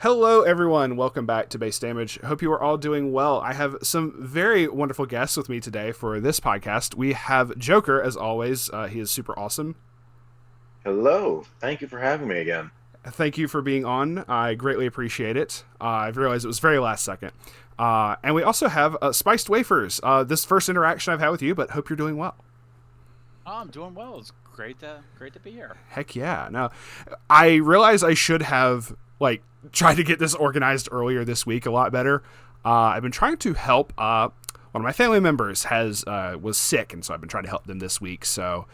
Hello, everyone. Welcome back to Base Damage. Hope you are all doing well. I have some very wonderful guests with me today for this podcast. We have Joker, as always. He is super awesome. Hello. Thank you for having me again. Thank you for being on. I greatly appreciate it. I've realized it was very last second. And we also have Spiced Wafers. This first interaction I've had with you, but hope you're doing well. Oh, I'm doing well. It's great to be here. Heck yeah. Now, I realize I should have, tried to get this organized earlier this week a lot better. I've been trying to help. One of my family members was sick, and so I've been trying to help them this week. So,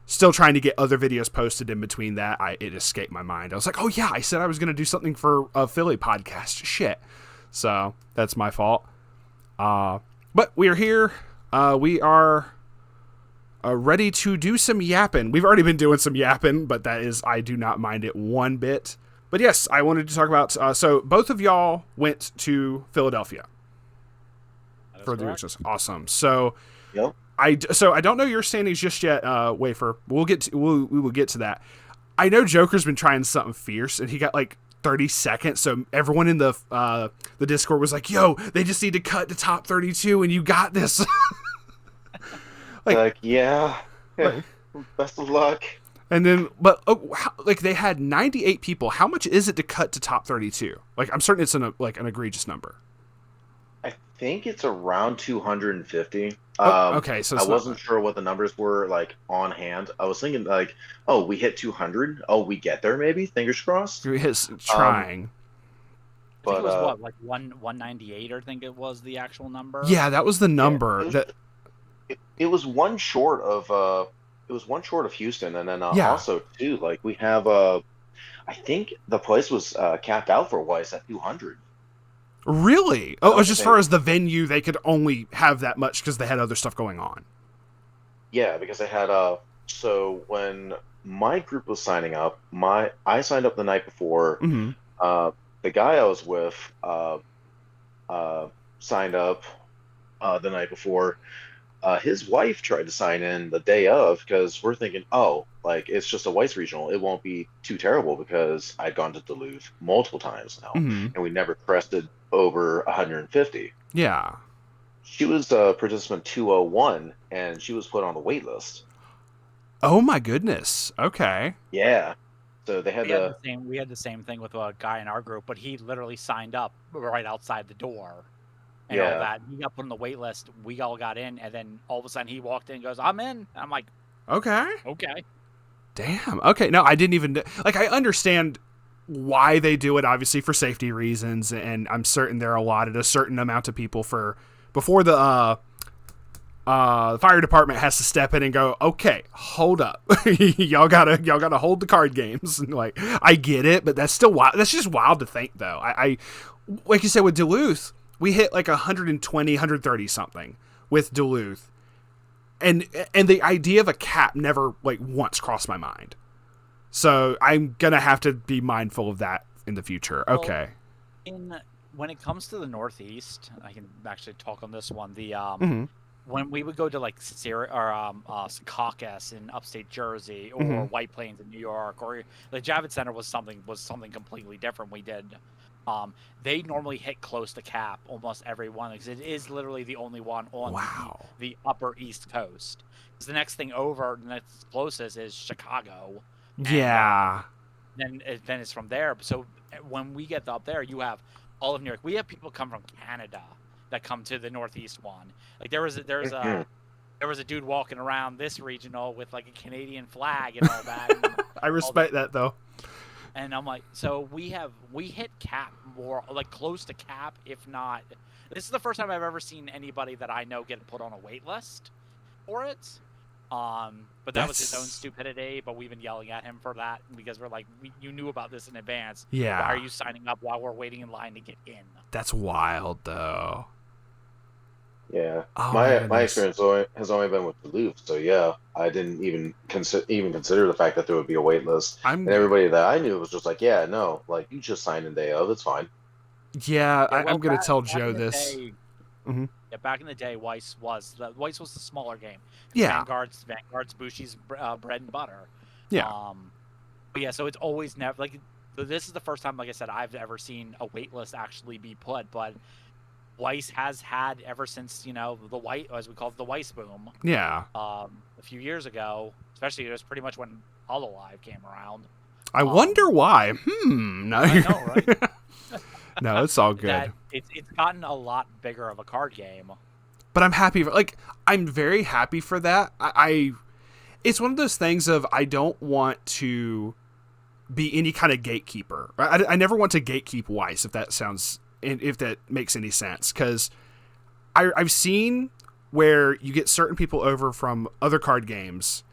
still trying to get other videos posted in between that. It escaped my mind. I was like, oh yeah, I said I was going to do something for a Philly podcast. Shit. So, that's my fault. But we are here. We are ready to do some yapping. We've already been doing some yapping, but I do not mind it one bit. But yes, I wanted to talk about, so both of y'all went to Philadelphia for the Reaches. Awesome. So, Yep. I don't know your standings just yet, Wafer. We will get to that. I know Joker's been trying something fierce, and he got 30 seconds. So everyone in the Discord was like, "Yo, they just need to cut to top 32, and you got this." Yeah. Best of luck. And then, they had 98 people. How much is it to cut to top 32? I'm certain it's an egregious number. I think it's around 250. Okay, so I wasn't sure what the numbers were on hand. I was thinking oh, we hit 200. Oh, we get there maybe. Fingers crossed. He's trying. I think it was 198, I think it was the actual number. Yeah, that was the number. It was one short of Houston, and then also too we have I think the place was capped out for Weiss at 200. Really? Oh, it was just far as the venue, they could only have that much because they had other stuff going on. Yeah, because they had so when my group was signing up, I signed up the night before. Mm-hmm. The guy I was with signed up the night before. His wife tried to sign in the day of because we're thinking, oh, it's just a Weiss regional. It won't be too terrible because I'd gone to Duluth multiple times now, and we never crested over 150. Yeah. She was participant 201, and she was put on the wait list. Oh my goodness. Okay. Yeah. So they had we had the same thing with a guy in our group, but he literally signed up right outside the door. And all that. He got put on the wait list. We all got in, and then all of a sudden he walked in and goes, "I'm in." And I'm like, okay. Damn. Okay. No, I didn't even I understand why they do it, obviously for safety reasons, and I'm certain they're allotted a certain amount of people before the fire department has to step in and go, okay, hold up, y'all gotta hold the card games. And I get it, but that's still wild. That's just wild to think, though. I like you said with Duluth. We hit 120, 130 something with Duluth. And the idea of a cap never once crossed my mind. So I'm going to have to be mindful of that in the future. Well, okay. When it comes to the Northeast, I can actually talk on this one. The when we would go to Secaucus in upstate Jersey or White Plains in New York, or the Javits Center was something completely different. We did. They normally hit close to cap almost every one because it is literally the only one on the upper East Coast. Because the next thing over, the next closest is Chicago. Yeah. Then it's from there. So when we get up there, you have all of New York. We have people come from Canada that come to the Northeast one. There was a dude walking around this regional with a Canadian flag and all that. And I respect that though. And I'm like, so we hit cap more, close to cap, if not. This is the first time I've ever seen anybody that I know get put on a wait list for it. But that was his own stupidity. But we've been yelling at him for that because we're you knew about this in advance. Yeah. Why are you signing up while we're waiting in line to get in? That's wild, though. Yeah, oh, my experience has only been with Duluth, so yeah, I didn't even consider the fact that there would be a wait list. And everybody that I knew was just yeah, no, you just signed in day of, it's fine. Yeah, I'm gonna tell Joe this. Yeah, back in the day, Weiss was the smaller game. Yeah, Vanguard's Bushi's bread and butter. Yeah. But yeah, so it's always never So this is the first time, like I said, I've ever seen a waitlist actually be put. But Weiss has had ever since, you know, the as we call it, the Weiss boom. Yeah. A few years ago, especially it was pretty much when Hololive came around. I wonder why. No, I know, right? No, it's all good. It's gotten a lot bigger of a card game. But I'm happy. I'm very happy for that. It's one of those things of I don't want to be any kind of gatekeeper. I never want to gatekeep Weiss, if that makes any sense. Because I've seen where you get certain people over from other card games,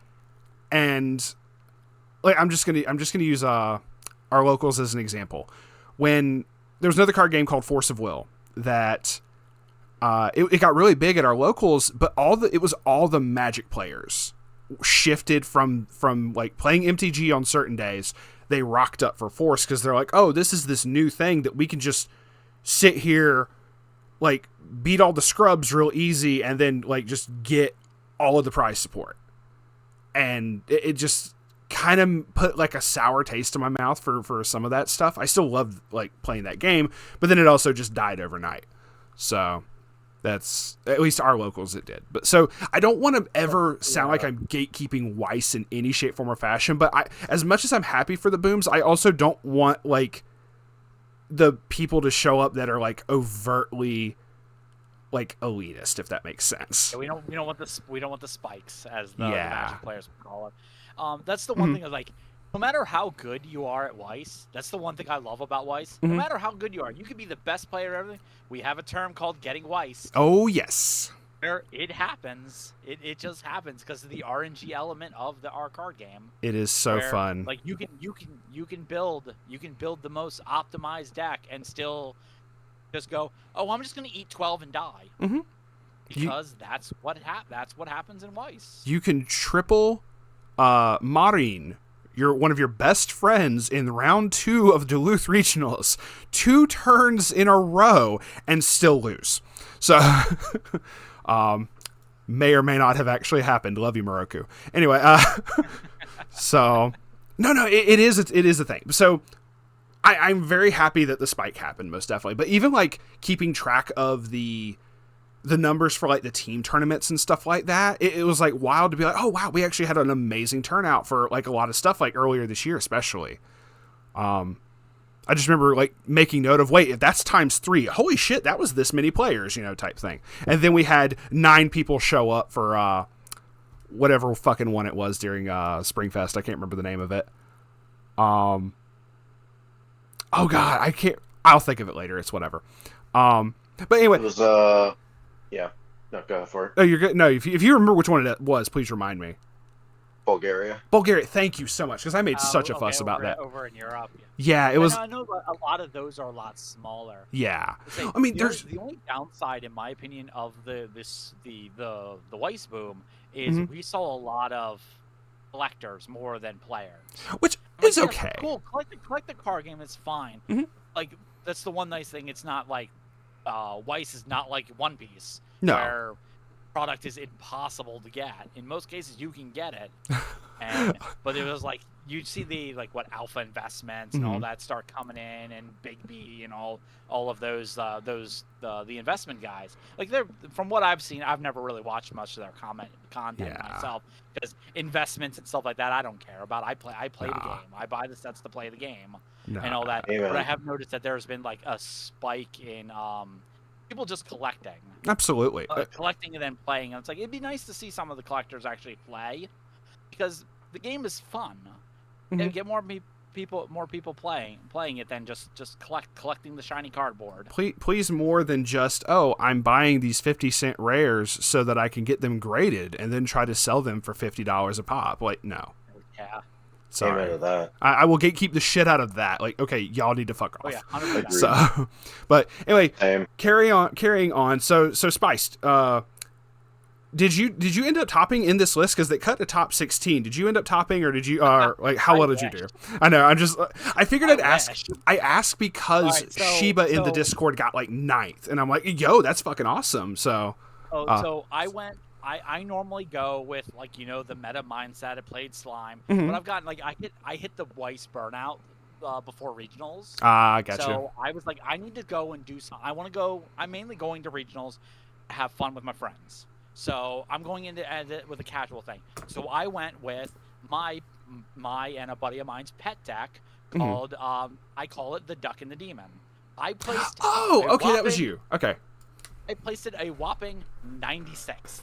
and like I'm just gonna use our locals as an example. When there was another card game called Force of Will that it got really big at our locals, but it was all the Magic players shifted from like playing MTG on certain days. They rocked up for Force because they're like, oh, this is this new thing that we can just sit here, like beat all the scrubs real easy, and then like just get all of the prize support. And it just kind of put like a sour taste in my mouth for some of that stuff. I still love like playing that game, but then it also just died overnight. So that's at least our locals it did. But so I don't want to ever sound like I'm gatekeeping Weiss in any shape, form, or fashion. But as much as I'm happy for the booms, I also don't want like the people to show up that are like overtly like elitist, if that makes sense. Yeah, we don't want the spikes, as the Magic players would call it. That's the one thing is like, no matter how good you are at Weiss, that's the one thing I love about Weiss. No matter how good you are, you could be the best player ever. We have a term called getting Weiss. Oh, yes. Where it happens. It just happens because of the RNG element of our card game. It is so fun. Like you can build the most optimized deck and still just go, oh, I'm just gonna eat 12 and die. Mm-hmm. Because that's what happens in Weiss. You can triple Marin, one of your best friends, in round 2 of Duluth Regionals, 2 turns in a row, and still lose. So, may or may not have actually happened. Love you, Moroku. Anyway, so no, it is a thing. So I'm very happy that the spike happened, most definitely. But even like keeping track of the numbers for like the team tournaments and stuff like that, it was like wild to be like, oh wow, we actually had an amazing turnout for like a lot of stuff, like earlier this year especially. I just remember like making note of, wait, if that's times 3, holy shit, that was this many players, type thing. And then we had 9 people show up for whatever fucking one it was during Springfest. I can't remember the name of it. Oh god, I'll think of it later. It's whatever. But anyway, it was yeah. No, go for it. Oh, you're good. No, if you remember which one it was, please remind me. Bulgaria. Thank you so much, because I made such a fuss about that. Over in Europe. Yeah, it was. I know a lot of those are a lot smaller. Yeah, I mean, there's the only downside, in my opinion, of the Weiss boom is we saw a lot of collectors more than players, which is okay. Cool, collect the card game. It's fine. Like that's the one nice thing. It's not like Weiss is not like One Piece, where product is impossible to get. In most cases, you can get it, but it was like you'd see the Alpha Investments and all that start coming in, and Big B and all of those the investment guys. Like they're, from what I've seen, I've never really watched much of their content myself, because investments and stuff like that I don't care about. I play the game. I buy the sets to play the game and all that. Amen. But I have noticed that there's been like a spike in people just collecting. Absolutely. Collecting and then playing. And it's like, it'd be nice to see some of the collectors actually play, because the game is fun. And get more people playing it than just collecting the shiny cardboard. Please more than just, oh, I'm buying these 50-cent rares so that I can get them graded and then try to sell them for $50 a pop. Like, no. Yeah. Sorry. Amen to that. I will gatekeep the shit out of that. Like, okay, y'all need to fuck off. Oh yeah, 100%. So, but anyway, carrying on. So Spiced. Did you end up topping in this list, because they cut the top 16? Did you end up topping, or did you? Like, how well did you do? I know. I figured I'd ask. I asked because Shiba in the Discord got like 9th, and I'm like, yo, that's fucking awesome. So. So I went. I normally go with the meta mindset. I played slime, but I've gotten I hit the Weiss burnout before regionals. Ah, gotcha. So I was like, I need to go and do something. I'm mainly going to regionals, have fun with my friends. So I'm going into it with a casual thing. So I went with my and a buddy of mine's pet deck called I call it the Duck and the Demon. I placed. Oh, okay, that was you. Okay. I placed it a whopping 96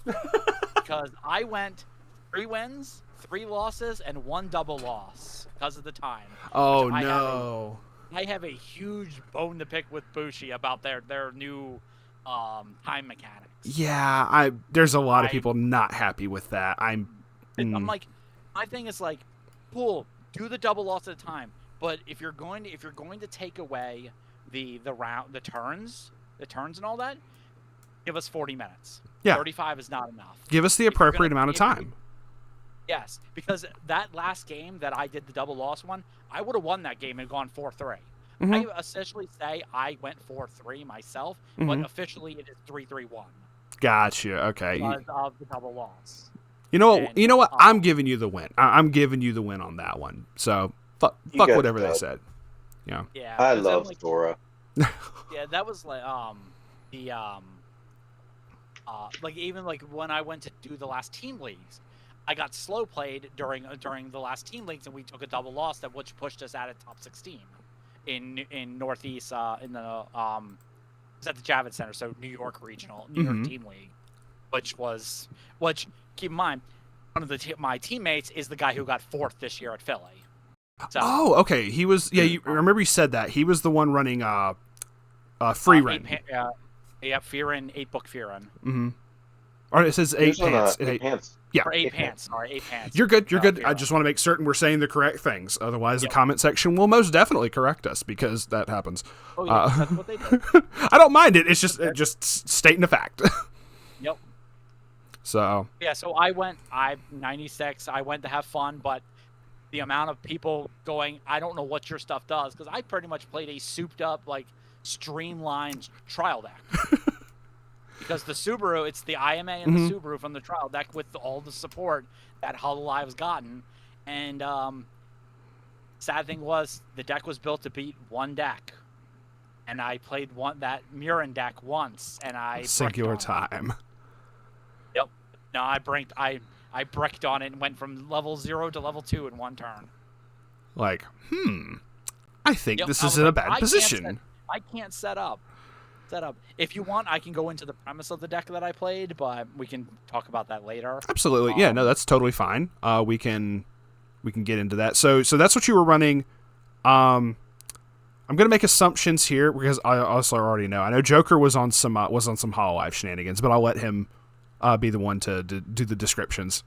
because I went 3 wins, 3 losses, and 1 double loss because of the time. Oh no. I have a huge bone to pick with Bushi about their new time mechanics. Yeah, there's a lot of people not happy with that. I'm like, my thing is like, cool, do the double loss at a time, but if you're going to take away the turns and all that, give us 40 minutes. Yeah. 35 is not enough. Give us the appropriate amount of time. Yes, because that last game that I did the double loss one, I would have won that game and gone 4-3. I essentially say I went 4-3 myself, but officially it is 3-3-1. Gotcha. Okay. Because of the double loss. You know what? I'm giving you the win. I'm giving you the win on that one. So fuck whatever they said. Yeah. Yeah. I love Dora. Yeah, that was like like even like when I went to do the last team leagues, I got slow played during the last team leagues, and we took a double loss which pushed us out of top 16 in Northeast in the it's at the Javits Center, so New York Regional, New York Team League, which keep in mind, one of my teammates is the guy who got 4th this year at Philly. So, oh, okay. He was I remember you said that. He was the one running free run. Fearin, 8-book Fearin. Mm-hmm. Or it says 8 pants. 8 pants. Yeah. Or 8 pants. Sorry, 8 pants. You're good. You're good. I just want to make certain we're saying the correct things. Otherwise, the comment section will most definitely correct us because that happens. Oh, yeah, that's what they did. I don't mind it. It's just stating a fact. Yep. So. Yeah, so I'm 96. I went to have fun, but the amount of people going, I don't know what your stuff does, because I pretty much played a souped up, like, streamlined trial deck. Because the Subaru, it's the IMA and the Subaru from the trial deck with all the support that Hololive's gotten. And sad thing was, the deck was built to beat one deck. And I played that Murin deck once, and I singular time. Yep. No, I bricked on it and went from level 0 to level 2 in one turn. Like, I think this is in a bad position. I can't set up. If you want, I can go into the premise of the deck that I played, but we can talk about that later. Absolutely. Yeah, no, that's totally fine. We can get into that. So that's what you were running. I'm gonna make assumptions here because I also already know. I know Joker was on some Hololive shenanigans, but I'll let him be the one to do the descriptions.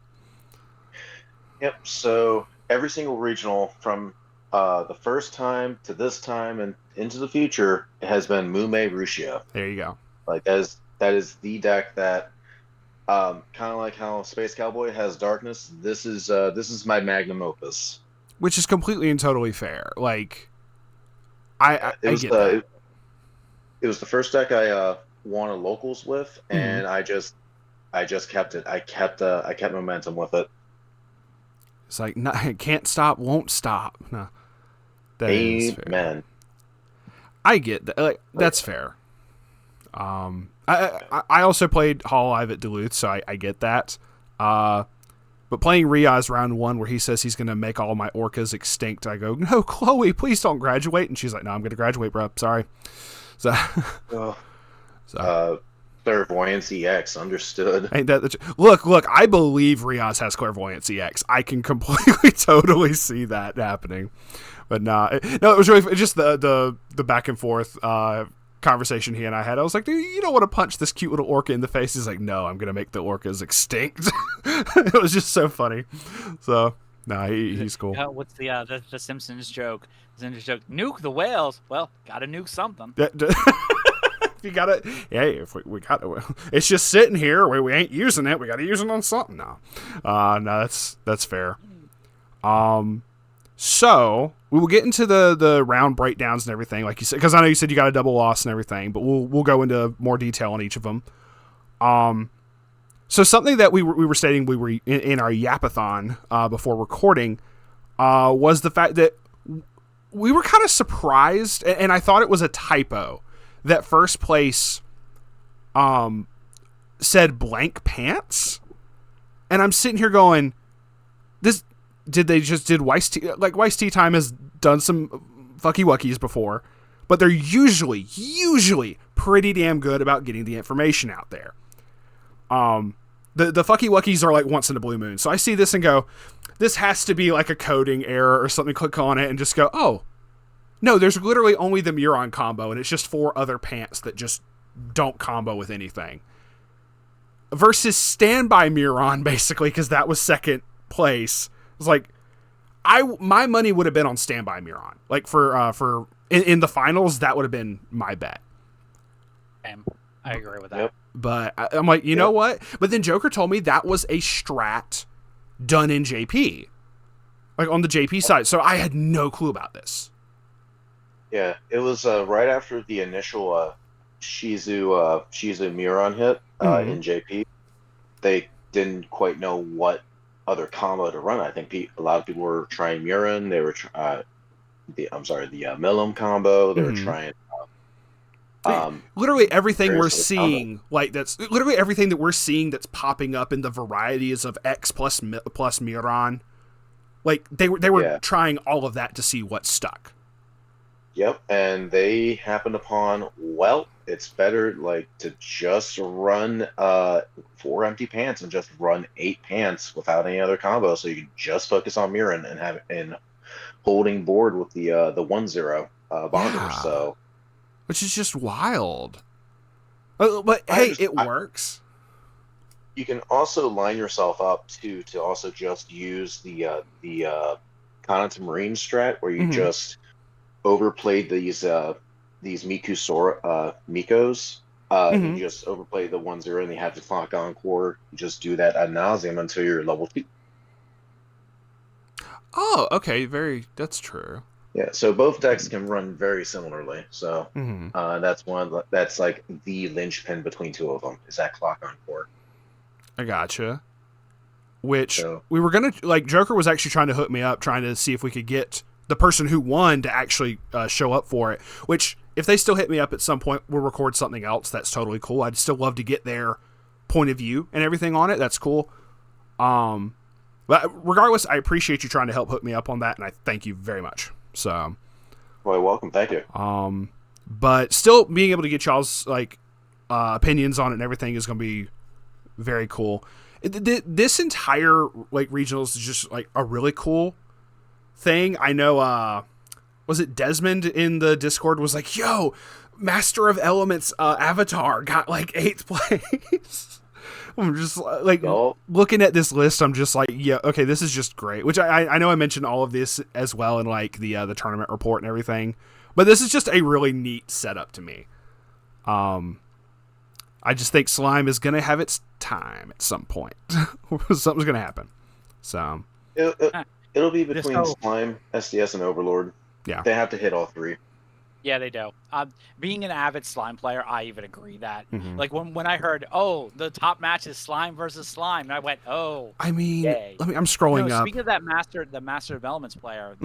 Yep. So every single regional from the first time to this time and into the future has been Mume Rushia. There you go. Like that is the deck that kind of like how Space Cowboy has Darkness. This is my magnum opus, which is completely and totally fair. Like I get that. It was the first deck I won a locals with, and I just kept it. I kept momentum with it. It's like can't stop, won't stop. No. That is fair. Amen. I get that. Like, that's fair. I also played Hololive at Duluth, so I get that. But playing Riaz round 1 where he says he's going to make all my orcas extinct, I go, no, Chloe, please don't graduate. And she's like, no, I'm going to graduate, bro. Sorry. So. Clairvoyancy X, understood. Ain't that look, I believe Riaz has Clairvoyancy X. I can completely, totally see that happening. But it was really just the back and forth conversation he and I had. I was like, dude, you don't want to punch this cute little orca in the face. He's like, no, I'm going to make the orcas extinct. It was just so funny. So, he's cool. What's the Simpsons joke? The Simpsons joke, nuke the whales. Well, got to nuke something. You gotta, if we got it, it's just sitting here. We ain't using it. We got to use it on something now. No, that's fair. So we will get into the round breakdowns and everything, like you said, because I know you said you got a double loss and everything, but we'll go into more detail on each of them. So something that we were stating we were in our yapathon before recording was the fact that we were kind of surprised, and I thought it was a typo, that first place said blank pants. And I'm sitting here going, did Weiss Tea, like Weiss Tea Time has done some fucky wuckies before, but they're usually pretty damn good about getting the information out there. The fucky wuckies are like once in a blue moon. So I see this and go, this has to be like a coding error or something. Click on it and just go, oh, no, there's literally only the Muron combo, and it's just 4 other pants that just don't combo with anything. Versus Standby Muron, basically, because that was second place. It was like, my money would have been on Standby Muron. Like for in the finals, that would have been my bet. I agree with that. Yep. But I'm like, you know what? But then Joker told me that was a strat done in JP. Like on the JP side. So I had no clue about this. Yeah, it was right after the initial Shizu Muron hit in JP. They didn't quite know what other combo to run. I think a lot of people were trying Muron. They were the Millum combo. They were trying. Literally everything we're seeing, like that's literally everything that we're seeing that's popping up in the varieties of X plus Muron. Like they were trying all of that to see what stuck. Yep, and they happened upon, well, it's better like to just run 4 empty pants and just run 8 pants without any other combo, so you can just focus on Muron and have holding board with the 1-0 bonder. Yeah. So. Which is just wild. But hey, it works. You can also line yourself up to also just use the Kanata Marine strat, where you just overplayed these Mikos. You just overplay the 1-0 and you have to clock encore. You just do that ad nauseum until you're level 2. Oh, okay. That's true. Yeah, so both decks can run very similarly. So that's like the linchpin between 2 of them, is that clock encore. I gotcha. Which we were gonna like. Joker was actually trying to hook me up, trying to see if we could get the person who won to actually show up for it. Which, if they still hit me up at some point, we'll record something else. That's totally cool. I'd still love to get their point of view and everything on it. That's cool. But regardless, I appreciate you trying to help hook me up on that, and I thank you very much. So, well, welcome. Thank you. But still being able to get y'all's like opinions on it and everything is going to be very cool. This entire like regionals is just like a really cool thing. I know. Was it Desmond in the Discord was like, "Yo, Master of Elements Avatar got like 8th place." I'm just like looking at this list. I'm just like, yeah, okay, this is just great. Which I know I mentioned all of this as well in like the tournament report and everything, but this is just a really neat setup to me. I just think Slime is gonna have its time at some point. Something's gonna happen. So it'll be between Slime, SDS, and Overlord. Yeah, they have to hit all 3. Yeah, they do. Being an avid Slime player, I even agree that. Like when I heard, oh, the top match is Slime versus Slime, and I went, oh. I mean, yay. I'm scrolling up. Speaking of that the Master of Elements player,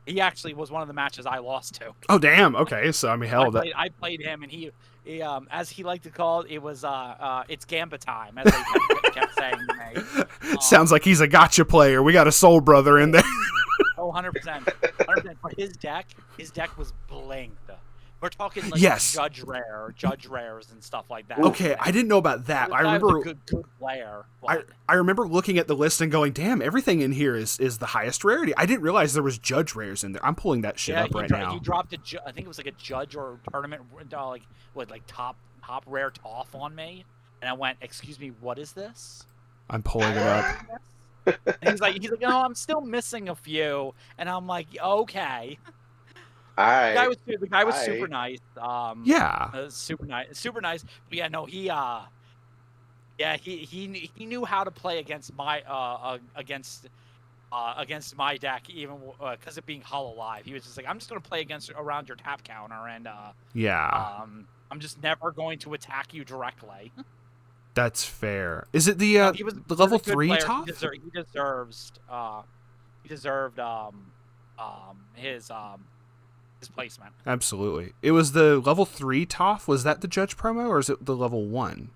he actually was one of the matches I lost to. Oh damn! Okay, so I mean, hell, I played him, and he as he liked to call it, it was it's Gamba time, as they kept saying to me. Sounds like he's a gotcha player. We got a soul brother in there. Oh, 100%. But his deck was blinged. We're talking like judge rares and stuff like that. Okay, I didn't know about that. I remember a good player. I remember looking at the list and going, "Damn, everything in here is the highest rarity." I didn't realize there was judge rares in there. I'm pulling that shit up right now. He dropped I think it was like a judge or tournament like top rare toff on me, and I went, "Excuse me, what is this?" I'm pulling it up. And he's like, no, I'm still missing a few, and I'm like, okay. The guy was super nice. Super nice. But yeah, no, he knew how to play against my against my deck, even because of being Hollow Live. He was just like, I'm just gonna play around your tap counter, and I'm just never going to attack you directly. That's fair. Is it the level 3 top? He deserved his placement. Absolutely. It was the level 3 Toph. Was that the judge promo, or is it the level 1?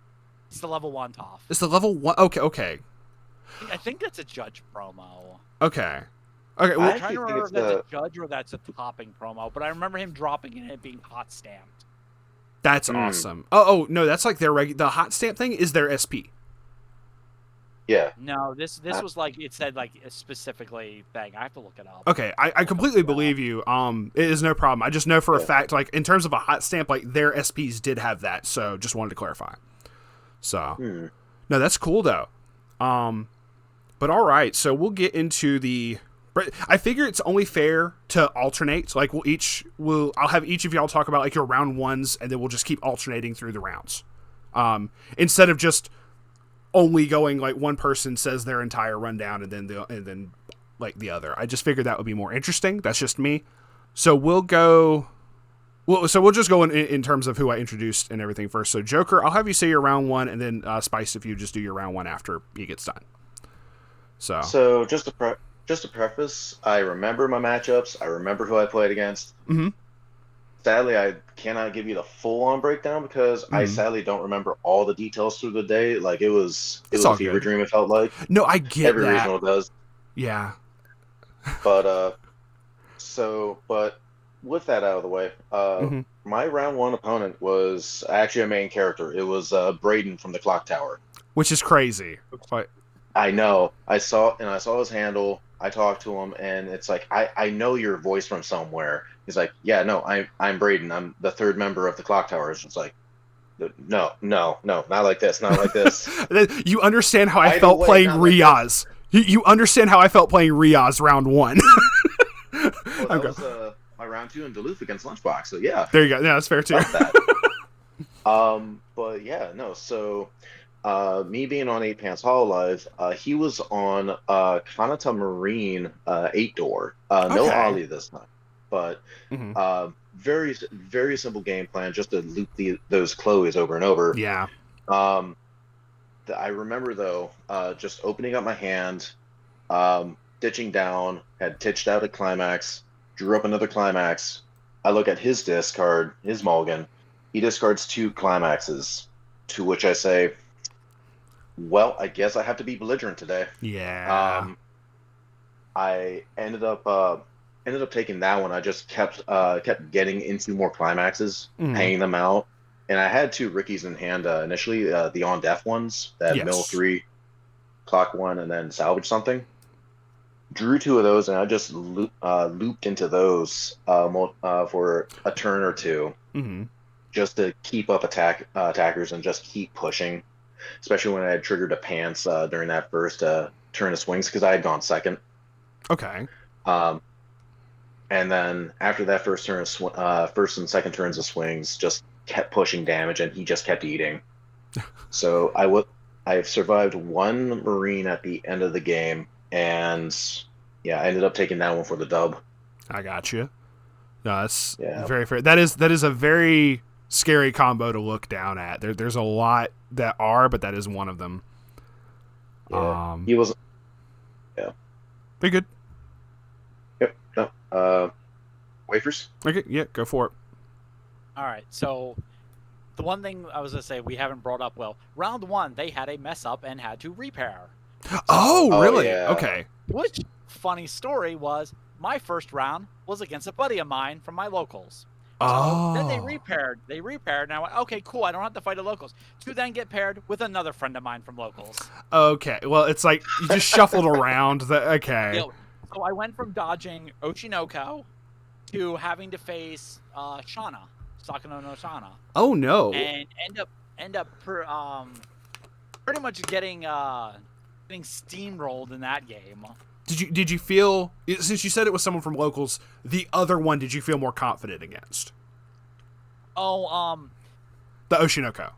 It's the level 1 Toph. It's the level 1. Okay. I think that's a judge promo. Okay. Well, I'm trying to remember if that's a judge or that's a topping promo, but I remember him dropping it and it being hot stamped. That's awesome. Oh no, that's like the hot stamp thing is their SP. Yeah. No, this was like it said like specifically thing. I have to look it up. Okay, I completely believe you. It is no problem. I just know for a fact, like in terms of a hot stamp, like their SPs did have that. So just wanted to clarify. So no, that's cool though. But all right, so we'll get into the. I figure it's only fair to alternate. Like I'll have each of y'all talk about like your round ones, and then we'll just keep alternating through the rounds. Instead of just only going like one person says their entire rundown and then like the other. I just figured that would be more interesting. That's just me. So we'll go. We'll just go in terms of who I introduced and everything first. So Joker, I'll have you say your round one, and then Spice, if you just do your round one after he gets done. So just to preface, I remember my matchups. I remember who I played against. Mm-hmm. Sadly, I cannot give you the full-on breakdown because I sadly don't remember all the details through the day. Like it was a fever dream. It felt like. No, I get every that. regional does. Yeah. But with that out of the way, my round one opponent was actually a main character. It was Braden from the Clock Tower, which is crazy. I know. I saw his handle. I talked to him, and it's like I know your voice from somewhere. He's like, yeah, no, I'm Braden. I'm the third member of the Clock Tower. It's just like, no, not like this, not like this. You understand how I felt playing Riaz. Like you understand how I felt playing Riaz round one. Well, that was my round two in Duluth against Lunchbox. So yeah, there you go. Yeah, that's fair too. But yeah, no. So me being on 8 Pants Hololive, he was on Kanata Marine 8-door. No Ollie this time. But very, very simple game plan just to loop those Chloes over and over. Yeah. I remember, though, just opening up my hand, ditching down, had titched out a climax, drew up another climax. I look at his discard, his mulligan. He discards 2 climaxes, to which I say, well, I guess I have to be belligerent today. Yeah. I ended up taking that one. I just kept getting into more climaxes, hanging them out, and I had 2 Rickies in hand initially, the on death ones, that mill 3, clock 1, and then salvage something. Drew 2 of those, and I just looped into those for a turn or 2, just to keep up attackers and just keep pushing. Especially when I had triggered a pants during that first turn of swings, because I had gone second. Okay. And then after that first and second turns of swings, just kept pushing damage, and he just kept eating. So I've survived 1 Marine at the end of the game, and yeah, I ended up taking that one for the dub. I got you. No, that's very fair. That is a very scary combo to look down at. There's a lot that are, but that is one of them. Yeah. He was. Yeah. Very good. Yep. No. Wafers. Okay. Yeah. Go for it. All right. So the one thing I was gonna say we haven't brought up. Well, round 1 they had a mess up and had to repair. Oh, really? Yeah. Okay. Which funny story was my first round was against a buddy of mine from my locals. So then they repaired, and I went, okay, cool, I don't have to fight the locals. To then get paired with another friend of mine from locals. Okay, well, it's like you just shuffled around. Okay. So I went from dodging Oshinoko to having to face Shauna, Sakano no Shauna. Oh, no. And end up pretty much getting steamrolled in that game. Did you feel, since you said it was someone from locals, the other one did you feel more confident against? Oh, the Oshinoko.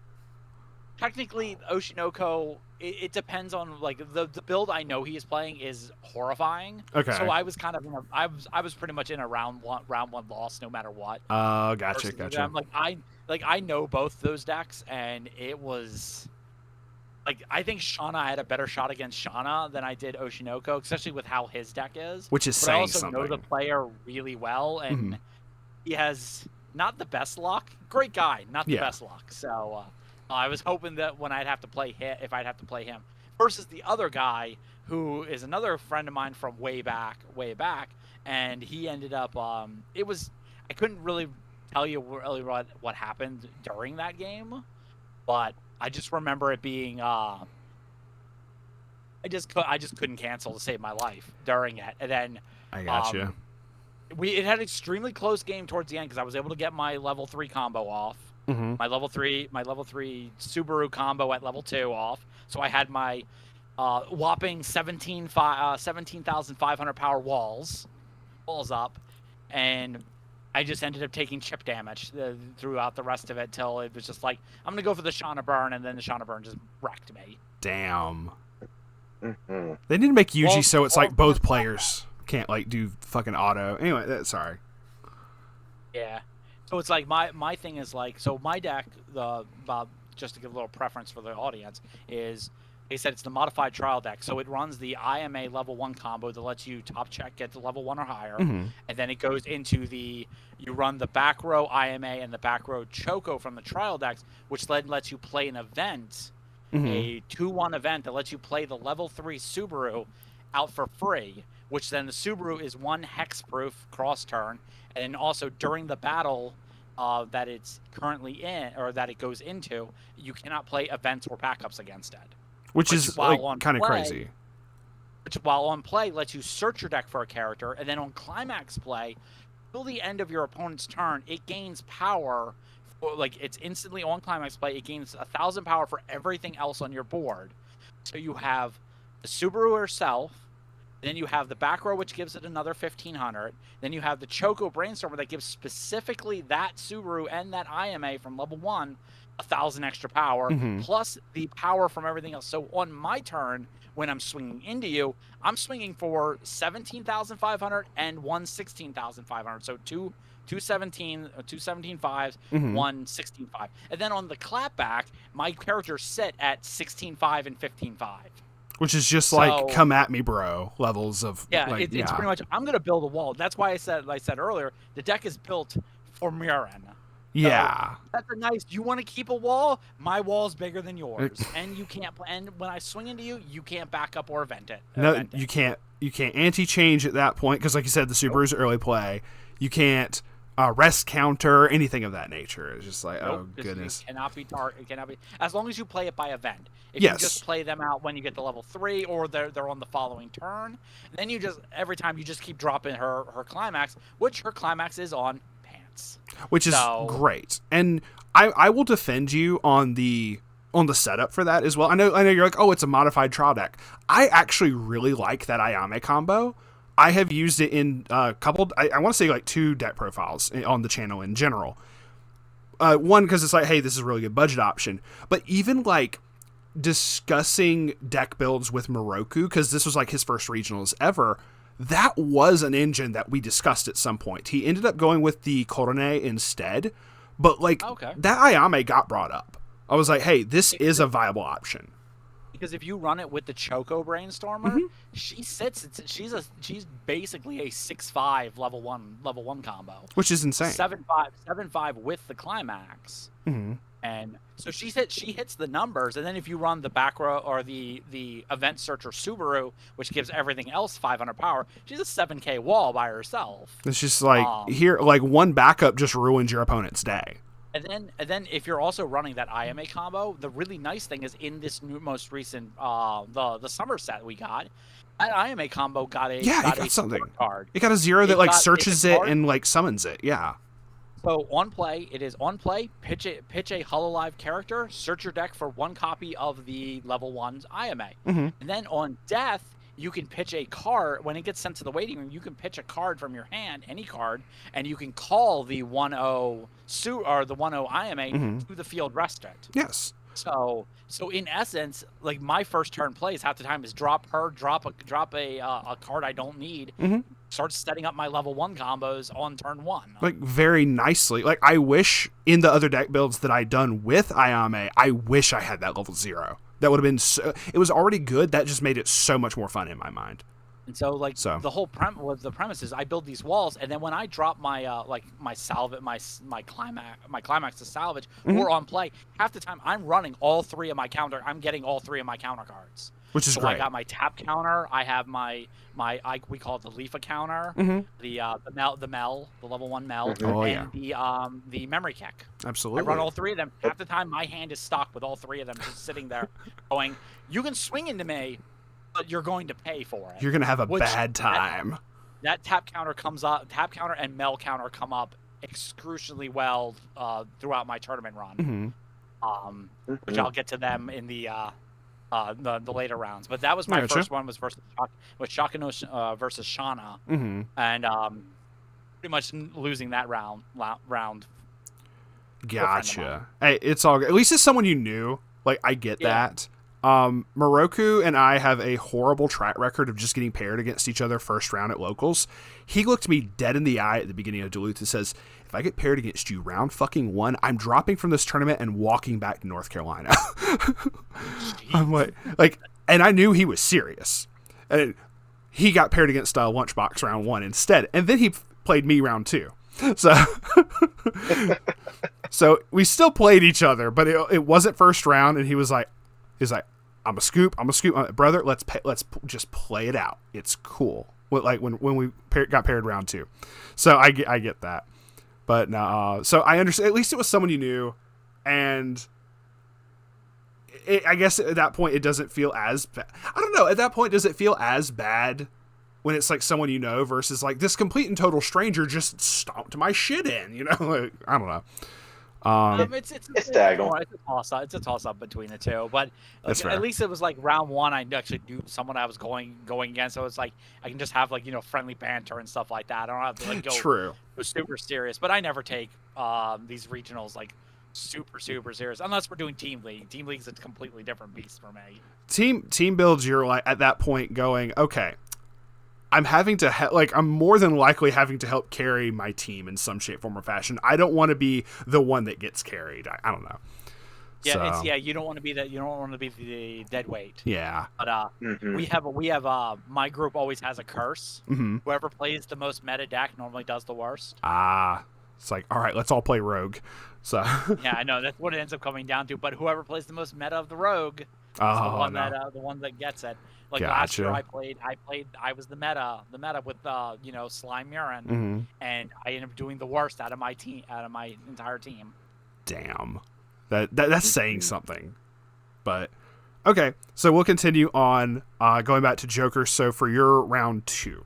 Technically, Oshinoko, it depends on like the build I know he is playing is horrifying. Okay. So I was kind of I was pretty much in a round one loss no matter what. Gotcha. I know both those decks, and it was like I think Shauna had a better shot against Shauna than I did Oshinoko, especially with how his deck is. Which is but saying I also something. know the player really well, and Mhm. he has not the best luck. Great guy, not the Yeah. best luck. So I was hoping that when I'd have to play him versus the other guy who is another friend of mine from way back, and he ended up. I couldn't really tell you really what happened during that game, but I just remember it being. I just couldn't cancel to save my life during it, and then. I gotcha. It had an extremely close game towards the end because I was able to get my level 3 combo off, Mm-hmm. my level 3 Subaru combo at level 2 off. So I had my whopping 17,500 power walls up, and I just ended up taking chip damage throughout the rest of it till it was just like I'm gonna go for the Shauna Burn, and then the Shauna Burn just wrecked me. Damn. Mm-hmm. They need to make Yuji so it's like both players can't like do fucking auto. Anyway, sorry. Yeah. So it's like my thing is like, so my deck, just to give a little preference for the audience, is they said it's the modified trial deck. So it runs the IMA level 1 combo that lets you top check, get to level 1 or higher. Mm-hmm. And then it goes into you run the back row IMA and the back row Choco from the trial decks, which then lets you play an event, Mm-hmm. a 2-1 event that lets you play the level 3 Subaru out for free, which then the Subaru is 1 hexproof cross turn, and then also during the battle that it's currently in or that it goes into, you cannot play events or backups against it. Which is like kind of play, crazy. Which while on play lets you search your deck for a character, and then on climax play, till the end of your opponent's turn, it gains power. Like it's instantly on climax play, it gains 1,000 power for everything else on your board. So you have the Subaru herself, then you have the back row, which gives it another 1,500. Then you have the Choco Brainstormer that gives specifically that Subaru and that IMA from level 1 1,000 extra power, Mm-hmm. plus the power from everything else. So on my turn, when I'm swinging into you, I'm swinging for 17,500 and 16,500. So two 17.5s, Mm-hmm. 16.5. And then on the clapback, my characters sit at 16.5 and 15.5. Which is just like come at me, bro. Levels of it's pretty much. I'm gonna build a wall. That's why I said earlier, the deck is built for Muren. Yeah. So that's a nice. You want to keep a wall? My wall's bigger than yours, and you can't. And when I swing into you, you can't back up or event it. You can't. You can't anti-change at that point because, like you said, the Subaru's early play. You can't rest counter, anything of that nature. It's just like, oh goodness. It cannot be It cannot be, as long as you play it by event. If Yes. you just play them out when you get to level 3 or they're on the following turn, then you just every time you just keep dropping her climax, which her climax is on pants. Which is great. And I will defend you on the setup for that as well. I know you're like, oh, it's a modified trial deck. I actually really like that Ayame combo. I have used it in a couple, I want to say like 2 deck profiles on the channel in general. One, because it's like, hey, this is a really good budget option. But even like discussing deck builds with Moroku, because this was like his first regionals ever, that was an engine that we discussed at some point. He ended up going with the Korone instead. But like that Ayame got brought up. I was like, hey, this is a viable option. Because if you run it with the Choco Brainstormer, she sits. She's basically a 6/5 level one combo, which is insane. 7/5 with the climax, and so she hits the numbers. And then if you run the back row or the event searcher Subaru, which gives everything else 500 power, she's a 7K wall by herself. It's just like here, like one backup just ruins your opponent's day. And then if you're also running that IMA combo, the really nice thing is in this most recent the summer set we got, that IMA combo got a something card. It got a 0 that like searches it and like summons it. Yeah. So on play, pitch a Hololive character, search your deck for 1 copy of the level 1's IMA. And then on death, you can pitch a card. When it gets sent to the waiting room, you can pitch a card from your hand, any card, and you can call the 1/0 or the 1/0 IMA to the field restaurant. Yes. So in essence, like my first turn plays half the time is drop a card I don't need. Start setting up my level 1 combos on turn 1. Like very nicely. Like I wish in the other deck builds that I'd done with Ayame, I wish I had that level 0. That would have been so, it was already good. That just made it so much more fun in my mind. And so, like, the whole premise is I build these walls, and then when I drop my my climax to salvage or on play, half the time I'm running all three of my counter. I'm getting all three of my counter cards, which is so great. I got my tap counter. I have we call it the Leafa counter, the level 1 Mel, and the memory kick. Absolutely, I run all three of them. Half the time my hand is stocked with all three of them, just sitting there, going, "You can swing into me, but you're going to pay for it. You're going to have a bad time." That tap counter comes up. Tap counter and Mel counter come up excruciatingly well throughout my tournament run. Which I'll get to them in the later rounds. But that was my first one. Was Shakano versus Shauna, and pretty much losing that round. Gotcha. Hey, it's all good. At least it's someone you knew. Like, I get that. Moroku and I have a horrible track record of just getting paired against each other first round at locals. He looked me dead in the eye at the beginning of Duluth and says, "If I get paired against you round fucking 1, I'm dropping from this tournament and walking back to North Carolina." I'm like, and I knew he was serious. And he got paired against Lunchbox round 1 instead, and then he played me round 2. So we still played each other, but it wasn't first round, and he's like, I'm a scoop, brother. Let's just play it out. It's cool. Like when we got paired round 2, so I get that. But no, so I understand. At least it was someone you knew, and I guess at that point it doesn't feel as bad. I don't know. At that point, does it feel as bad when it's like someone you know versus like this complete and total stranger just stomped my shit in? You know, like, I don't know. It's diagonal. It's a toss up between the two, but at least it was like round 1. I actually knew someone I was going against, so it's like I can just have like friendly banter and stuff like that. I don't have to like go super serious. But I never take these regionals like super serious unless we're doing team league. Team league's a completely different beast for me. Team builds, you're like at that point going, okay, I'm having to I'm more than likely having to help carry my team in some shape, form, or fashion. I don't want to be the one that gets carried. I don't know. Yeah, so. You don't want to be that. You don't want to be the dead weight. Yeah. But we have my group always has a curse. Whoever plays the most meta deck normally does the worst. It's like, all right, let's all play rogue. So yeah, I know that's what it ends up coming down to. But whoever plays the most meta of the rogue is the one that gets it. Like last year, I was the meta with Slime Murin, and I ended up doing the worst out of my entire team. Damn, that's saying something. But okay, so we'll continue on going back to Joker. So for your round 2.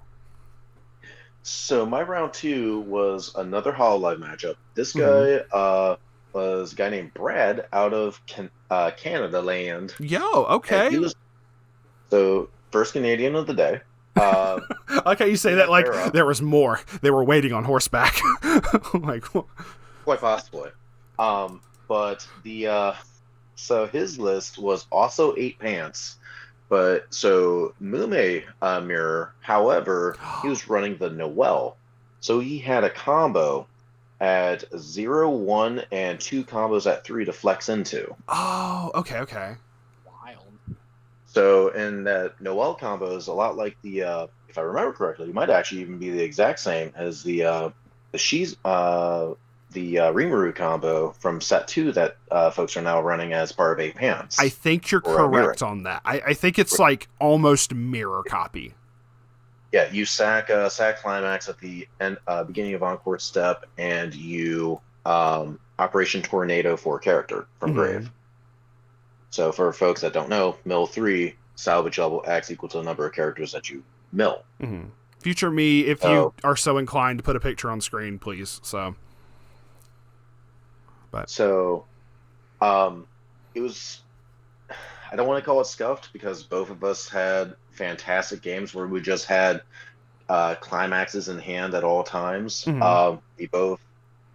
So my round 2 was another Hololive matchup. This guy was a guy named Brad out of Canada land. Yo, okay. So, first Canadian of the day. I like how you say that like there was more. They were waiting on horseback. Like, quite possibly. But so his list was also 8 pants. But so Mume mirror, however, he was running the Noel. So he had a combo at 0, 1, and 2 combos at 3 to flex into. Oh, okay. So, and that Noel combo is a lot like the, if I remember correctly, it might actually even be the exact same as the Rimuru combo from set 2 that folks are now running as part of 8 pants. I think you're correct on that. I think it's like almost mirror copy. Yeah, you sack climax at the end, beginning of Encore step, and you Operation Tornado for character from Grave. So for folks that don't know, mill 3, salvage level X equal to the number of characters that you mill. Future me, if you are so inclined to put a picture on screen, please. So, it was. I don't want to call it scuffed because both of us had fantastic games where we just had climaxes in hand at all times. We both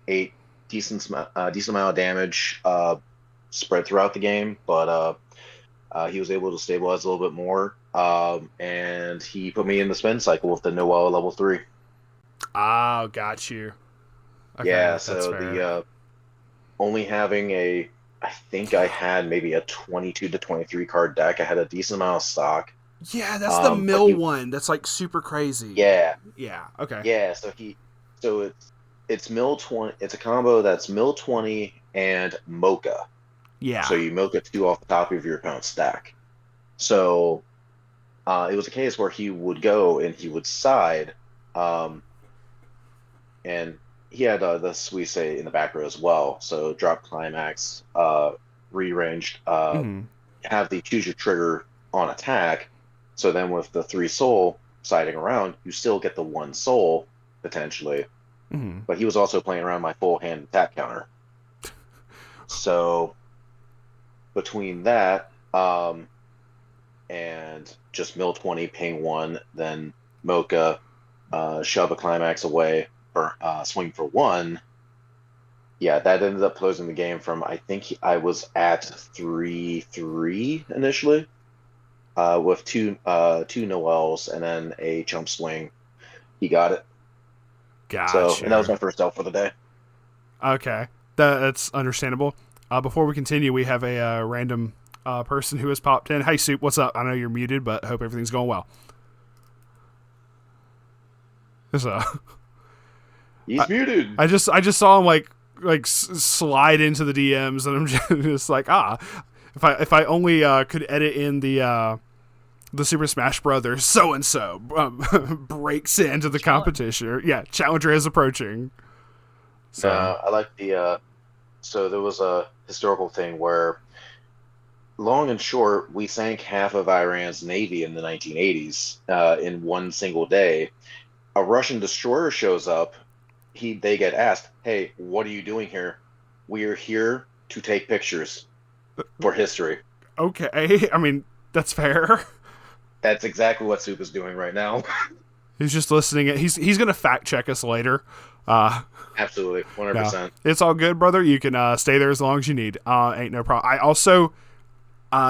ate decent amount of damage. Spread throughout the game, but he was able to stabilize a little bit more, and he put me in the spin cycle with the Noel level 3. Got you. Okay, yeah, so the only having a I think I had maybe a 22 to 23 card deck. I had a decent amount of stock. Yeah, that's the But mill one. That's like super crazy. yeah, Yeah. Okay. yeah. So it's mill 20. It's a combo that's mill 20 and mocha. Yeah. So you mocha two off the top of your opponent's stack. So it was a case where he would go and he would side, um, and he had the Suisse in the back row as well. So drop climax, rearranged, Hmm. have the choose your trigger on attack. So then with the 3 soul siding around, you still get the 1 soul potentially. Hmm. But he was also playing around my full hand attack counter. So between that, and just mill 20, ping 1, then mocha, shove a climax away, or swing for 1. Yeah, that ended up closing the game from, I think I was at 3-3 initially, with two Noels and then a chump swing. He got it. So, and that was Gotcha. my first out for the day. Okay. That's understandable. Before we continue, we have a random person who has popped in. Hey, Soup, what's up? I know you're muted, but hope everything's going well. So, He's muted. I just saw him slide into the DMs, and I'm just like, if I only could edit in the Super Smash Brothers so and so breaks into the competition. Yeah, challenger is approaching. So I like the so there was a historical thing where, long and short, we sank half of Iran's navy in the 1980s in one single day. A Russian destroyer shows up. They get asked, "Hey, what are you doing here?" "We are here to take pictures for history." okay, I mean that's fair. That's exactly what Soup is doing right now. He's just listening. He's gonna fact check us later. Absolutely, No, 100%. it's all good, brother. You can stay there as long as you need. Ain't no problem. I also,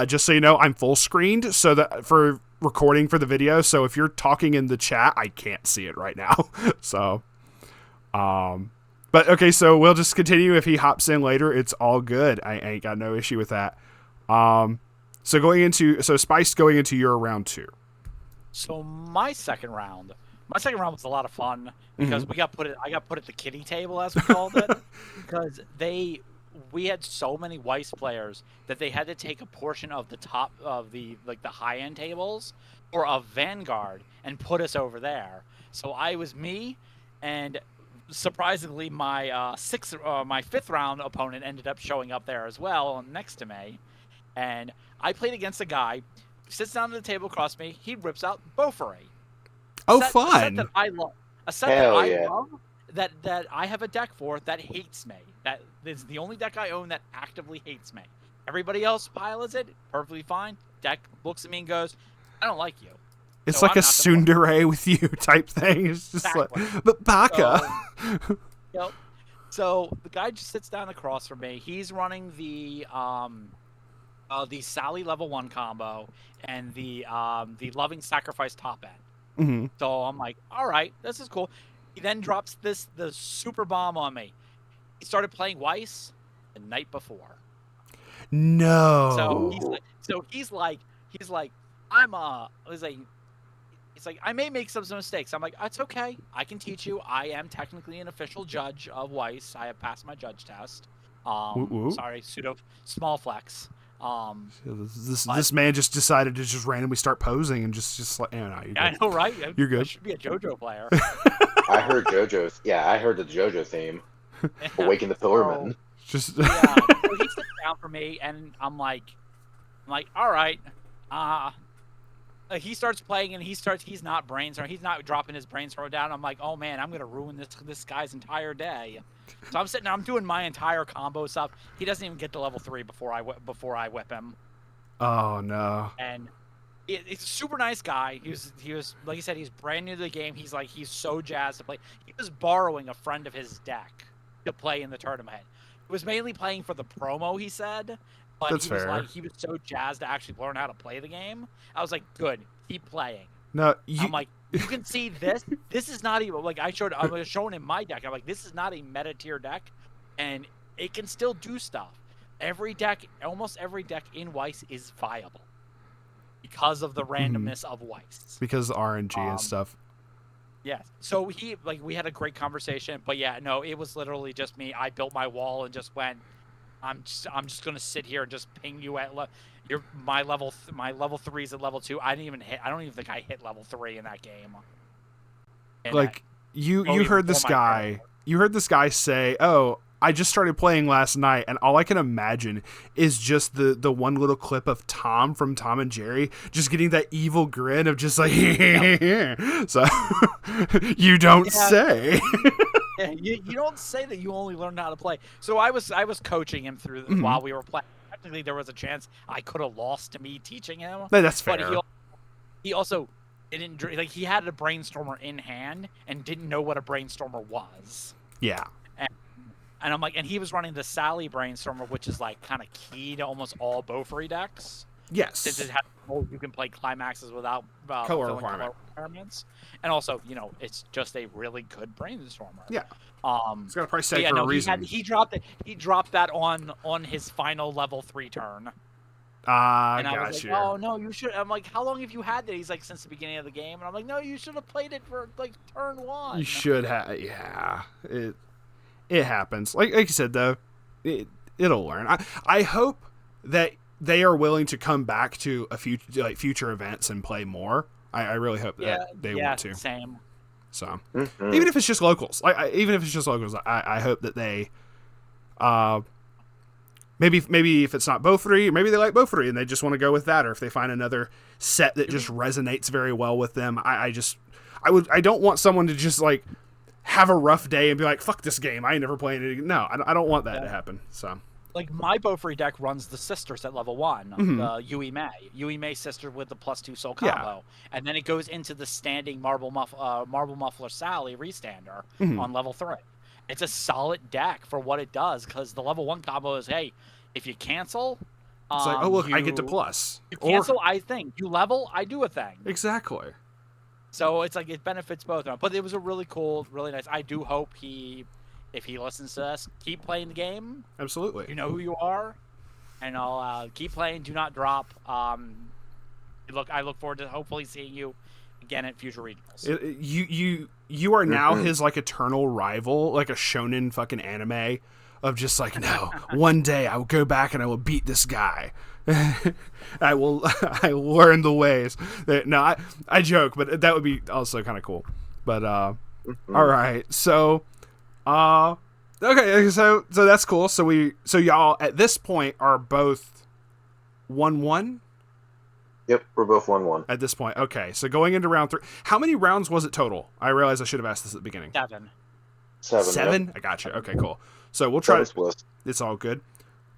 just so you know, I'm full screened so that for recording for the video. So if you're talking in the chat, I can't see it right now. So, but okay. So we'll just continue. If he hops in later, it's all good. I ain't got no issue with that. So Spice going into your round 2. So my second round was a lot of fun because I got put at the kiddie table, as we called it, because we had so many Weiss players that they had to take a portion of the top of the high end tables or of Vanguard and put us over there. So I was me, and surprisingly, my fifth round opponent ended up showing up there as well next to me, and I played against a guy. Sits down at the table across from me. He rips out Beauforet. Oh, A set fun! that I love. A set Hell that I yeah. love. That I have a deck for that hates me. That is the only deck I own that actively hates me. Everybody else pilots it perfectly fine. Deck looks at me and goes, "I don't like you." It's So like I'm a not gonna play. tsundere with you type thing. It's just Exactly. like, but Baka. Yep. So the guy just sits down across from me. He's running the Sally level 1 combo and the Loving Sacrifice top end. Mm-hmm. So I'm like, all right, this is cool. He then drops the super bomb on me. He started playing Weiss the night before. No. So he's like, he's like, I may make some mistakes. I'm like, it's okay. I can teach you. I am technically an official judge of Weiss. I have passed my judge test. Woo-woo. Sorry, pseudo small flex. This man just decided to just randomly start posing and just like, no, you're good. I know, right? You're good. I should be a JoJo player. I heard JoJo's. Yeah, I heard the JoJo theme. Awaken the Pillarman. Just Yeah, so he sits down for me, and I'm like, all right. He starts playing, and he's not he's not dropping his brainstorm down. I'm like, oh man, I'm gonna ruin this guy's entire day. So I'm sitting there, I'm doing my entire combo stuff. He doesn't even get to level 3 before I whip him. oh no. And he's a super nice guy. He was like I said, he's brand new to the game. He's so jazzed to play. He was borrowing a friend of his deck to play in the tournament. He was mainly playing for the promo, he said, but That's fair. he was so jazzed to actually learn how to play the game. I was like, good, keep playing. No, I'm like, you can see this. This is not even like I was showing him my deck. I'm like, this is not a meta tier deck, and it can still do stuff. almost every deck in Weiss is viable because of the randomness of Weiss. Because RNG and stuff. Yeah. So we had a great conversation, but yeah, no, it was literally just me. I built my wall and just went, I'm just gonna sit here and just ping you at my level 3s at level 2. I don't even think I hit level 3 in that game. And like you heard this guy say, "Oh, I just started playing last night," and all I can imagine is just the one little clip of Tom from Tom and Jerry just getting that evil grin of just like, so you don't say. Yeah, you don't say that you only learned how to play. So I was coaching him through while we were playing. Technically, there was a chance I could have lost to me teaching him. That's fair. But he also didn't he had a brainstormer in hand and didn't know what a brainstormer was. Yeah. And I'm like, and he was running the Sally brainstormer, which is like kind of key to almost all Bofree decks. Yes. Since it has you can play climaxes without color requirements, and also it's just a really good brainstormer. Yeah. It's got a price tag for a reason. He dropped that on his final level 3 turn. And I was like, oh no, you should. I'm like, how long have you had that? He's like, since the beginning of the game. And I'm like, no, you should have played it for like turn 1. You should have. Yeah. It happens. Like you said though, it'll learn. I hope that they are willing to come back to a future events and play more. I really hope that they want to. Same. So even if it's just locals, I hope that they, maybe if it's not Bofree, maybe they like Bofree and they just want to go with that, or if they find another set that just resonates very well with them. I don't want someone to just like have a rough day and be like, fuck this game, I ain't never playing it again. No, I don't want that to happen. So like my Bofree deck runs the sisters at level 1, the Yui May sister with the +2 soul combo, and then it goes into the standing Marble Muffler Sally restander on level 3. It's a solid deck for what it does, because the level 1 combo is, hey, if you cancel, it's like, oh look, I get to plus. You cancel, I think. You level, I do a thing. Exactly. So it's like it benefits both. But it was a really cool, really nice. I do hope if he listens to us, keep playing the game. Absolutely. You know who you are, and I'll keep playing. Do not drop. I look forward to hopefully seeing you again at future regionals. You are now his like eternal rival, like a shonen fucking anime of just like, no, one day I will go back and I will beat this guy. I learn the ways. No, I joke, but that would be also kind of cool. But all right, so okay, so that's cool. So y'all at this point are both 1-1. Yep, we're both 1-1 at this point. Okay, so going into round 3, how many rounds was it total? I realize I should have asked this at the beginning. 7. 7. Yep. I gotcha. Okay, cool. So we'll try. It's all good.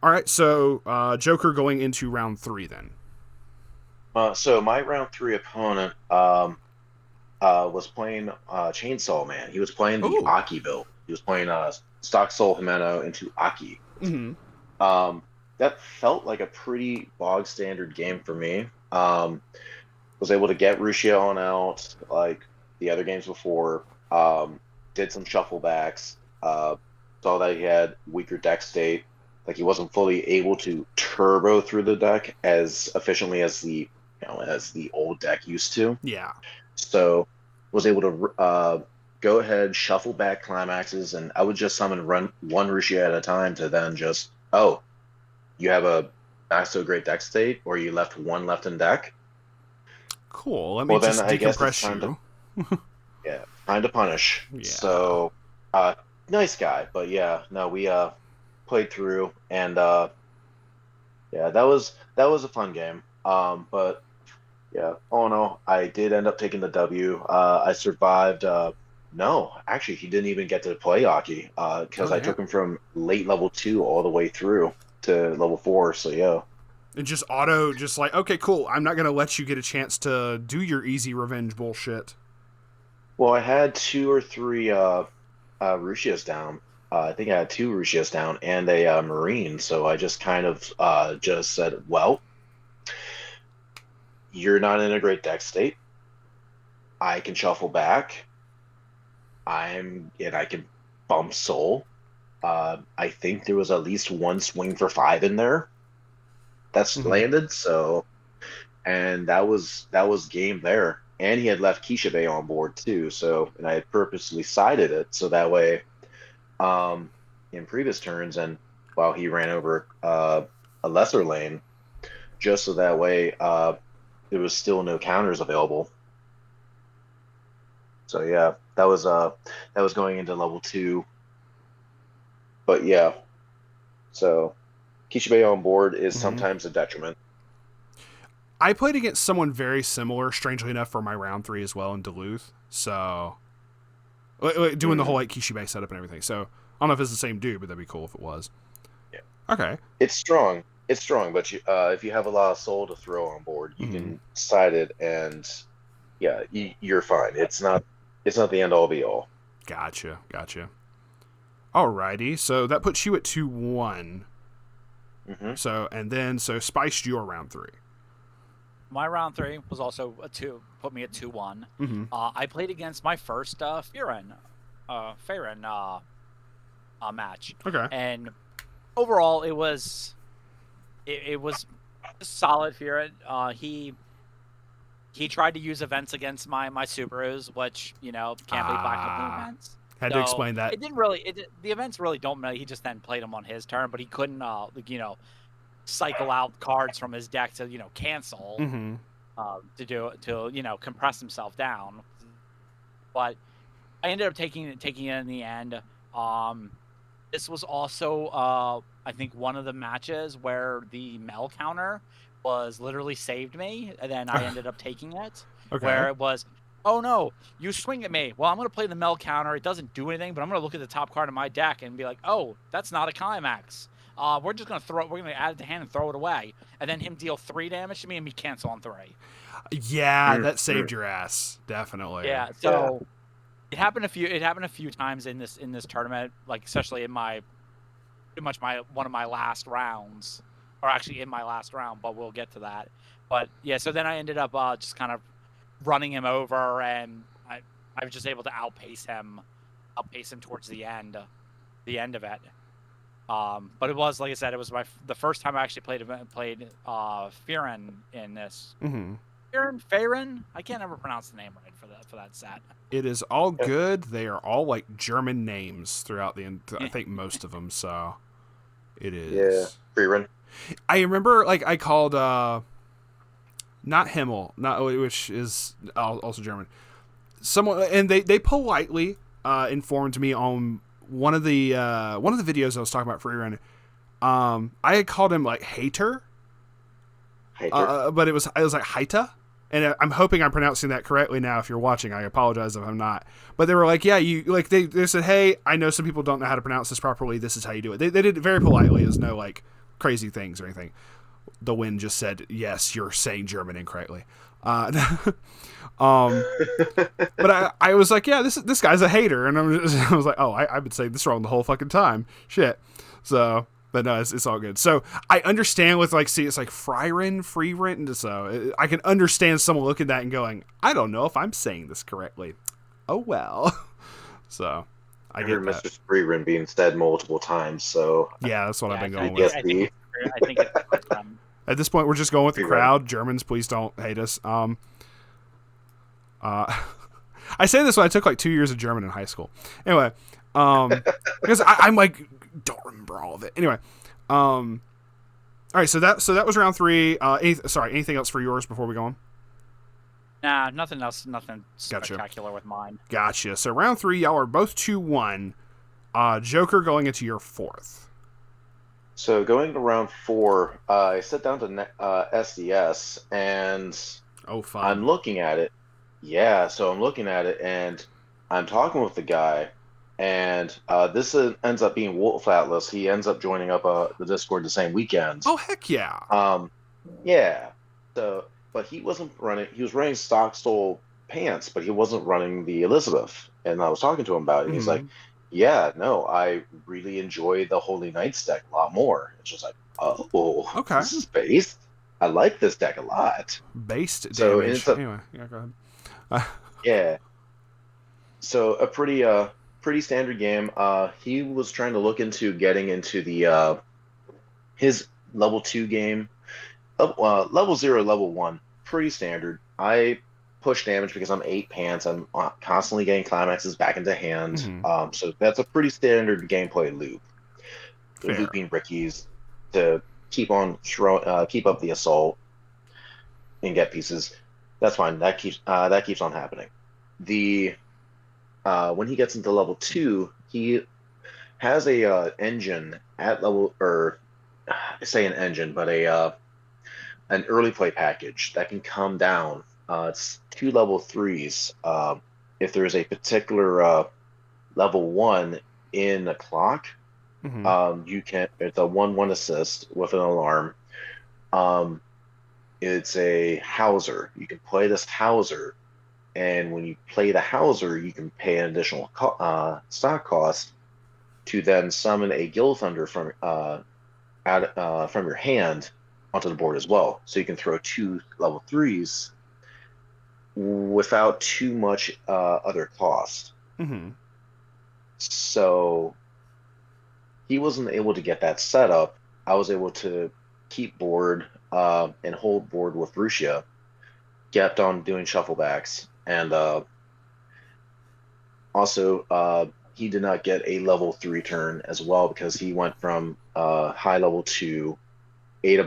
All right, so Joker going into round 3 then. So my round 3 opponent was playing Chainsaw Man. He was playing the Aki build. He was playing Stock Soul Himeno into Aki. That felt like a pretty bog standard game for me. Was able to get Rushia on out like the other games before. Did some shuffle backs. Saw that he had weaker deck state. Like he wasn't fully able to turbo through the deck as efficiently as the old deck used to. Yeah. So was able to go ahead, shuffle back climaxes, and I would just summon one Rushia at a time to then just you have a not so great deck state, or you left one left in deck. Cool. Let me just decompress you. Yeah, time to punish. Yeah. So, nice guy, but yeah, no, we played through, and yeah, that was a fun game. But yeah, no, I did end up taking the W. I survived. No, actually, he didn't even get to play Aki because I took him from late level 2 all the way through to level 4. So yeah. And just like, okay, cool. I'm not gonna let you get a chance to do your easy revenge bullshit. Well, I had 2 or 3 Rushias down. I think I had 2 Rushias down and a Marine. So I just kind of just said, well, you're not in a great deck state. I can shuffle back. I can bump Soul. I think there was at least one swing for 5 in there that's Mhm. landed. So, and that was game there. And he had left Kishibe on board too. So, and I had purposely sided it so that way, um, in previous turns, and while he ran over a lesser lane, just so that way there was still no counters available. So yeah, that was going into level 2. But yeah, so Kishibe on board is Mhm. sometimes a detriment. I played against someone very similar, strangely enough, for my round 3 as well in Duluth. So, doing the whole Mm, like Kishibe setup and everything. So, I don't know if it's the same dude, but that'd be cool if it was. yeah, Okay. it's strong. It's strong, but if you have a lot of soul to throw on board, you Mhm. can side it, and yeah, you're fine. It's not the end all be all. Gotcha. Gotcha. Alrighty. So that puts you at 2-1. Hmm. So and then so spiced your round 3. My round 3 was also a 2, put me at 2-1. Mm-hmm. I played against my first Farron match, Okay. and overall it was solid Farron. He tried to use events against my Subarus, which can't leave black company events. Had to So explain that. it didn't really. The events really don't matter. He just then played them on his turn, but he couldn't cycle out cards from his deck to cancel Mm-hmm. to compress himself down. But I ended up taking it in the end. This was also I think one of the matches where the Mel counter was literally saved me, and then I ended up taking it. Okay. Where it was, oh no, you swing at me. Well, I'm gonna play the Mel counter. It doesn't do anything, but I'm gonna look at the top card of my deck and be like, oh, that's not a climax. We're just gonna we're gonna add it to hand and throw it away, and then him deal 3 damage to me and me cancel on 3. Yeah, that Mm-hmm. saved your ass. Definitely. Yeah, Yeah. so it happened a few times in this tournament, like especially in my pretty much one of my last rounds, or actually in my last round, but we'll get to that. But yeah, so then I ended up just kind of running him over, and I was just able to outpace him towards the end of it. But it was, like I said, it was the first time I actually played Farron in this. Mm-hmm. Farron, I can't ever pronounce the name right for that set. It is all Yep. good. They are all like German names throughout I think most of them. So it Yeah. is. Free run. I remember like I called not Himmel, not which is also German. Someone and they politely informed me on one of the videos I was talking about free run. I had called him like hater, Hater. but it was like Haita. And I'm hoping I'm pronouncing that correctly now. If you're watching, I apologize if I'm not. But they were like, yeah, you like they said, hey, I know some people don't know how to pronounce this properly. This is how you do it. They did it very politely. There's no like crazy things or anything. The wind just said, yes, you're saying German incorrectly. Um, but I was like, yeah, this guy's a hater, and I was like, oh, I've been saying this wrong the whole fucking time. Shit. So, but no, it's all good. So I understand with like, see, it's like free rent, so I can understand someone looking at that and going, I don't know if I'm saying this correctly. Oh well. So I I get heard that. Mr. Free run being said multiple times, so Yeah, that's what I've been I going think with. PTSD. I think it's At this point, we're just going with the Free run. crowd. Germans, please don't hate us. I say this when I took like 2 years of German in high school. Anyway, because I'm like don't remember all of it. Anyway, all right. So that was round 3. Anything else for yours before we go on? Nah, nothing else, nothing Gotcha. spectacular with mine. Gotcha. So round 3, y'all are both 2-1. Joker going into your 4th. So going to round 4, I sit down to SDS, and Oh, fun. I'm looking at it. Yeah, so I'm looking at it, and I'm talking with the guy, and ends up being Wolf Atlas. He ends up joining up the Discord the same weekend. Oh, heck yeah. Um, yeah. So, but he wasn't running. He was running stock stole pants, but he wasn't running the Elizabeth. And I was talking to him about it, and he's like, Mhm. "Yeah, no, I really enjoy the Holy Knights deck a lot more." It's just like, "Oh, Okay. this is based. I like this deck a lot." Based So damage. it's a Anyway, yeah, go ahead. yeah. So a pretty pretty standard game. He was trying to look into getting into the his level 2 game. Level 0, level 1, pretty standard. I push damage because I'm 8 pants. I'm constantly getting climaxes back into hand. Mm-hmm. So that's a pretty standard gameplay loop. Fair. Looping brickies to keep keep up the assault and get pieces. That's fine. That keeps on happening. The When he gets into level 2, he has a engine at level, or I say an engine, but a an early play package that can come down. It's 2 level 3s. If there's a particular level 1 in a clock, Mm-hmm. you can. It's a 1/1 assist with an alarm. Um, it's a Hauser. You can play this Hauser, and when you play the Hauser, you can pay an additional stock cost to then summon a Gill Thunder from your hand onto the board as well. So you can throw 2 level 3s without too much other cost. Mm-hmm. So he wasn't able to get that set up. I was able to keep board and hold board with Rusia, kept on doing shufflebacks, and also he did not get a level 3 turn as well because he went from high level to 8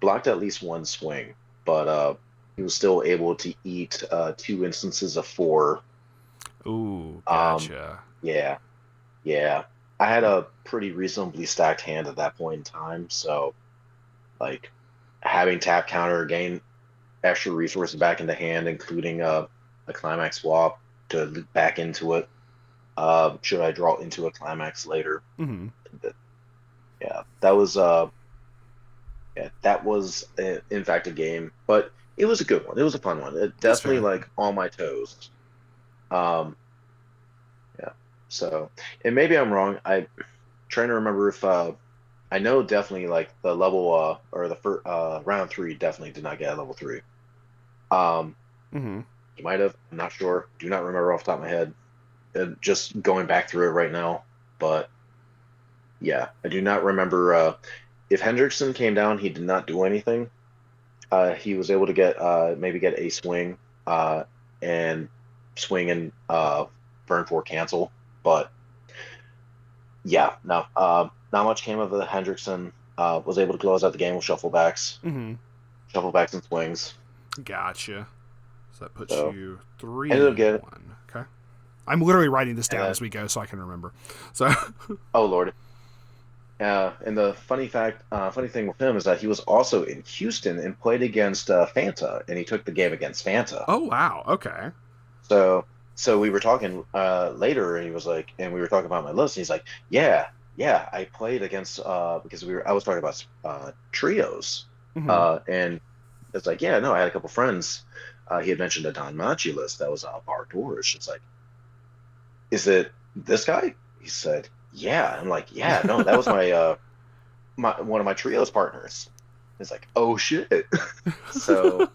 blocked at least 1 swing, but he was still able to eat 2 instances of 4. Ooh, Um, gotcha. yeah, yeah. I had a pretty reasonably stacked hand at that point in time, so like having tap counter gain extra resources back into hand, including a climax swap to loop back into it. Should I draw into a climax later? Mm-hmm. Yeah, that was in fact a game, but it was a good one. It was a fun one. It That's definitely fair. like on my toes. Um, yeah. So, and maybe I'm wrong. I'm trying to remember if I know definitely like the level or the first round 3 definitely did not get a level 3. Um, Mm-hmm. you might have. I'm not sure. Do not remember off the top of my head. Just going back through it right now, but yeah, I do not remember. If Hendrickson came down, he did not do anything. He was able to maybe get a swing and swing and burn for cancel, but yeah, no, not much came of the Hendrickson. Was able to close out the game with Mm-hmm. shufflebacks and swings. Gotcha. So that puts So you ended up 3-1. getting, Okay. I'm literally writing this and down then as we go so I can remember. So. oh Lord. And the funny thing with him is that he was also in Houston and played against Fanta, and he took the game against Fanta. Oh wow. Okay. So, so we were talking later, and he was like, and we were talking about my list, and he's like, yeah, yeah, I played against because I was talking about trios, Mm-hmm. and it's like, yeah, no, I had a couple friends. He had mentioned a Don Machi list that was Bar Tours. It's like, is it this guy? He said, yeah. I'm like, yeah, no, that was my one of my trios partners. It's like, oh shit. So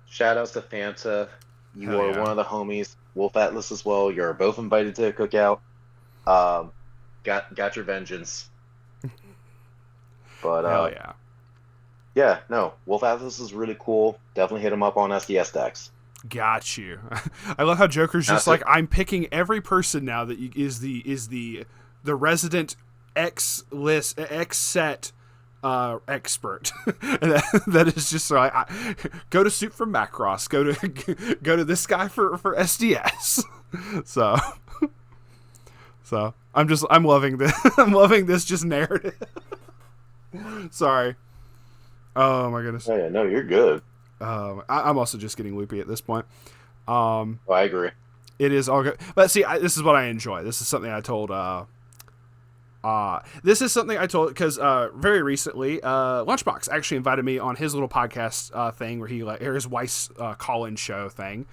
shout outs to Fanta. You Hell are yeah. one of the homies. Wolf Atlas as well. You're both invited to a cookout. Um, got your vengeance. But Hell yeah. yeah, no, Wolf Atlas is really cool. Definitely hit him up on SDS decks. Got you. I love how Joker's Not just to like, I'm picking every person now that is the resident X set expert. And that is just so I go to Soup for Macross. Go to this guy for SDS. So I'm loving this. I'm loving this just narrative. Sorry. Oh my goodness. oh yeah, no, you're good. I'm also just getting loopy at this point. Oh, I agree. It is all good, but see, this is what I enjoy. This is something I told. This is something I told because very recently, Lunchbox actually invited me on his little podcast thing where or his Weiss call-in show thing,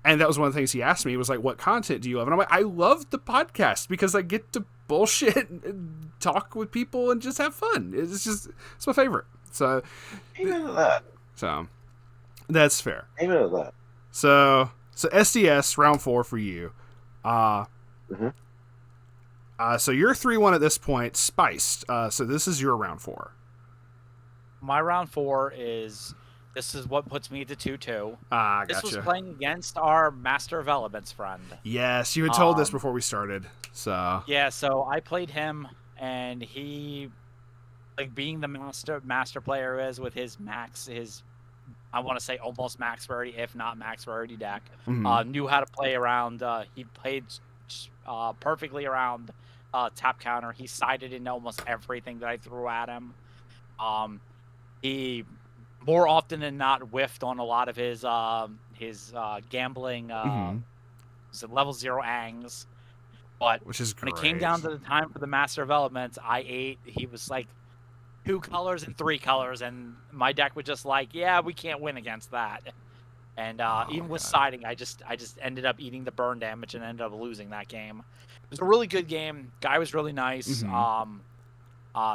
and that was one of the things he asked me. He was like, "What content do you love?" And I'm like, "I love the podcast because I get to bullshit and talk with people and just have fun. It's my favorite." So Amen to that. so that's fair. Amen to that. So SDS round 4 for you. Mm-hmm. So you're 3-1 at this point, spiced. So this is your round 4. My round 4 this is what puts me to 2-2. Gotcha. This was playing against our Master of Elements friend. Yes, you had told this before we started. So yeah, so I played him, and he, like, being the master player is with his I want to say almost max rarity, if not max rarity deck. Knew how to play around. He played perfectly around tap counter. He sided in almost everything that I threw at him. He more often than not whiffed on a lot of his gambling level 0 angs. But which is when great. it came down to the time for the Master of Elements, he was like 2 colors and 3 colors, and my deck was just like, yeah, we can't win against that. And even with siding, I just ended up eating the burn damage and ended up losing that game. It was a really good game. Guy was really nice.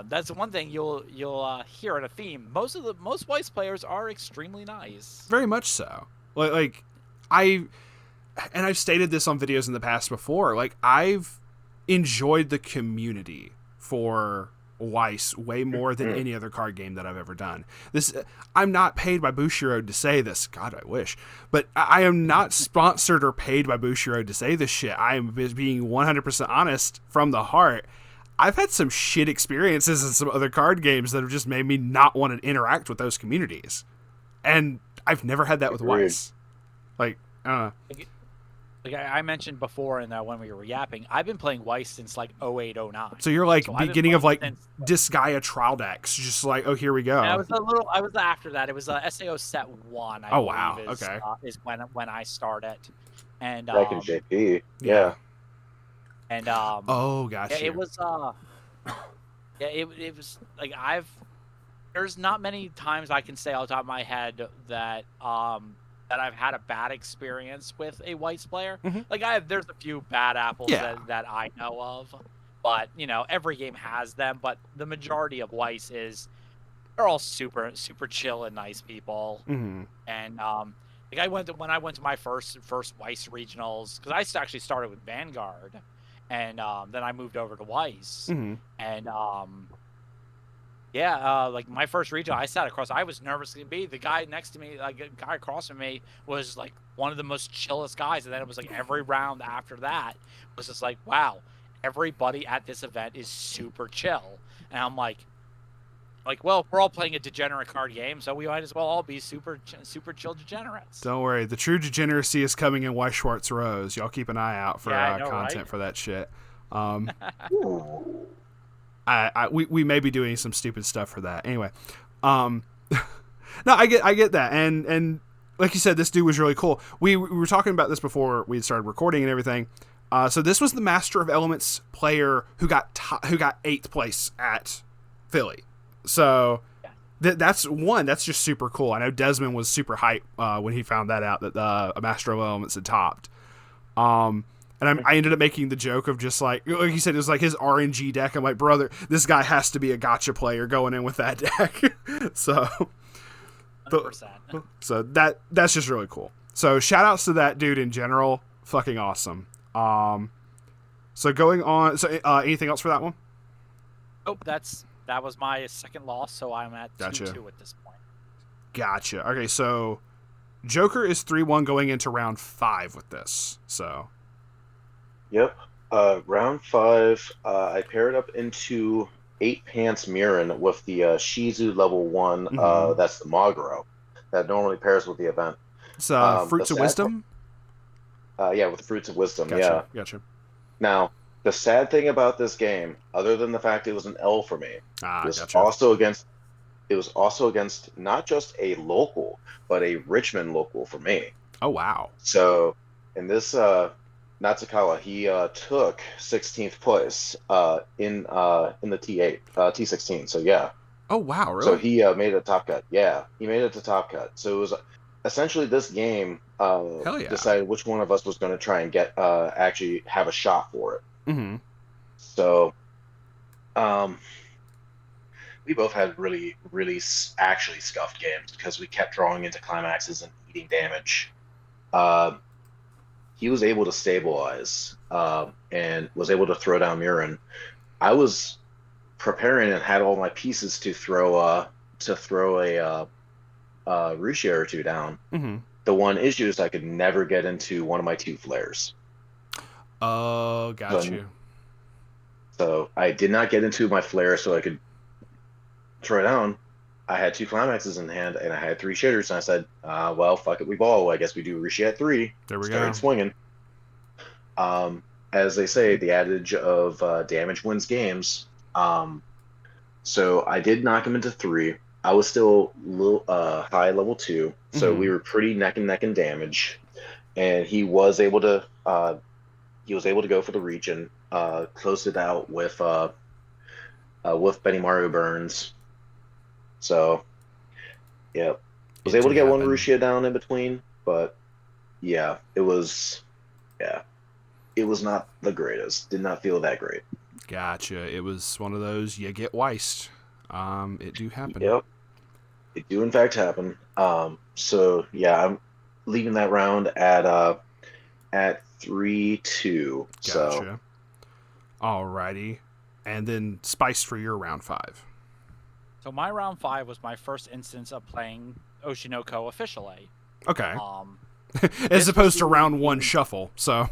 That's one thing you'll hear in a theme. Most Weiss players are extremely nice. Very much so. Like I've stated this on videos in the past before. Like, I've enjoyed the community for Weiss way more than any other card game that I've ever done. I'm not paid by Bushiroad to say this. God, I wish. But I am not sponsored or paid by Bushiroad to say this shit. I am being 100% honest from the heart. I've had some shit experiences in some other card games that have just made me not want to interact with those communities. And I've never had that with Weiss. Like, like I mentioned before, and when we were yapping, I've been playing Weiss since like 08, 09. So you're like beginning of like Disgaea trial decks, just like, oh, here we go. I was after that. It was SAO set 1. I believe okay. Is when I started, and back in JP, yeah. And gotcha. Yeah, it was it was like there's not many times I can say off the top of my head that I've had a bad experience with a Weiss player. Like there's a few bad apples that I know of, but every game has them. But the majority of Weiss they're all super chill and nice people. And like when I went to my first Weiss regionals, because I actually started with Vanguard, and then I moved over to Weiss, and like my first regional, I sat across. I was nervous to be the guy next to me, like a guy across from me, was like one of the most chillest guys. And then it was like every round after that was just like, wow, everybody at this event is super chill. And I'm like, well, we're all playing a degenerate card game, so we might as well all be super chill degenerates. Don't worry, the true degeneracy is coming in Weiss Schwarz Rose. Y'all keep an eye out for content for that shit. We may be doing some stupid stuff for that. Anyway, no, I get that, and like you said, this dude was really cool. We were talking about this before we started recording and everything. So this was the Master of Elements player who got 8th place at Philly. So that's just super cool. I know Desmond was super hyped when he found that out, that a Master of Elements had topped. And I ended up making the joke of just like you said, it was like his RNG deck. I'm like, brother, this guy has to be a gotcha player going in with that deck. So 100%. So that's just really cool. So shout outs to that dude in general. Fucking awesome. So going on. So anything else for that one? Nope. That was my second loss. So I'm at 2-2 at this point. Gotcha. Okay. So Joker is 3-1 going into round 5 with this. So. Yep. Round 5, I paired up into 8 Pants Mirren with the Shizu level 1. That's the Magro that normally pairs with the event. It's Fruits of Wisdom? Yeah, with the Fruits of Wisdom. Gotcha. Now, the sad thing about this game, other than the fact it was an L for me, it was also against not just a local, but a Richmond local for me. Oh, wow. So, in this Natsukawa, he took 16th place in the T8, T16. So yeah. Oh wow, really? So he made a top cut. Yeah, he made it to top cut. So it was essentially this game decided which one of us was going to try and get actually have a shot for it. So, we both had really actually scuffed games because we kept drawing into climaxes and eating damage. He was able to stabilize and was able to throw down Murin. I was preparing and had all my pieces to throw a Ruchia or two down. Mm-hmm. The one issue is I could never get into one of my 2 flares. Oh, got you. So I did not get into my flare so I could throw down. I had 2 climaxes in hand and I had 3 shitters, and I said, well, fuck it, we ball. I guess we do Rishi at 3. There we Started go. swinging. As they say, the adage of damage wins games. So I did knock him into 3. I was still high level 2, so we were pretty neck and neck in damage, and he was able to go for the region, closed it out with Benimaru Burns. So, yeah, was able to get one Ruchia down in between, but yeah, it was not the greatest. Did not feel that great. Gotcha. It was one of those you get Weissed. It do happen. Yep, it do in fact happen. So yeah, I'm leaving that round at 3-2. Gotcha. So, alrighty, and then Spice for your round 5. So my round 5 was my first instance of playing Oshinoko officially. Okay. As opposed to round 1 shuffle. So.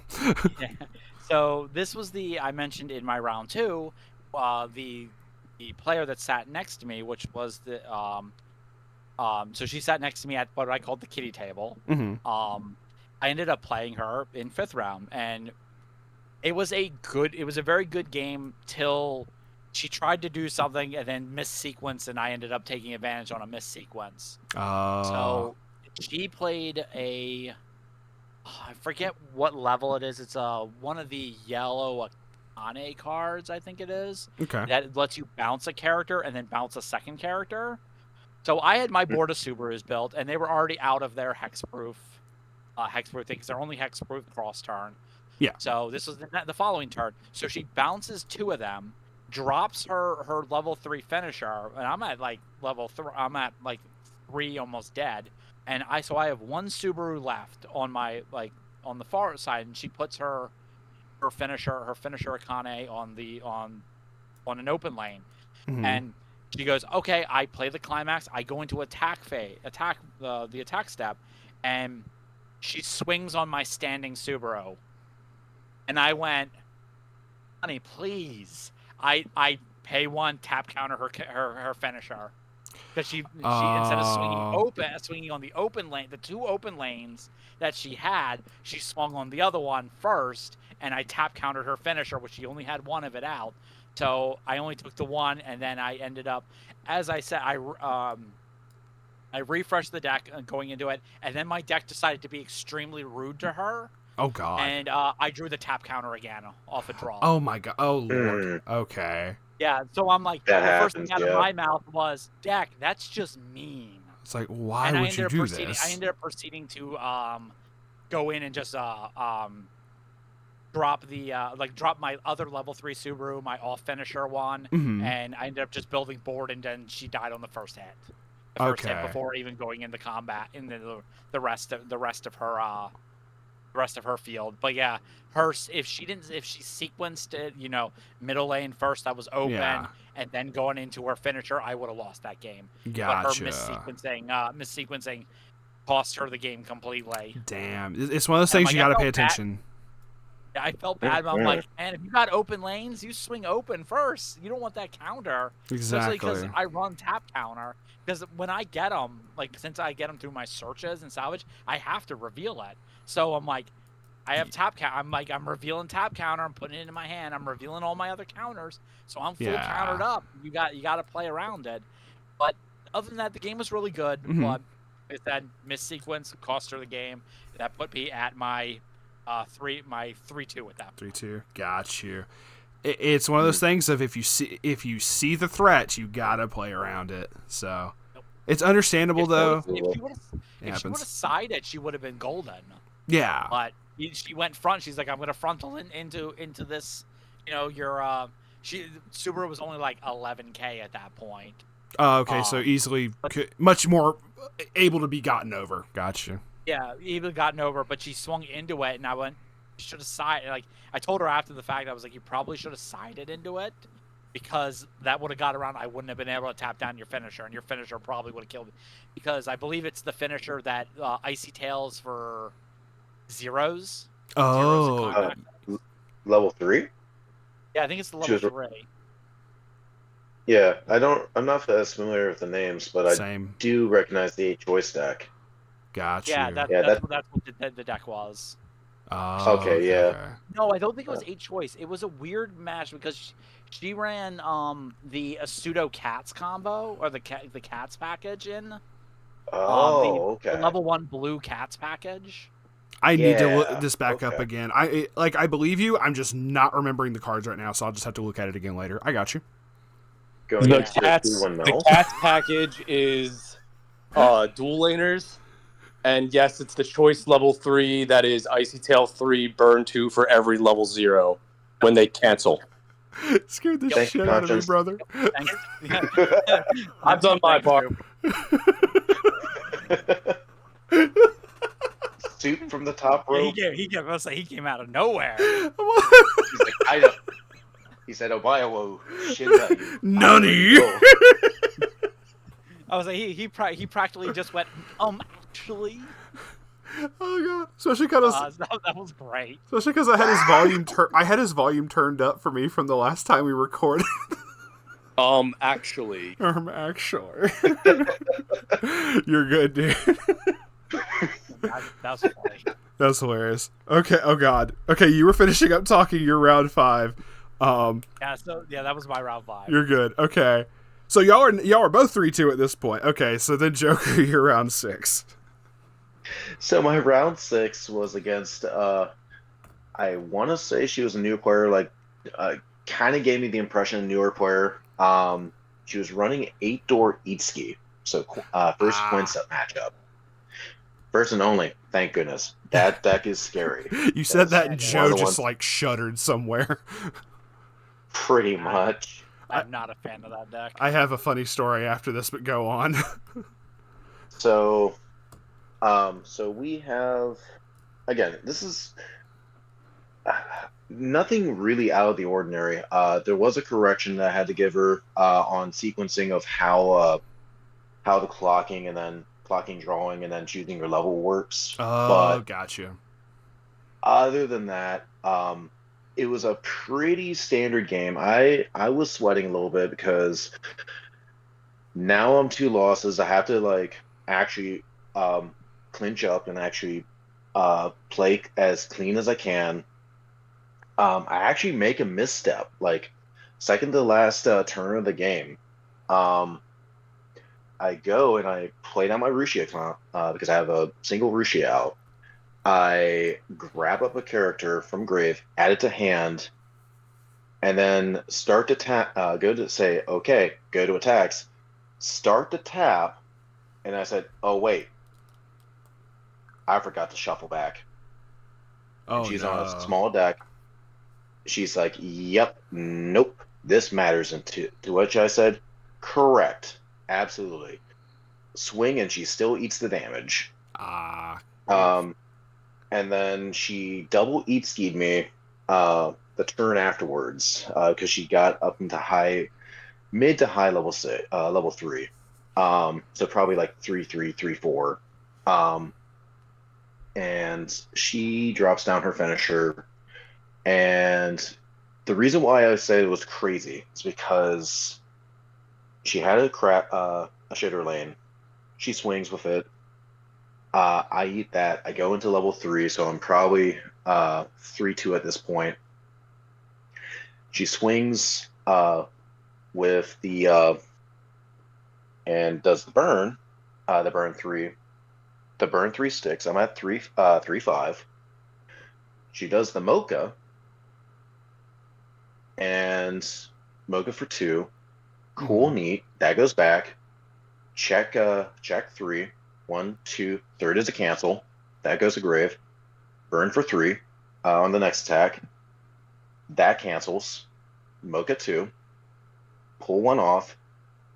Yeah. So this was I mentioned in my round 2, the player that sat next to me, which was so she sat next to me at what I called the kiddie table. Mm-hmm. I ended up playing her in 5th round, and it was a very good game till she tried to do something and then missequenced, and I ended up taking advantage on a missequence. So she played I forget what level it is. It's one of the yellow Akane cards, I think it is. Okay. That lets you bounce a character and then bounce a second character. So I had my board of Subarus built, and they were already out of their hexproof thing, because they're only hexproof cross turn. Yeah. So this was the following turn. So she bounces 2 of them, drops her level 3 finisher, and I'm at like level 3. I'm at like 3, almost dead. And I have 1 Subaru left on my on the far side, and she puts her finisher Akane on an open lane, and she goes, okay, I play the climax, I go into the attack step, and she swings on my standing Subaru, and I went, honey, please, I pay 1, tap counter her finisher. Because she instead of swinging on the open lane, the 2 open lanes that she had, she swung on the other one first, and I tap countered her finisher, which she only had 1 of it out. So I only took the 1, and then I ended up, as I said, I refreshed the deck going into it, and then my deck decided to be extremely rude to her. Oh God! And I drew the tap counter again off a draw. Oh my God! Oh Lord! Okay. Yeah, so I'm like, that the happens, first thing out of my mouth was, deck, that's just mean. It's like, why would you do this? I ended up proceeding to go in and just drop my other level 3 Subaru, my off finisher one, and I ended up just building board, and then she died on the first hit. The first hit before even going into combat in the rest of her field. But yeah, if she sequenced it, middle lane first, that was open, and then going into her finisher, I would have lost that game. Gotcha. But her missequencing cost her the game completely. Damn, it's one of those things you got to pay attention. I felt bad, but I'm like, man, if you got open lanes, you swing open first. You don't want that counter. Exactly. Especially because I run tap counter. Because when I get them, since I get them through my searches and salvage, I have to reveal it. So I'm like, I have tap count. I'm revealing tap counter. I'm putting it into my hand. I'm revealing all my other counters. So I'm full countered up. You got to play around it. But other than that, the game was really good. But with that missequence cost her the game. That put me at my 3-2 with that. 3-2. Got you. It's one of those things of if you see the threat, you gotta play around it. So it's understandable though. If she would have sided, she would have been golden. Yeah. But she went front. She's like, I'm gonna frontal into this. Subaru was only like 11K at that point. Oh, okay. So easily, much more able to be gotten over. Gotcha. Yeah, even gotten over, but she swung into it, and I went, should have sided. Like I told her after the fact, I was like, you probably should have sided into it because that would have got around. I wouldn't have been able to tap down your finisher, and your finisher probably would have killed me. Because I believe it's the finisher that Icy Tails for zeros. Oh, Uh, level 3? Yeah, I think it's the She level was- 3. Yeah, I'm not as familiar with the names, but I same. do recognize the 8-choice deck. Got Yeah, you. that's what the deck was. Oh, Okay, yeah. okay. No, I don't think it was 8-choice. It was a weird match because she ran the pseudo cats combo or the cats package in the Okay. level 1 blue cats package. I need to look Yeah, this back up okay. again. I believe you. I'm just not remembering the cards right now, so I'll just have to look at it again later. I got you. Going The into cats, 2-1 the Mel. cats package is dual laners, and yes, it's the choice level 3 that is Icy Tail 3 burn 2 for every level 0 when they cancel. Scared the Thank shit you, out of me, Conscience. brother. Thanks. I've done my Thanks, part. Drew. Suit from the top Yeah, rope. he came out of nowhere. He's like, I know. He said, "Obayawo, Shiba, you." Nani? Go. I was like, he practically just went, actually. Oh god! Especially because That was great. I had his volume I had his volume turned up for me from the last time we recorded. Actually. Actually, you're good, dude. That was funny. That's hilarious. Okay. Oh god. Okay, you were finishing up talking your round 5. Yeah, that was my round 5. You're good. Okay. So y'all are both 3-2 at this point. Okay. So then Joker, you're round 6. So my round 6 was against. I want to say she was a new player. Like, kind of gave me the impression of a newer player. She was running 8-door Eatski. So first Quinset matchup. First and only. Thank goodness. That deck is scary. You said that, and one Joe of the just ones- like shuddered somewhere. Pretty much. I'm not a fan of that deck. I have a funny story after this, but go on. So we have, again, this is nothing really out of the ordinary. There was a correction that I had to give her on sequencing of how the clocking and then clocking drawing and then choosing your level works. Oh, But gotcha. other than that, it was a pretty standard game. I was sweating a little bit because now I'm 2 losses. I have to like actually clinch up and actually play as clean as I can. I actually make a misstep, like second to last turn of the game. I go and I play down my Rushia because I have a single Rushia out. I grab up a character from grave, add it to hand, and then start to tap. Go to say, okay, go to attacks. Start to tap, and I said, oh wait, I forgot to shuffle back. Oh, She's no. on a small deck. She's like, yep, nope, this matters. And to which I said, correct, absolutely. Swing, and she still eats the damage. Ah. And then she double eat skied me the turn afterwards because she got up into mid to high level 3. So probably like 3-3, 3-4. And she drops down her finisher. And the reason why I say it was crazy is because she had a shitter lane. She swings with it. I eat that. I go into level 3, so I'm probably 3-2 at this point. She swings with the and does the burn. The burn 3. The burn 3 sticks. I'm at 3-5. She does the mocha. And mocha for 2. Cool, neat. That goes back. Check 3. 1, 2, third is a cancel. That goes to grave. Burn for 3 on the next attack. That cancels. Mocha 2. Pull 1 off.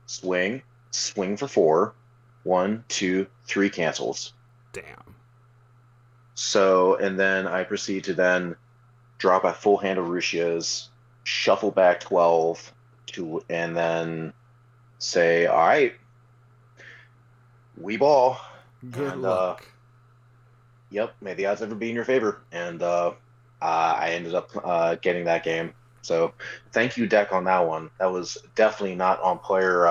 Swing. Swing for 4. 1, 2, 3 cancels. Damn. So, and then I proceed to then drop a full hand of Ruchias, shuffle back 12 and then say, all right, we ball. Good And luck. yep, may the odds ever be in your favor. And I ended up getting that game. So thank you, deck, on that one. That was definitely not on player.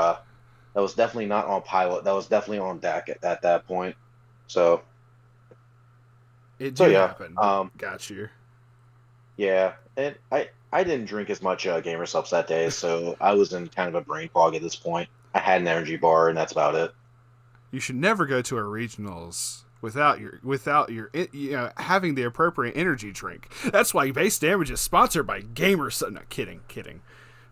That was definitely not on pilot. That was definitely on deck at that point. So It so do yeah, happen, but got you. yeah. And I didn't drink as much gamer subs that day, so I was in kind of a brain fog at this point. I had an energy bar, and that's about it. You should never go to a regionals without your having the appropriate energy drink. That's why base damage is sponsored by Gamers. No, kidding.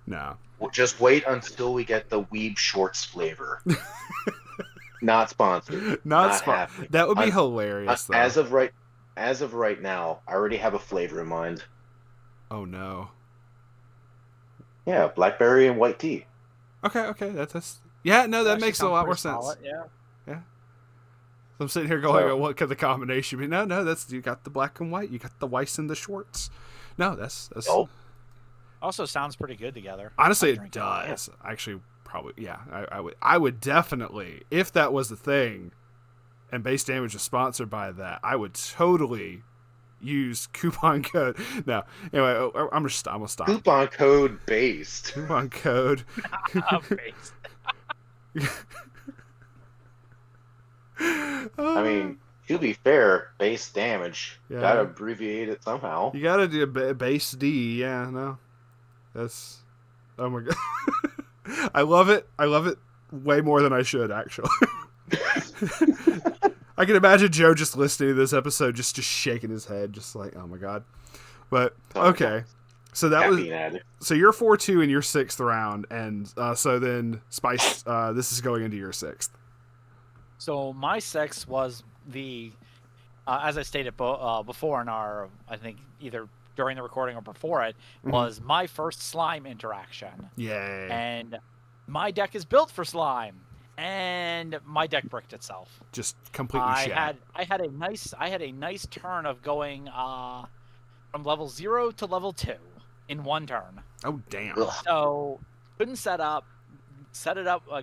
No. Just wait until we get the Weiss Schwarz flavor. Not sponsored. Not happening. That would be hilarious, though. As of right now, I already have a flavor in mind. Oh no. Yeah, blackberry and white tea. Okay, that's yeah. No, that makes a lot more sense. Solid, yeah. So I'm sitting here going, what could the combination be? No, that's you got the black and white, you got the Weiss and the Schwarz. No, that's Oh. Also sounds pretty good together. Honestly, it does. Actually, probably, yeah. I would definitely, if that was the thing, and base damage is sponsored by that, I would totally use coupon code. No, anyway, I'm gonna stop. Coupon code based. Coupon code. I mean, to be fair, base damage. Yeah. Gotta abbreviate it somehow. You gotta do base D. Yeah, no, that's. Oh my god, I love it. I love it way more than I should, actually. I can imagine Joe just listening to this episode, just shaking his head, just like, oh my god. But okay, so that was. So you're 4-2 in your 6th round, and so then Spice, this is going into your 6th. So my 6th was the, as I stated before in our, I think either during the recording or before it, was my first slime interaction. Yay! And my deck is built for slime. And my deck bricked itself. Just completely shat. I had a nice turn of going from level 0 to level 2 in one turn. Oh damn! So couldn't set it up,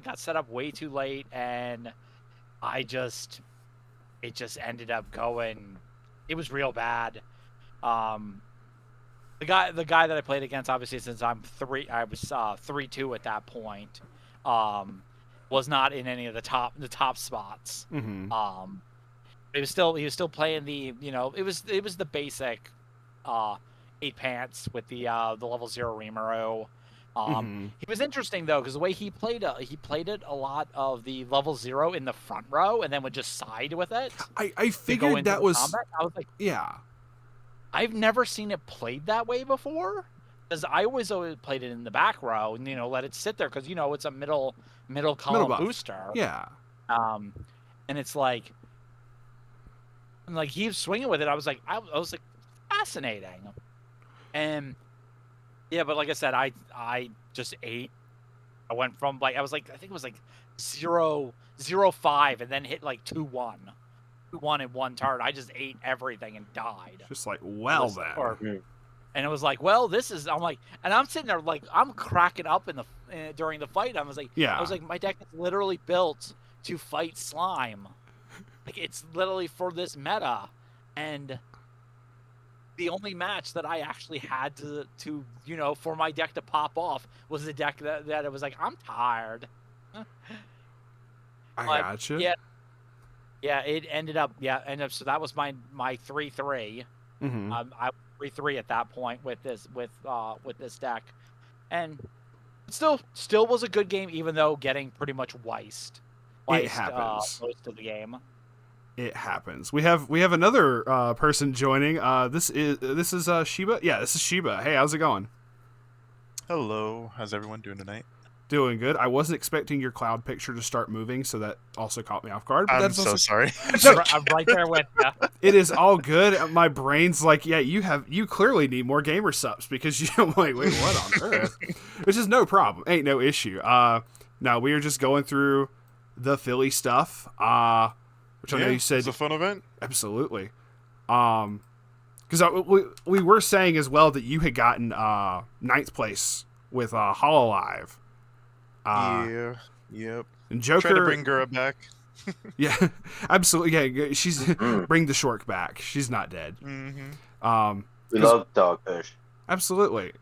got set up way too late, and it just ended up going. It was real bad. The guy that I played against, obviously, since I was 3-2 at that point. Was not in any of the top spots. Mm-hmm. He was still playing the, it was the basic 8 pants with the level 0 Rimuru. He was interesting though, because the way he played it a lot of the level 0 in the front row and then would just side with it. I figured that was combat. I was like, yeah, I've never seen it played that way before. Because I always played it in the back row and let it sit there because it's a middle column booster. Yeah. And it's like he was swinging with it. I was like fascinating. And yeah, but like I said, I just ate. I went from I think it was 0-5 and then hit 2-1 in one turn. I just ate everything and died. Just then. And it was like, well, I'm like, and I'm sitting there I'm cracking up during the fight. I was like, my deck is literally built to fight slime. It's literally for this meta. And the only match that I actually had to for my deck to pop off was the deck that it was like, I'm tired. I gotcha. Yeah, it ended up, so that was my 3-3. Mm-hmm. I 3-3 at that point with this deck, and still was a good game, even though getting pretty much Weissed it happens most of the game. It happens. We have another person joining. This is Shiba. Yeah, this is Shiba. Hey, how's it going? Hello. How's everyone doing tonight? Doing good. I wasn't expecting your cloud picture to start moving, so that also caught me off guard. But I'm so sorry. I'm right there with you. It is all good. My brain's like, yeah, you clearly need more gamer subs because I'm like, wait, what on earth? Which is no problem. Ain't no issue. Now we are just going through the Philly stuff. Which I know you said it's a fun event. Absolutely. Because we were saying as well that you had gotten ninth place with Hololive. Yeah. Yep. And Joker. Try to bring Gura back. Yeah, absolutely. Yeah, she's Mhm. bring the Shork back. She's not dead. Mm-hmm. We love Dogfish. Absolutely.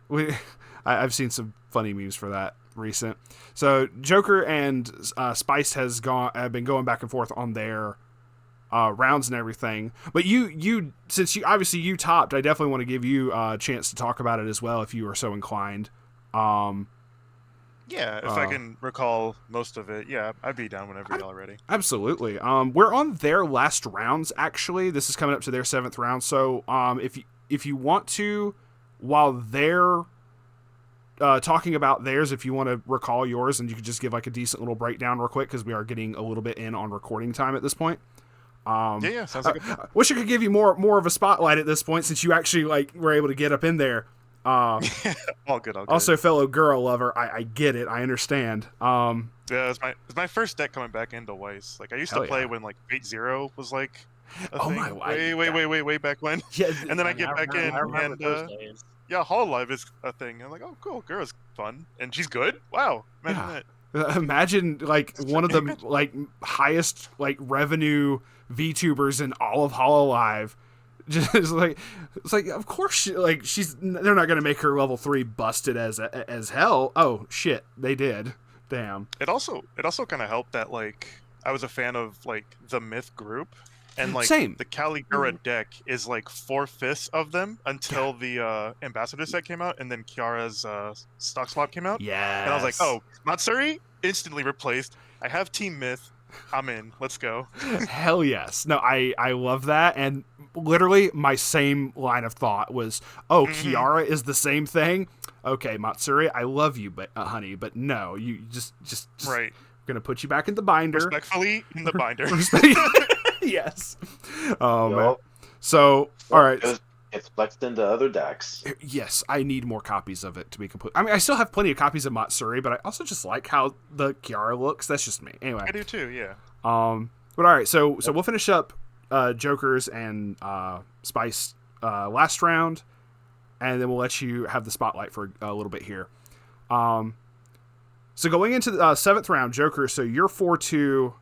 I've seen some funny memes for that recent. So Joker and Spice have been going back and forth on their rounds and everything. But you since you topped, I definitely want to give you a chance to talk about it as well if you are so inclined. Yeah, if I can recall most of it, yeah, I'd be down whenever y'all are ready. Absolutely. We're on their last rounds actually. This is coming up to their 7th round. So if you want to, while they're talking about theirs, if you want to recall yours, and you could just give like a decent little breakdown real quick because we are getting a little bit in on recording time at this point. Yeah, sounds like a plan. I wish I could give you more of a spotlight at this point since you actually like were able to get up in there. All good. Also, fellow girl lover, I get it. I understand. Yeah, it's my first deck coming back into Weiss. Like I used to Hell play yeah. when like Fate Zero was like a Oh thing. my- way back when. Yeah, And then I get back in I remember and those days. yeah, Hololive is a thing. I'm like, oh cool, Gura's fun and she's good. Wow, imagine Yeah. that. Imagine like one of the like highest like revenue VTubers in all of Hololive. Just like it's like of course they're not gonna make her level 3 busted as hell. Oh shit, they did. Damn. It also kind of helped that like I was a fan of like the Myth group, and like Same. the Caligura deck is like 4/5 of them until the Ambassador set came out, and then Kiara's stock swap came out. Yeah. And I was like, oh, Matsuri instantly replaced. I have Team Myth. I'm in. Let's go. Hell yes. No, I love that. And literally my same line of thought was, oh, Kiara is the same thing. Okay, Matsuri, I love you, but honey, but no, you just Right. gonna put you back in the binder. Respectfully in the binder. Yes. Oh man. Yup. So all right. Because it's flexed into other decks. Yes, I need more copies of it to be complete. I mean, I still have plenty of copies of Matsuri, but I also just like how the Kiara looks. That's just me. Anyway. I do too. Yeah. But all right, so we'll finish up Joker's and Spice last round, and then we'll let you have the spotlight for a little bit here. So going into the 7th round, Joker. So you're 4-2.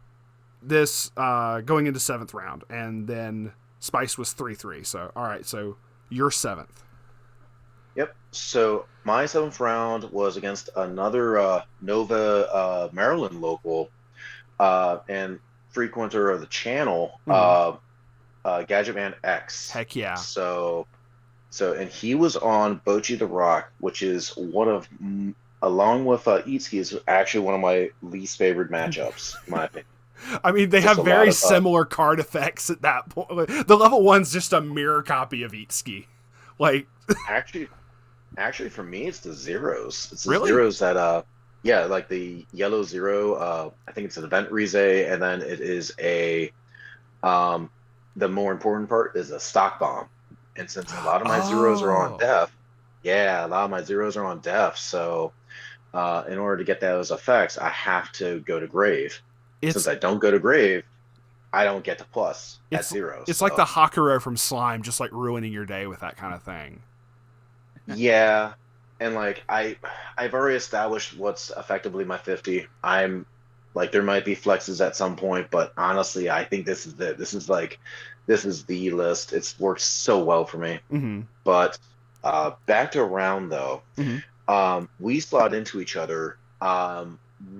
This going into 7th round, and then Spice was 3-3. So all right, so you're 7th. Yep. So my 7th round was against another Nova Maryland local and frequenter of the channel, Gadget Man X. Heck yeah. So and he was on Bochi the Rock, which is one of, along with Itsuki, is actually one of my least favorite matchups, in my opinion. I mean, they Just have a very lot of, similar card effects at that point. The level 1's just a mirror copy of Itsuki. Like, Actually, for me, it's the zeros. It's the Really? zeros that, yeah, like the yellow zero. I think it's an event Rize, and then it is a, the more important part is a stock bomb. And since a lot of my zeros are on Oh. def, yeah, a lot of my zeros are on def. So, in order to get those effects, I have to go to grave. it's Since I don't go to grave, I don't get to plus at It's- zeros. it's so. like the Hakuro from Slime, just like ruining your day with that kind of thing. Yeah, and like I've already established what's effectively my 50. I'm like there might be flexes at some point, but honestly, I think this is it. This is the list. It's worked so well for me. Mm-hmm. But back to round though, we slot into each other.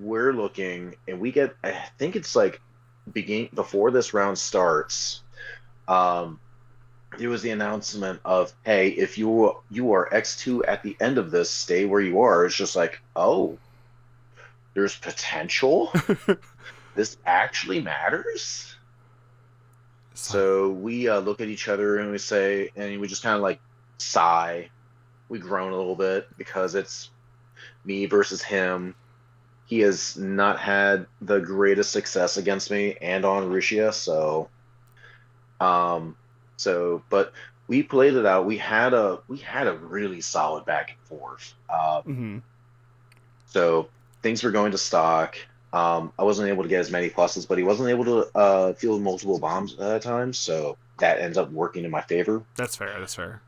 We're looking, and we get. I think it's like before this round starts. There was the announcement of, hey, if you are X2 at the end of this, stay where you are. It's just like, oh, there's potential. This actually matters. So we look at each other and we say, and we just kind of like sigh. We groan a little bit because it's me versus him. He has not had the greatest success against me and on Rishia, so but we played it out. We had a really solid back and forth. So things were going to stock. I wasn't able to get as many pluses, but he wasn't able to field multiple bombs at a time. So that ends up working in my favor. That's fair. That's fair.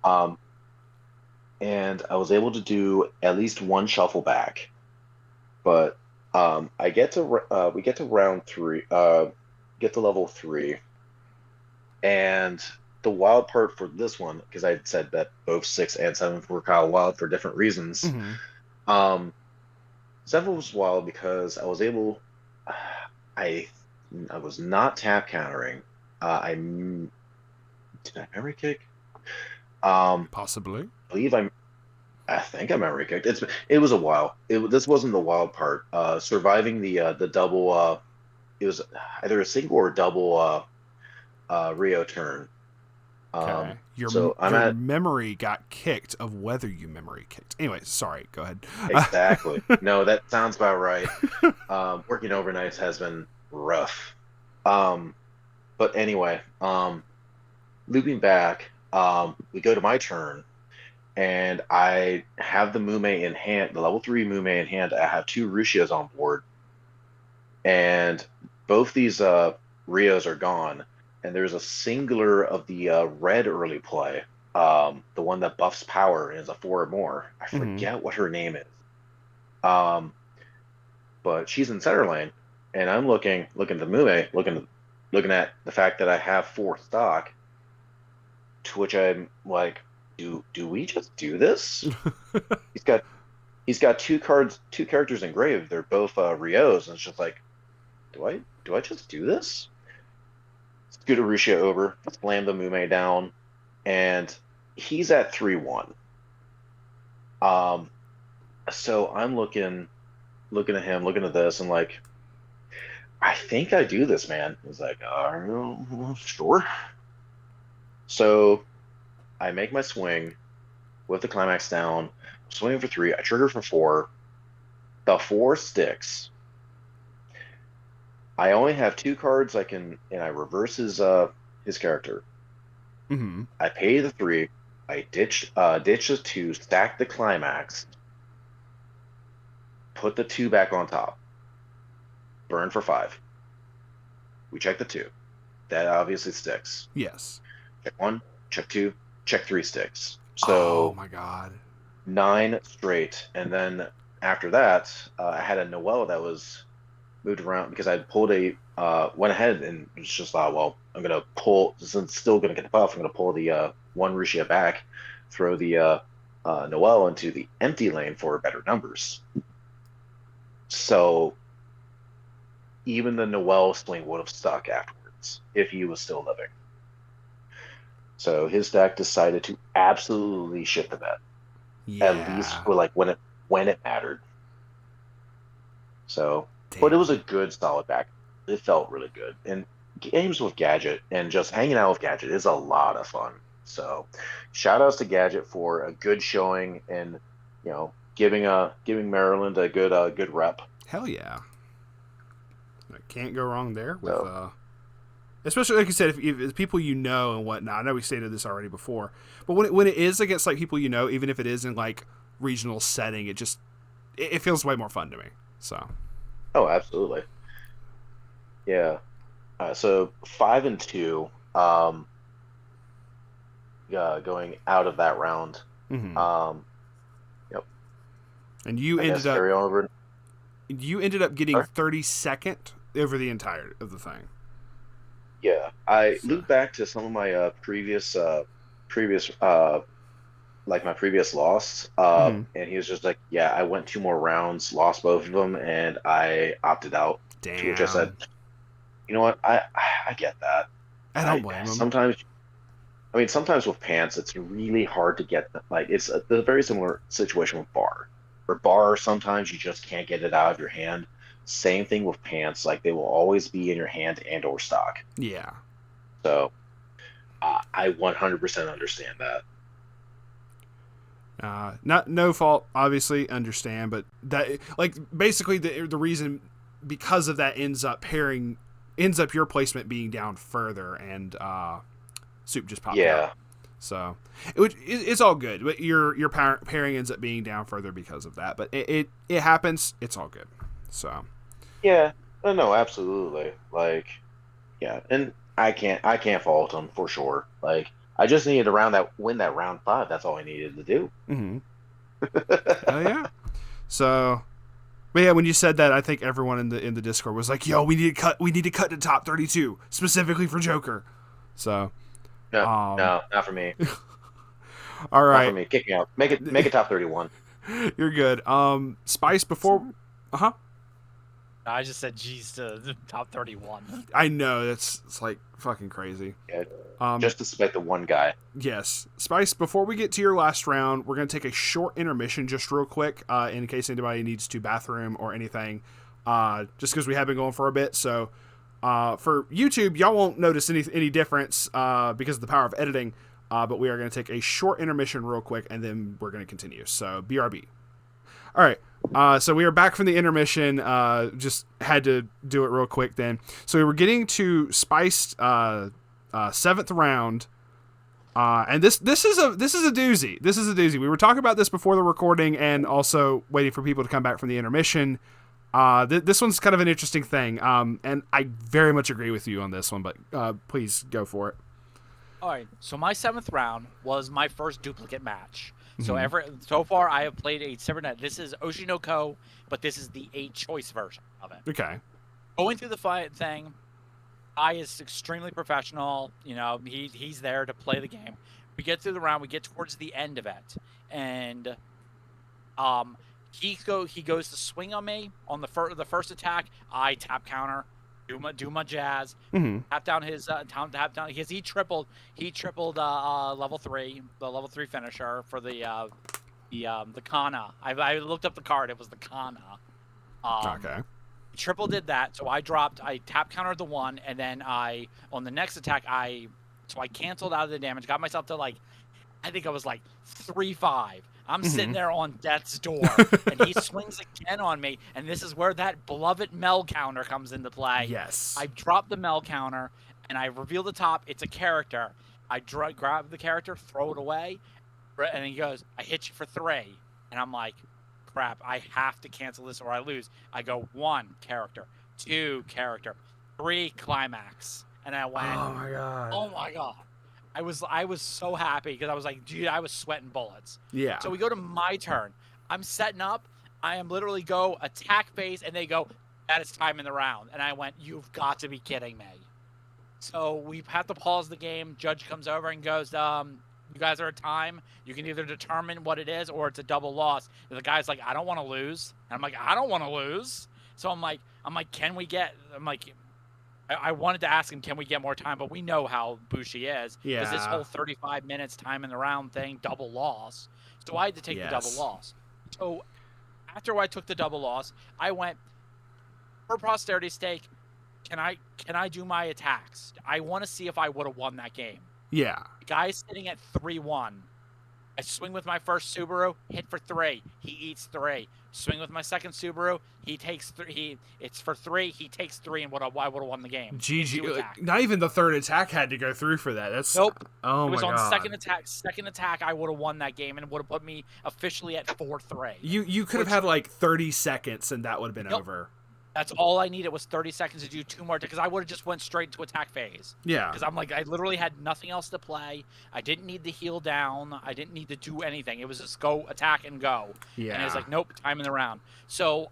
And I was able to do at least one shuffle back, but I get to we get to round 3, get to level 3, and the wild part for this one, because I said that both 6 and 7 were kind of wild for different reasons. Mm-hmm. 7 was wild because I was able, I was not tap countering. Did I memory kick? Possibly. I think I memory kicked. It was a while. This wasn't the wild part. Surviving the double. It was either a single or double Rio turn. Okay. So I'm your at memory got kicked of whether you memory kicked. Anyway, sorry. Go ahead. exactly. No, that sounds about right. Working overnights has been rough. But anyway, looping back, we go to my turn. And I have the Mume in hand, the level 3 Mume in hand. I have 2 Rushias on board. And both these Rios are gone. And there's a singular of the red early play, the one that buffs power and is a 4 or more. I forget what her name is. But she's in center lane. And I'm looking at the Mume, looking at the fact that I have 4 stock, to which I'm like, do we just do this? he's got 2 characters engraved. They're both Rios, and it's just like, do I just do this? Scoot Arusha over, slam the Mume down, and he's at 3-1. So I'm looking at him, looking at this, and like, I think I do this, man. He's like, sure. So I make my swing with the climax down, swing for 3, I trigger for 4. The 4 sticks. I only have 2 cards and I reverse his character. Mm-hmm. I pay the 3, I ditch the 2, stack the climax, put the 2 back on top, burn for 5. We check the 2. That obviously sticks. Yes. Check 1, check 2, check 3 sticks. So oh my god, 9 straight, and then after that, I had a Noelle that was moved around because I pulled went ahead and was just thought, well, I'm gonna pull, since it's still gonna get the buff, I'm gonna pull the 1 Rushia back, throw the Noelle into the empty lane for better numbers. So even the Noelle swing would have stuck afterwards if he was still living. So his deck decided to absolutely shit the bed. yeah. At least for like when it mattered. So, Damn. but it was a good solid back. It felt really good. And games with Gadget and just hanging out with Gadget is a lot of fun. So, shout outs to Gadget for a good showing and giving Maryland a good rep. Hell yeah. I can't go wrong there with So, especially like you said, if it's people and whatnot. I know we stated this already before, but when it is against like people even if it is in like regional setting, it feels way more fun to me. So. oh, absolutely. Yeah. So 5 and 2, going out of that round. Mm-hmm. Yep. And you ended up getting 32nd over the entire of the thing. Yeah, I looped back to some of my previous like my previous loss, and he was just like, "Yeah, I went 2 more rounds, lost both of them, and I opted out." Damn. To which I said, "You know what? I get that. I don't blame him. Sometimes with pants, it's really hard to get them. Like it's a very similar situation with bar. For bar, sometimes you just can't get it out of your hand. Same thing with pants. Like they will always be in your hand and or stock. Yeah. So I 100% understand that. No fault, obviously, understand, but that like basically the reason because of that ends up your placement being down further, and Soup just popped out. So it's all good. But your pairing ends up being down further because of that. But it happens. It's all good. So yeah, no, absolutely. Like yeah, and I can't fault him for sure. Like I just needed to win that round 5. That's all I needed to do. Mm-hmm. Hell yeah. So, but yeah, when you said that, I think everyone in the Discord was like, "Yo, we need to cut to top 32 specifically for Joker." So, No, um, no, not for me. all Not right, for me. Kick me out. Make it top 31. you're good. Spice before, I just said G's to the top 31. I know it's like fucking crazy. Yeah, Um, just to spite the one guy. Yes. Spice, before we get to your last round, we're going to take a short intermission just real quick in case anybody needs to bathroom or anything, just because we have been going for a bit. So for YouTube, y'all won't notice any difference because of the power of editing, but we are going to take a short intermission real quick, and then we're going to continue. So BRB. All right. So we are back from the intermission. Just had to do it real quick then. So we were getting to Spiced 7th round. And this is a doozy. This is a doozy. We were talking about this before the recording, and also waiting for people to come back from the intermission. This one's kind of an interesting thing. And I very much agree with you on this one. But please go for it. All right. So my 7th round was my first duplicate match. So far I have played a Cybernet. This is Oshinoko, but this is the 8-choice version of it. Okay. Going through the fight thing, I is extremely professional. You know, he's there to play the game. We get through the round. We get towards the end of it, and he goes to swing on me on the first attack. I tap counter, do my jazz, tap down his tap down because he tripled level 3, the level 3 finisher for the Kana. I looked up the card. It was the Kana. Okay. Triple did that, so I tap countered the 1, and then on the next attack I canceled out of the damage, got myself to I think I was 3-5. I'm sitting there on death's door, and he swings again on me, and this is where that beloved Mel counter comes into play. Yes. I drop the Mel counter, and I reveal the top. It's a character. I grab the character, throw it away, and he goes, "I hit you for 3," and I'm like, crap, I have to cancel this or I lose. I go 1 character, 2 character, 3 climax, and I went, oh my god. I was so happy because I was like, dude, I was sweating bullets. Yeah. So we go to my turn. I'm setting up. I am literally go attack phase, and they go, that is time in the round. And I went, you've got to be kidding me. So we have to pause the game. Judge comes over and goes, you guys are at time. You can either determine what it is or it's a double loss. And the guy's like, I don't want to lose. And I'm like, I don't want to lose. So I'm like, can we get? I wanted to ask him, can we get more time? But we know how Bushi is. Yeah. Because this whole 35 minutes time in the round thing, double loss. So I had to take the double loss. So after I took the double loss, I went, for posterity's sake, can I do my attacks? I want to see if I would have won that game. Yeah. The guy's sitting at 3-1. I swing with my first Subaru, hit for 3. He eats 3. Swing with my second Subaru, he takes 3. It's for 3. He takes 3, and I would have won the game. GG. Not even the third attack had to go through for that. That's nope. Oh my god. It was on second attack. Second attack, I would have won that game and would have put me officially at 4-3. You could have had 30 seconds, and that would have been over. That's all I needed was 30 seconds to do 2 more, because I would have just went straight to attack phase. Yeah. Because I'm I literally had nothing else to play. I didn't need to heal down. I didn't need to do anything. It was just go, attack, and go. Yeah. And it was nope, time in the round. So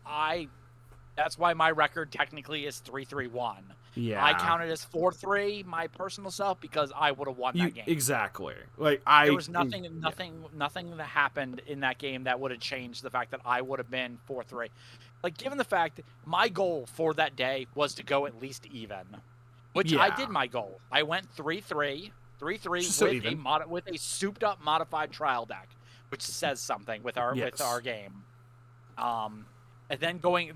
that's why my record technically is 3-3-1. Yeah. I counted as 4-3, my personal self, because I would have won that game. Exactly. There was nothing that happened in that game that would have changed the fact that I would have been 4-3. Given the fact that my goal for that day was to go at least even, which I did my goal. I went 3-3 with a souped up modified trial deck, which says something with our game. And then going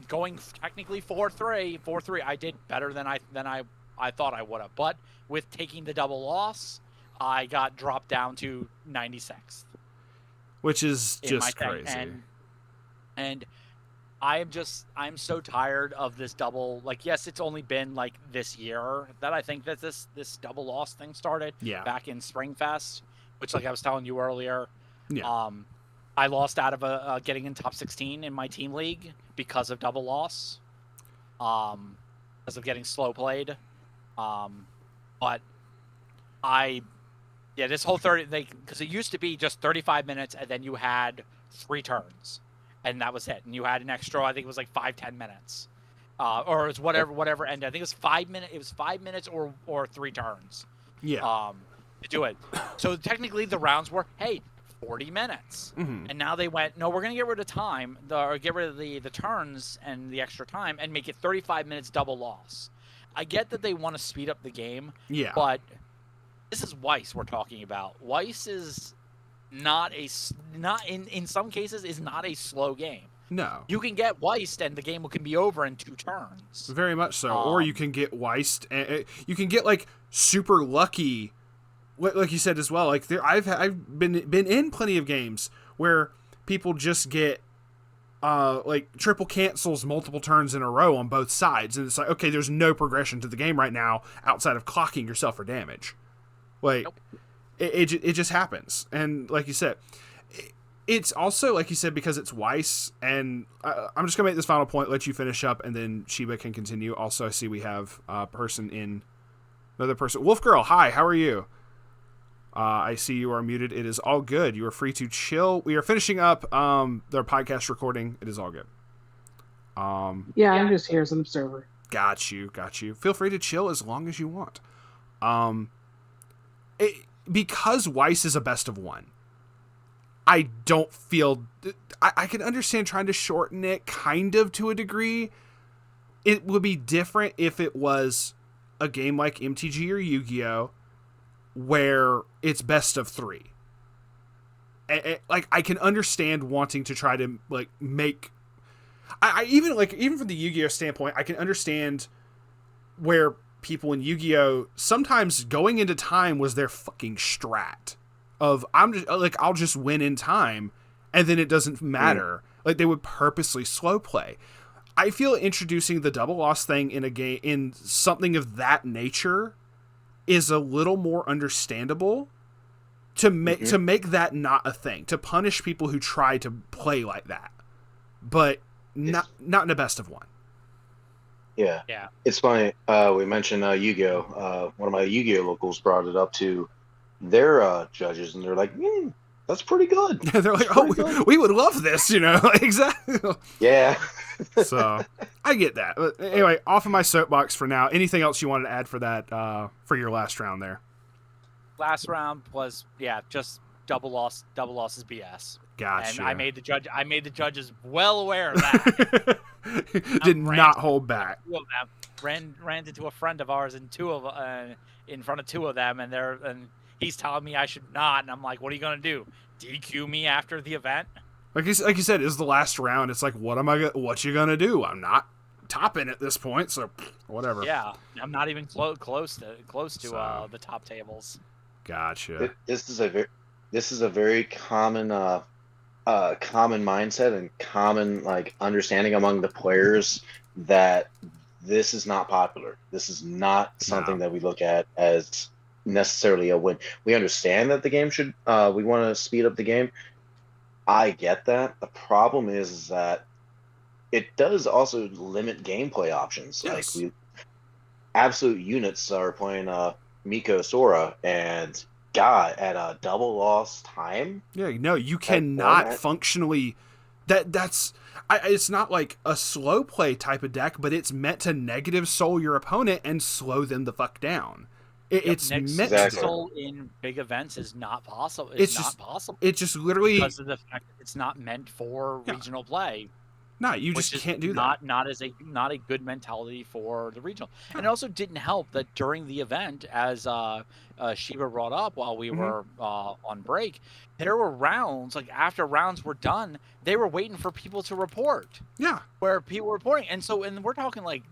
technically 4-3, I did better than I thought I would have. But with taking the double loss, I got dropped down to 96th, which is just crazy. And I'm so tired of this double. Yes, it's only been this year that I think that this double loss thing started. Yeah. Back in Springfest, which I was telling you earlier. Yeah. I lost out of getting in top 16 in my team league because of double loss. Because of getting slow played. But this whole because it used to be just 35 minutes, and then you had 3 turns, and that was it. And you had an extra, I think it was like 5-10 minutes, or it was whatever ended. I think it was 5 minutes. It was 5 minutes or 3 turns. Yeah. To do it. So technically, the rounds were 40 minutes, and now they went, no, we're gonna get rid of time, or get rid of the turns and the extra time, and make it 35 minutes double loss. I get that they want to speed up the game, but this is Weiss we're talking about. Weiss is not in some cases is not a slow game. No. You can get Weissed and the game can be over in 2 turns. Very much so. Or you can get Weissed and you can get like super lucky, like you said as well. Like I've been in plenty of games where people just get like triple cancels multiple turns in a row on both sides, and it's like, okay, there's no progression to the game right now outside of clocking yourself for damage. Like, nope. it just happens. And like you said, it's also, like you said, because it's Weiss, and I'm just going to make this final point, let you finish up, and then Shiba can continue. Also, I see we have another person. Wolf Girl, hi, how are you? I see you are muted. It is all good. You are free to chill. We are finishing up their podcast recording. It is all good. Yeah, I'm just here as an observer. Got you. Feel free to chill as long as you want. Because Weiss is a best of 1, I don't feel... I can understand trying to shorten it kind of to a degree. It would be different if it was a game like MTG or Yu-Gi-Oh! Where it's best of 3. Like, I can understand wanting to try to, like, make... even from the Yu-Gi-Oh! Standpoint, I can understand where people in Yu-Gi-Oh! Sometimes going into time was their fucking strat of I'll just win in time, and then it doesn't matter. Like, they would purposely slow play. I feel introducing the double loss thing in a game, in something of that nature, is a little more understandable to make that not a thing, to punish people who try to play like that, but not in a best of 1. Yeah. It's funny. We mentioned Yu-Gi-Oh. One of my Yu-Gi-Oh locals brought it up to their judges, and they're like, that's pretty good. They're like, we would love this, exactly. Yeah. So I get that. But anyway, off of my soapbox for now. Anything else you wanted to add for that, for your last round there? Last round was, just double loss. Double loss is BS. Gotcha. And I made the judges well aware of that. Did not hold back. Ran into a friend of ours in front of 2 of them, and he's telling me I should not, and I'm like, what are you gonna do? DQ me after the event? Like you said, it's the last round. It's like, what you gonna do? I'm not topping at this point, so whatever. Yeah, I'm not even close to the top tables. Gotcha. This is a very common common mindset and common understanding among the players that this is not popular. This is not something that we look at as necessarily a win. We understand that the game should we want to speed up the game. I get that. The problem is that it does also limit gameplay options. Yes. Absolute Units are playing Miko Sora, and God, at a double loss time. Yeah, no, you cannot functionally. It's not like a slow play type of deck, but it's meant to negative soul your opponent and slow them the fuck down. It's meant to. Soul in big events is not possible. It's not possible. It just literally because of the fact that it's not meant for regional play. No, you just can't do that. Not a good mentality for the regional. And it also didn't help that during the event, as Shiba brought up while we were on break, there were rounds, after rounds were done, they were waiting for people to report. Yeah. Where people were reporting. And we're talking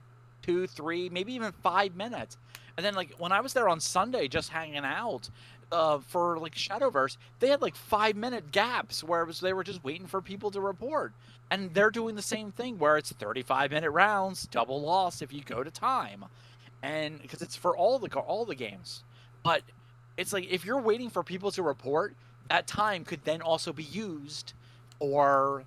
2, 3, maybe even 5 minutes. And then when I was there on Sunday just hanging out for Shadowverse, they had 5-minute gaps where they were just waiting for people to report. And they're doing the same thing where it's 35-minute rounds, double loss if you go to time. And because it's for all the games. But it's if you're waiting for people to report, that time could then also be used for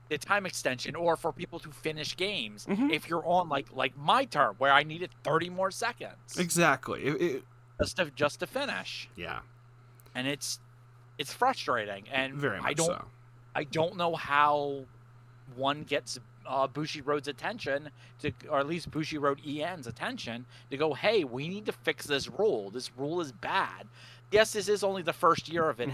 the time extension, or for people to finish games. Mhm. If you're on like my turn where I needed 30 more seconds Exactly. just to finish, Yeah. and it's frustrating, and Very much so. I don't know how one gets Bushiroad's attention or at least Bushiroad EN's attention to go, hey, we need to fix this rule. This rule is bad. Yes, this is only the first year of it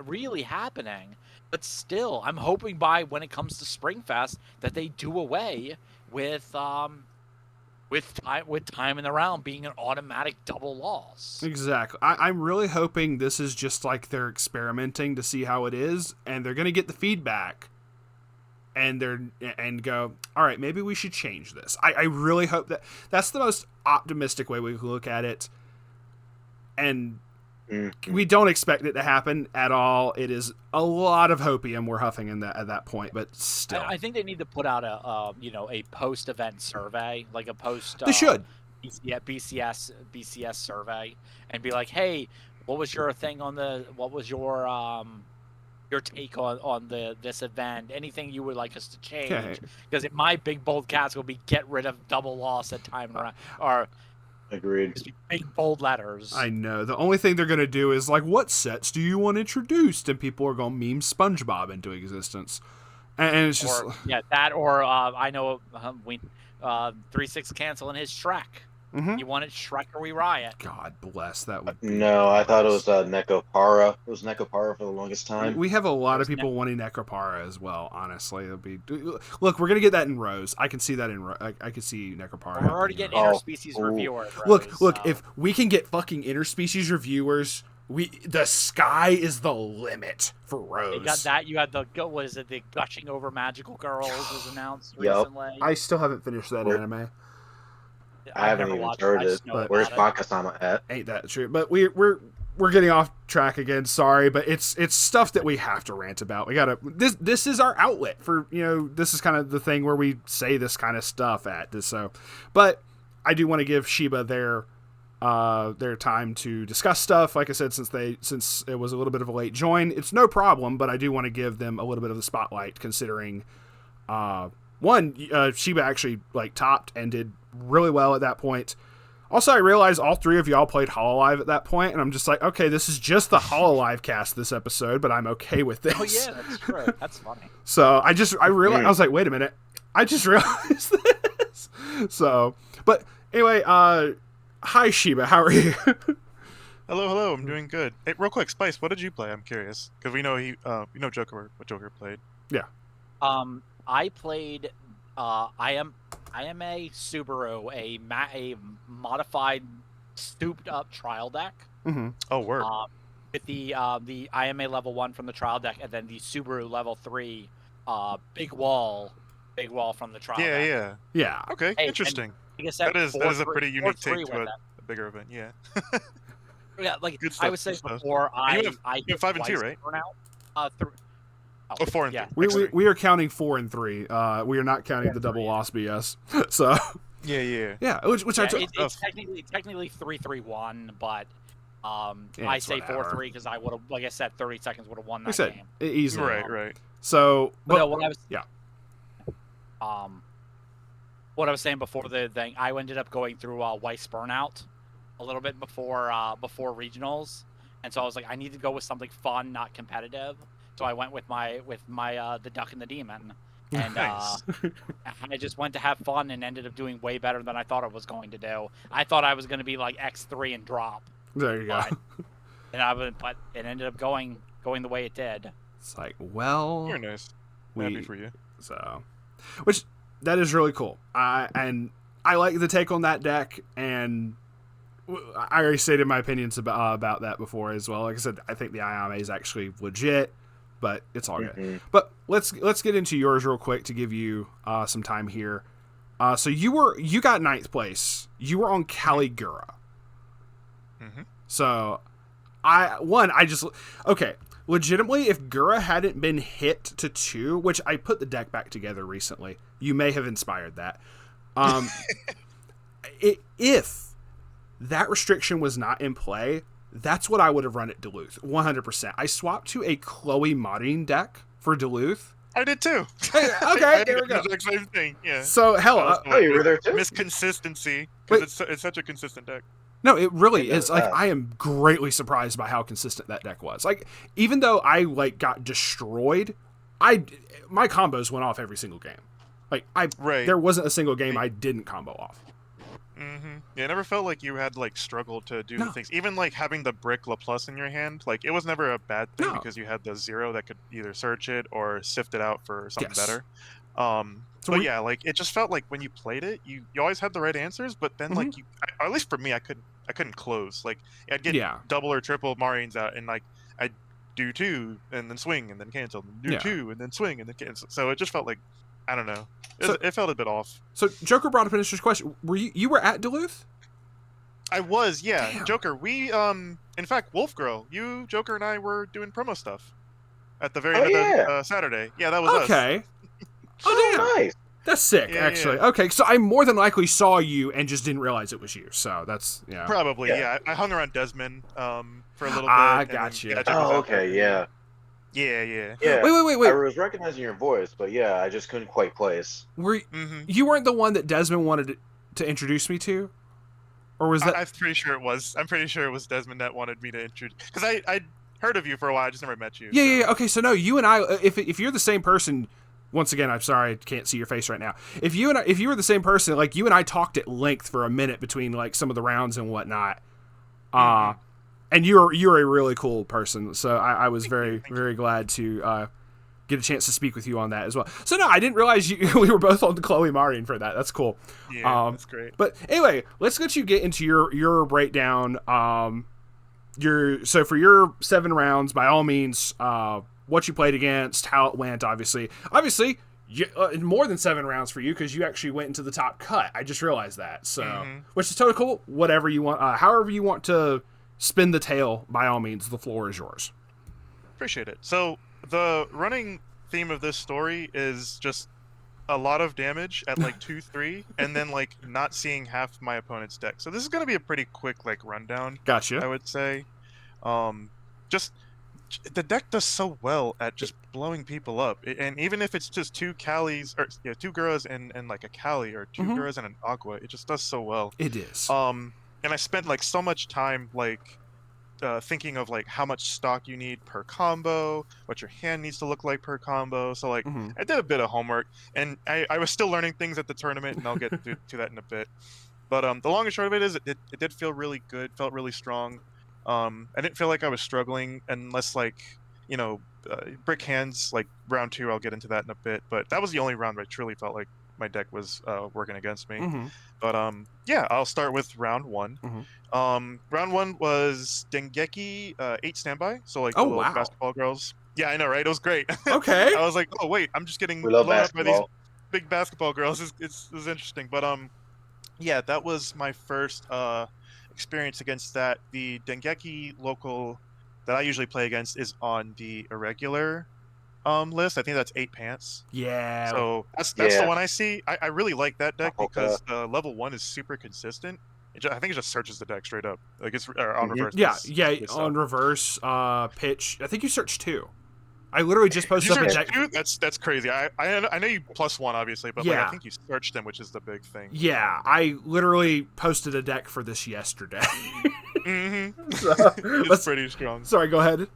really happening, but still, I'm hoping by when it comes to Springfest that they do away with time in the round being an automatic double loss. Exactly. I'm really hoping this is just like they're experimenting to see how it is, and they're going to get the feedback, and go, all right, maybe we should change this. I really hope that's the most optimistic way we can look at it, and we don't expect it to happen at all. It is a lot of hopium we're huffing at that point, but still, I think they need to put out a post-event survey, like a post. They should. BCS survey, and be like, hey, what was your thing on what was your take on this event? Anything you would like us to change? Because my big bold cast will be get rid of double loss at time around, or agreed. Big bold letters. I know. The only thing they're going to do is like, what sets do you want introduced? And people are going to meme SpongeBob into existence. And it's just... I know we 3-6 canceling his Shrek. Mm-hmm. You wanted Shrek or we riot. God bless, that would be... No, I thought it was Nekopara. It was Nekopara for the longest time. We have a lot of people wanting Nekopara as well, honestly. It'll be... Look, we're going to get that in Rose. I can see that in I can see Nekopara. We're already getting interspecies reviewers. Look, if we can get fucking interspecies reviewers, the sky is the limit for Rose. You got that. You had the Gushing Over Magical Girls was announced recently. I still haven't finished that anime. I haven't even heard it. Where's Baka-sama at? Ain't that true? But we're getting off track again. Sorry, but it's stuff that we have to rant about. We gotta. This is our outlet for This is kind of the thing where we say this kind of stuff at this. So, but I do want to give Shiba their time to discuss stuff. Like I said, since it was a little bit of a late join, it's no problem. But I do want to give them a little bit of the spotlight, considering Shiba actually topped and did really well at that point. Also, I realized all three of y'all played Hololive at that point, and I'm just like, okay, this is just the Hololive cast this episode, but I'm okay with this. Oh yeah, that's true. That's funny. So I realized, I was like, wait a minute, I just realized this. So, but anyway, hi Shiba, how are you? Hello, I'm doing good. Hey, real quick, Spice, what did you play? I'm curious, because we know Joker, what Joker played. Yeah. I played I am a Subaru, a modified, souped up trial deck. Mm-hmm. Oh, word. With the IMA level 1 from the trial deck, and then the Subaru level 3 big wall from the trial deck. Yeah. Okay, interesting. Like I said, that is a pretty unique take to a bigger event. Yeah. Yeah, good stuff, I would say before I have 5 and 2, right? Burnout, 4 and 3. We are counting 4 and 3. We are not counting the double loss BS. So yeah. Which I took. It's technically 3-3-1, but I say 4-3 because I would have, like I said, 30 seconds would have won that game easily. Right. So, what I was saying before the thing, I ended up going through Weiss Burnout a little bit before regionals, and so I was like, I need to go with something fun, not competitive. So I went with my the Duck and the Demon, and nice. I just went to have fun and ended up doing way better than I thought I was going to do. I thought I was going to be like X3 and drop. There you go. But it ended up going the way it did. It's like, well, very nice. Happy for you. So, which that is really cool. And I like the take on that deck, and I already stated my opinions about that before as well. Like I said, I think the IAMA is actually legit. But it's all good. Mm-hmm. But let's get into yours real quick to give you some time here. So you got 9th place. You were on Caligura. Mm-hmm. So legitimately, if Gura hadn't been hit to 2, which I put the deck back together recently, you may have inspired that. If that restriction was not in play, that's what I would have run at Duluth, 100%. I swapped to a Chloe modding deck for Duluth, I did too. Hey, okay, I there we did go. the exact same thing. Yeah. So hell, Oh, you were there too? Miss consistency Wait. because it's such a consistent deck. no, it really It is. does Like that. I am greatly surprised by how consistent that deck was. Like even though I like got destroyed, my combos went off every single game. Like Right. there wasn't a single game I didn't combo off. Mm-hmm. Yeah, it never felt like you had like struggled to do No. things. Even like having the brick LaPlus in your hand, like it was never a bad thing No. because you had the 0 that could either search it or sift it out for something Yes. better. So But yeah, like it just felt like when you played it, you always had the right answers, but then like or at least for me, I couldn't close. Like I'd get Yeah. double or triple Marines out, and like I'd do 2 and then swing and then cancel, and do Yeah. 2 and then swing and then cancel. So it just felt like I don't know. So- It felt a bit off. So Joker brought up an interesting question. Were you were at Duluth? I was, yeah. Damn. Joker, we in fact, Wolf Girl, you, Joker, and I were doing promo stuff at the very end of the Saturday. Yeah, that was us. Okay. Oh damn. Nice. That's sick, Yeah, actually. yeah. Okay, so I more than likely saw you and just didn't realize it was you. So that's yeah. Probably, Yeah. yeah. I hung around Desmond for a little bit. Ah, and then, got you. yeah, Joker was Oh, out there. okay, yeah. Yeah. Yeah. Wait. I was recognizing your voice, but yeah, I just couldn't quite place. Mm-hmm. You weren't the one that Desmond wanted to introduce me to, or was that? I'm pretty sure it was. I'm pretty sure it was Desmond that wanted me to introduce. Because I'd heard of you for a while. I just never met you. Yeah. Okay, so no, you and I. If you're the same person, once again, I'm sorry I can't see your face right now. If you were the same person, like you and I talked at length for a minute between like some of the rounds and whatnot. And you're a really cool person, so I was very glad to get a chance to speak with you on that as well. So no, I didn't realize we were both on the Chloe Marion for that. That's cool. Yeah, that's great. But anyway, let's let you get into your breakdown. So for your 7 rounds, by all means, what you played against, how it went. Obviously, more than 7 rounds for you because you actually went into the top cut. I just realized that. So, which is totally cool. Whatever you want, however you want to spin the tale, by all means, the floor is yours. Appreciate it. So the running theme of this story is just a lot of damage at like 2-3, and then like not seeing half my opponent's deck. So this is gonna be a pretty quick like rundown. Gotcha. I would say, just the deck does so well at just blowing people up, and even if it's just 2 Callies or 2 Guras and like a Callie or 2 Guras and an Aqua, it just does so well. It is. And I spent like so much time like thinking of like how much stock you need per combo, what your hand needs to look like per combo. So like I did a bit of homework, and I was still learning things at the tournament, and I'll get to that in a bit. But the long and short of it is it did feel really good, felt really strong. I didn't feel like I was struggling unless like brick hands like round 2. I'll get into that in a bit, but that was the only round where I truly felt like my deck was working against me. But yeah, I'll start with round 1. Round 1 was Dengeki 8 standby, so like the little basketball girls. Yeah, I know, right? It was great. Okay. I was like, oh wait, I'm just getting We love blown up by these basketball. big basketball girls. It's interesting, but yeah, that was my first experience against that. The Dengeki local that I usually play against is on the irregular list. I think that's 8 pants. Yeah. So that's the one I see. I really like that deck because level 1 is super consistent. I think it just searches the deck straight up. Like it's on reverse. On reverse pitch. I think you searched 2. I literally just posted up a deck. 2? That's crazy. I know you +1 obviously, but like, I think you searched them, which is the big thing. Yeah, I literally posted a deck for this yesterday. It's pretty strong. Sorry, go ahead.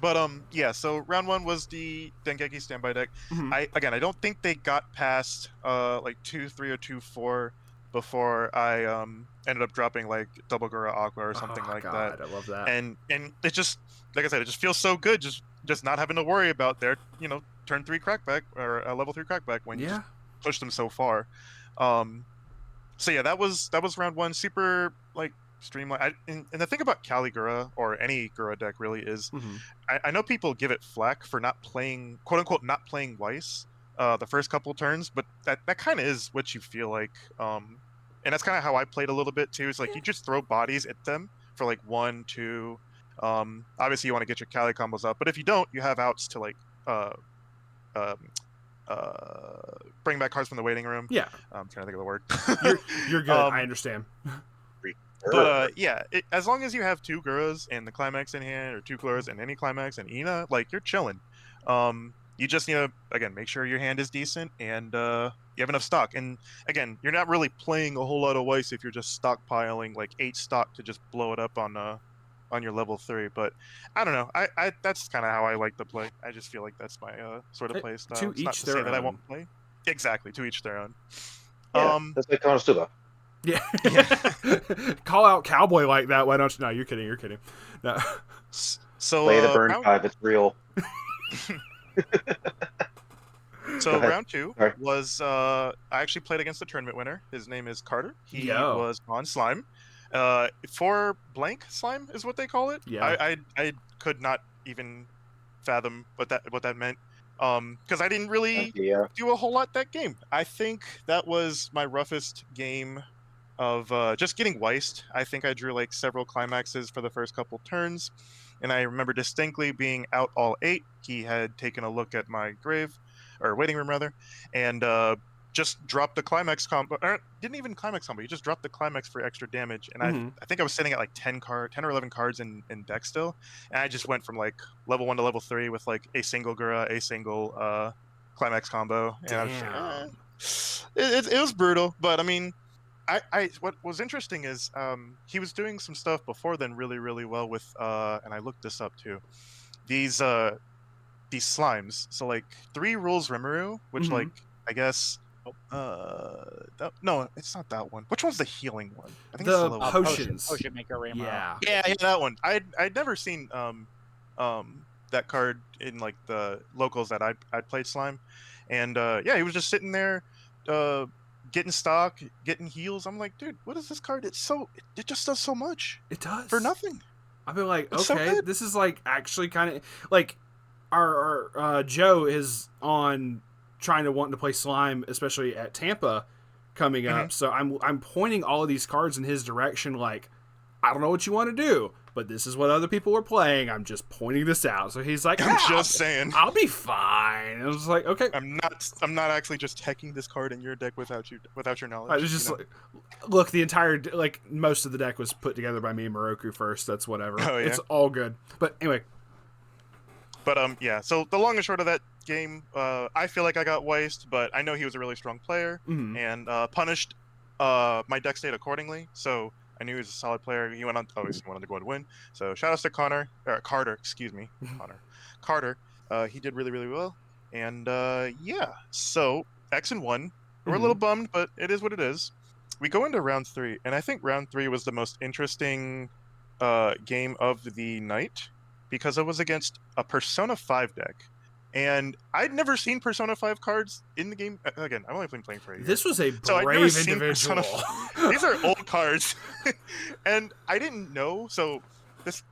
But yeah, so round 1 was the Dengeki standby deck. I don't think they got past like 2-3 or 2-4 before I ended up dropping like double Gura Aqua or something that. I love that. And it just, like I said, it just feels so good just not having to worry about their turn 3 crackback or level 3 crackback when you just push them so far. So yeah, that was round 1. Super like streamlined. And the thing about Kali Gura or any Gura deck really is, I know people give it flack for not playing, quote unquote, not playing Weiss the first couple turns, but that kind of is what you feel like. And that's kind of how I played a little bit too. It's like you just throw bodies at them for like 1, 2. Obviously you want to get your Kali combos up, but if you don't, you have outs to like bring back cards from the waiting room. Yeah, I'm trying to think of the word. You're good. I understand. But yeah, as long as you have 2 Guras and the climax in hand, or 2 Guras and any climax and Ina, like you're chilling. You just need to, again, make sure your hand is decent and you have enough stock. And again, you're not really playing a whole lot of Weiss if you're just stockpiling like 8 stock to just blow it up on your level 3. But I don't know. I that's kind of how I like to play. I just feel like that's my sort of play style. To It's not each to their say that I own. won't play. Exactly, to each their own. Yeah, that's like Konosuba. Yeah. Call out cowboy like that. Why don't you? No, you're kidding. You're kidding. No. So play the burn 5. It's real. So round 2 was I actually played against the tournament winner. His name is Carter. He was on slime. 4 blank slime is what they call it. Yeah. I could not even fathom what that meant. Because I didn't really do a whole lot that game. I think that was my roughest game of just getting Weissed. I think I drew like several climaxes for the first couple turns, and I remember distinctly being out all 8. He had taken a look at my grave, or waiting room rather, and just dropped the climax combo. Or didn't even climax combo. He just dropped the climax for extra damage, and I think I was sitting at like 10 or 11 cards in deck still, and I just went from like level 1 to level 3 with like a single Gura, a single climax combo, and I was just, it was brutal. But I mean, I what was interesting is he was doing some stuff before then really, really well with and I looked this up too. These slimes. So like 3 rules Rimuru, which like I guess no, it's not that one. Which one's the healing one? I think it's the potions. Potion maker Rimuru. Yeah, that one. I'd never seen that card in like the locals that I played slime, and yeah, he was just sitting there getting stock, getting heals. I'm like, dude, what is this card? It just does so much. It does for nothing. I've been like, it's okay, so this is like actually kind of like our Joe is on wanting to play slime, especially at Tampa coming up. So I'm pointing all of these cards in his direction. Like, I don't know what you want to do, but this is what other people are playing. I'm just pointing this out. So he's like, I'm just saying, I'll be fine. I was like, okay, I'm not actually just teching this card in your deck without your knowledge. I was just like, look, the entire like most of the deck was put together by me and Moroku first. That's whatever. Oh, yeah. It's all good. But anyway. But yeah. So the long and short of that game, I feel like I got Weissed, but I know he was a really strong player and punished my deck state accordingly. So I knew he was a solid player. He wanted to go and win. So shout outs to Carter, excuse me, Carter. He did really, really well. And yeah, so X and 1. We're a little bummed, but it is what it is. We go into round 3, and I think round 3 was the most interesting game of the night because it was against a Persona 5 deck. And I'd never seen Persona 5 cards in the game. Again, I've only been playing for a year. This was a brave individual. These are old cards. And I didn't know. So this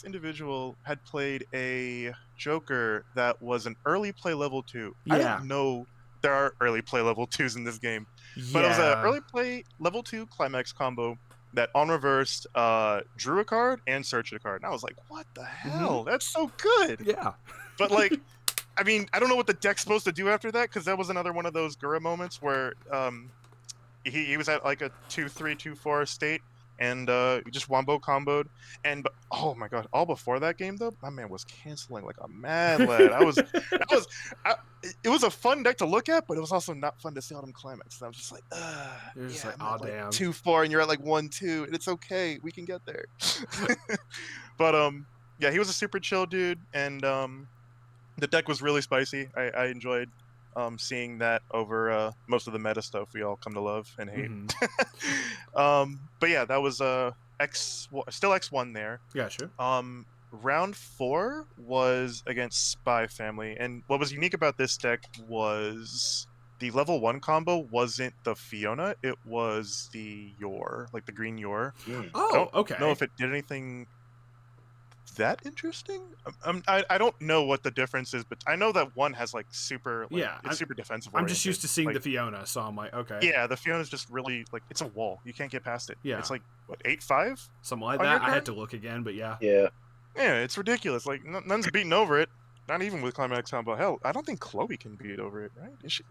individual had played a Joker that was an early play level 2. Yeah. I didn't know there are early play level 2s in this game. But it was an early play level 2 climax combo that on reversed drew a card and searched a card. And I was like, what the hell? That's so good. Yeah. But like, I mean, I don't know what the deck's supposed to do after that, because that was another one of those Gura moments where he was at like a 2-3, 2-4 state, and he just wombo comboed. And oh my god, all before that game though, my man was canceling like a mad lad. It was a fun deck to look at, but it was also not fun to see all them climax. And I was just like, you're just like, I'm oh damn, 2-4, and you're at like 1-2, and it's okay, we can get there. But yeah, he was a super chill dude, and the deck was really spicy. I enjoyed seeing that over most of the meta stuff we all come to love and hate. But yeah, that was still X1 there. Yeah, sure. Round 4 was against Spy Family, and what was unique about this deck was the level 1 combo wasn't the Fiona, it was the Yor, like the green Yor. Oh, okay. I don't know if it did anything that interesting. I don't know what the difference is, but I know that one has like super it's super defensive. I'm just used to seeing the Fiona, so I'm like, okay. Yeah, the Fiona's just really like, it's a wall. You can't get past it. Yeah. It's like what, 8-5? Something like that. I had to look again, but yeah. Yeah. Yeah, it's ridiculous. Like none's beating over it. Not even with climax combo. Hell, I don't think Chloe can beat over it, right? Is she,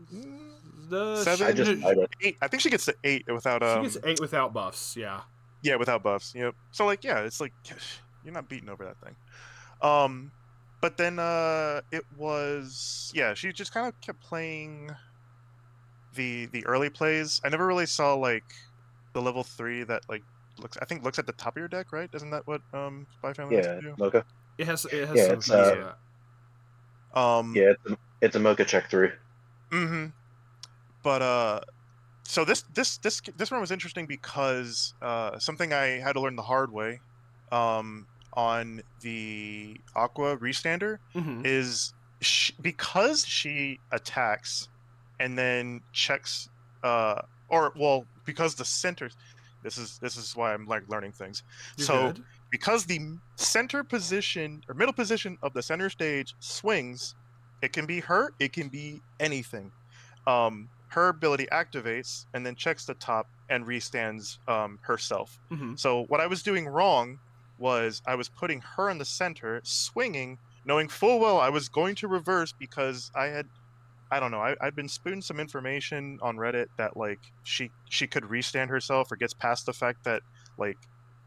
7, 8. I think she gets to 8 without She gets 8 without buffs. Yeah. Yeah, without buffs. Yep. So like, yeah, it's like you're not beating over that thing. But then it was she just kind of kept playing the early plays. I never really saw like the level 3 that like looks at the top of your deck, right? Isn't that what Spy Family likes to do? Mocha. It has some it's pieces of that. It's a Mocha check 3. Mm-hmm. But so this one was interesting because something I had to learn the hard way on the Aqua Restander is because she attacks and then checks because the center. This is why I'm like learning things. You're good. Because the center position or middle position of the center stage swings, it can be her, it can be anything. Her ability activates and then checks the top and restands herself. So what I was doing wrong was I was putting her in the center, swinging, knowing full well I was going to reverse because I'd been spooned some information on Reddit that like she could restand herself or gets past the fact that like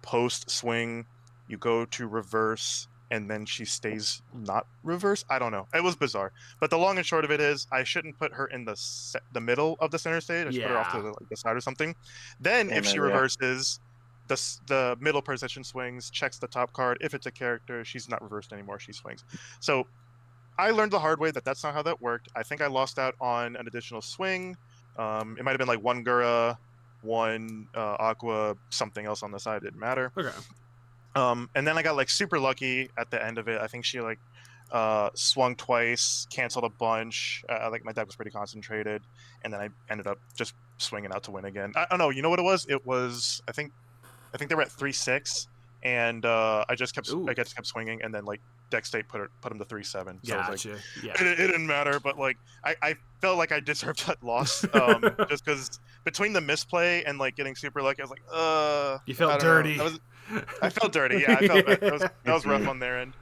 post swing you go to reverse and then she stays not reverse. I don't know. It was bizarre. But the long and short of it is I shouldn't put her in the middle of the center stage. I should put her off to the side or something. Then if she reverses, the middle position swings, checks the top card. If it's a character, she's not reversed anymore. She swings. So I learned the hard way that that's not how that worked. I think I lost out on an additional swing. It might have been like one Gura, one Aqua, something else on the side. It didn't matter. Okay. And then I got like super lucky at the end of it. I think she like swung twice, canceled a bunch. Like my deck was pretty concentrated, and then I ended up just swinging out to win again. I don't know. You know what it was? It was I think they were at 3-6, and I just kept swinging, and then like deck state put him to 3-7. So gotcha. it didn't matter, but like I felt like I deserved that loss just because between the misplay and like getting super lucky, I was like, you felt dirty. I felt dirty. Yeah, I felt that was rough on their end.